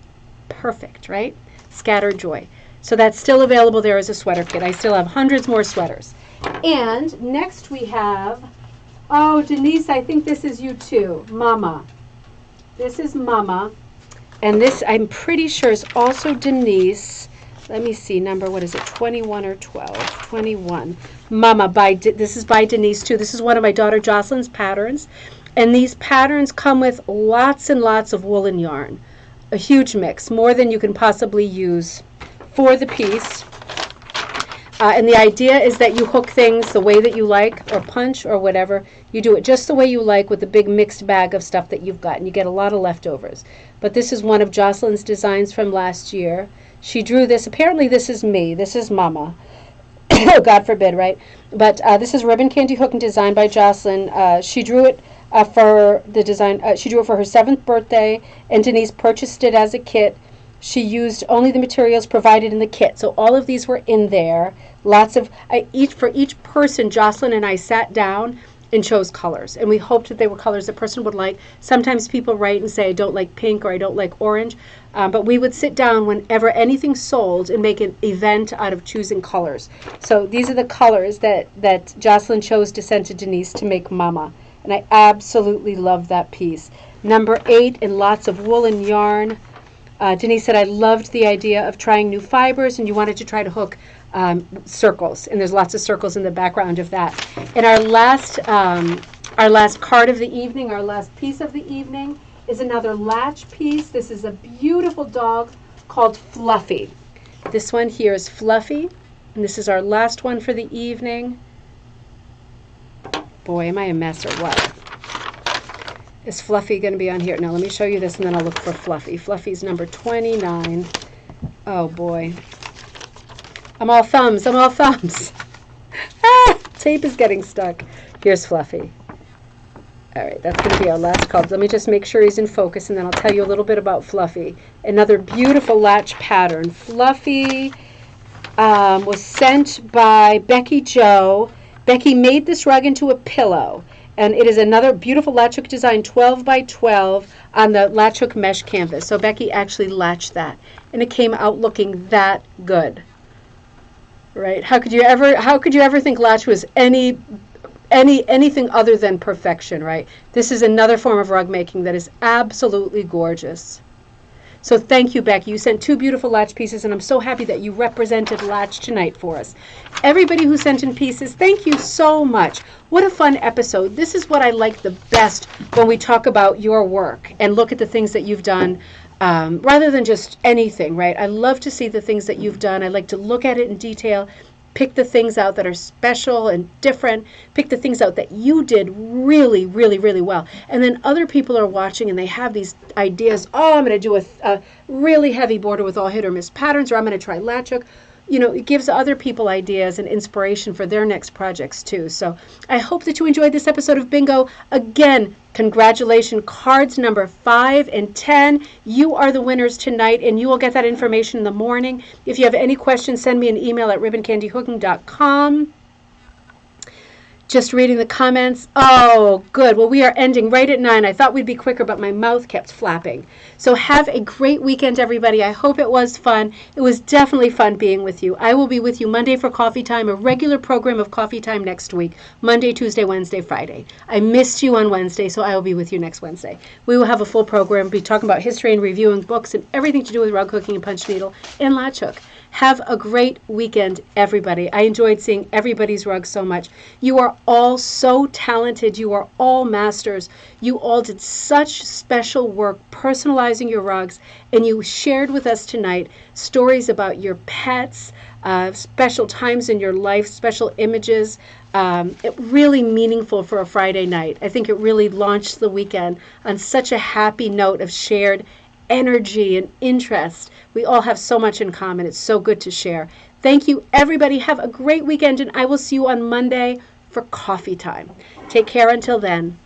S1: Perfect, right? Scatter joy. So that's still available there as a sweater kit. I still have hundreds more sweaters. And next we have, oh, Denise, I think this is you too. Mama. This is Mama. And this, I'm pretty sure, is also Denise. Let me see, number, what is it, 21 or 12? 21. Mama, this is by Denise, too. This is one of my daughter Jocelyn's patterns. And these patterns come with lots and lots of woolen yarn. A huge mix, more than you can possibly use for the piece. And the idea is that you hook things the way that you like, or punch, or whatever. You do it just the way you like with the big mixed bag of stuff that you've got, and you get a lot of leftovers. But this is one of Jocelyn's designs from last year. She drew this. Apparently this is me. This is Mama. God forbid, right? But this is Ribbon Candy Hook and Design by Jocelyn. She drew it for the design. She drew it for her 7th birthday, and Denise purchased it as a kit. She used only the materials provided in the kit. So all of these were in there. Lots of, for each person, Jocelyn and I sat down and chose colors. And we hoped that they were colors the person would like. Sometimes people write and say, I don't like pink or I don't like orange. But we would sit down whenever anything sold and make an event out of choosing colors. So these are the colors that Jocelyn chose to send to Denise to make Mama. And I absolutely love that piece. Number 8, in lots of woolen yarn. Denise said, I loved the idea of trying new fibers, and you wanted to try to hook circles. And there's lots of circles in the background of that. And our last card of the evening, our last piece of the evening, is another latch piece. This is a beautiful dog called Fluffy. This one here is Fluffy, and this is our last one for the evening. Boy, am I a mess or what? Is Fluffy going to be on here? Now let me show you this, and then I'll look for Fluffy. Fluffy's number 29. Oh boy. I'm all thumbs. I'm all thumbs. Tape is getting stuck. Here's Fluffy. All right, that's going to be our last card. Let me just make sure he's in focus, and then I'll tell you a little bit about Fluffy. Another beautiful latch pattern. Fluffy was sent by Becky Jo. Becky made this rug into a pillow, and it is another beautiful latch hook design, 12 by 12 on the latch hook mesh canvas. So Becky actually latched that, and it came out looking that good. Right? How could you ever think latch was anything other than perfection, right? This is another form of rug making that is absolutely gorgeous. So thank you, Becky. You sent 2 beautiful latch pieces, and I'm so happy that you represented latch tonight for us. Everybody who sent in pieces, thank you so much. What a fun episode. This is what I like the best when we talk about your work and look at the things that you've done rather than just anything, right? I love to see the things that you've done. I like to look at it in detail, pick the things out that are special and different, pick the things out that you did really, really, really well. And then other people are watching and they have these ideas. Oh, I'm going to do a really heavy border with all hit or miss patterns, or I'm going to try latch hook. You know, it gives other people ideas and inspiration for their next projects too. So I hope that you enjoyed this episode of Bingo. Again, congratulations, cards number 5 and 10. You are the winners tonight, and you will get that information in the morning. If you have any questions, send me an email at ribboncandyhooking.com. Just reading the comments. Oh, good. Well, we are ending right at 9. I thought we'd be quicker, but my mouth kept flapping. So have a great weekend, everybody. I hope it was fun. It was definitely fun being with you. I will be with you Monday for coffee time, a regular program of coffee time next week. Monday, Tuesday, Wednesday, Friday. I missed you on Wednesday, so I will be with you next Wednesday. We will have a full program, be talking about history and reviewing books and everything to do with rug hooking and punch needle and latch hook. Have a great weekend, everybody. I enjoyed seeing everybody's rugs so much. You are all so talented. You are all masters. You all did such special work personalizing your rugs, and you shared with us tonight stories about your pets, special times in your life, special images. It really meaningful for a Friday night. I think it really launched the weekend on such a happy note of shared energy and interest. We all have so much in common. It's so good to share. Thank you, everybody. Have a great weekend, and I will see you on Monday for coffee time. Take care until then.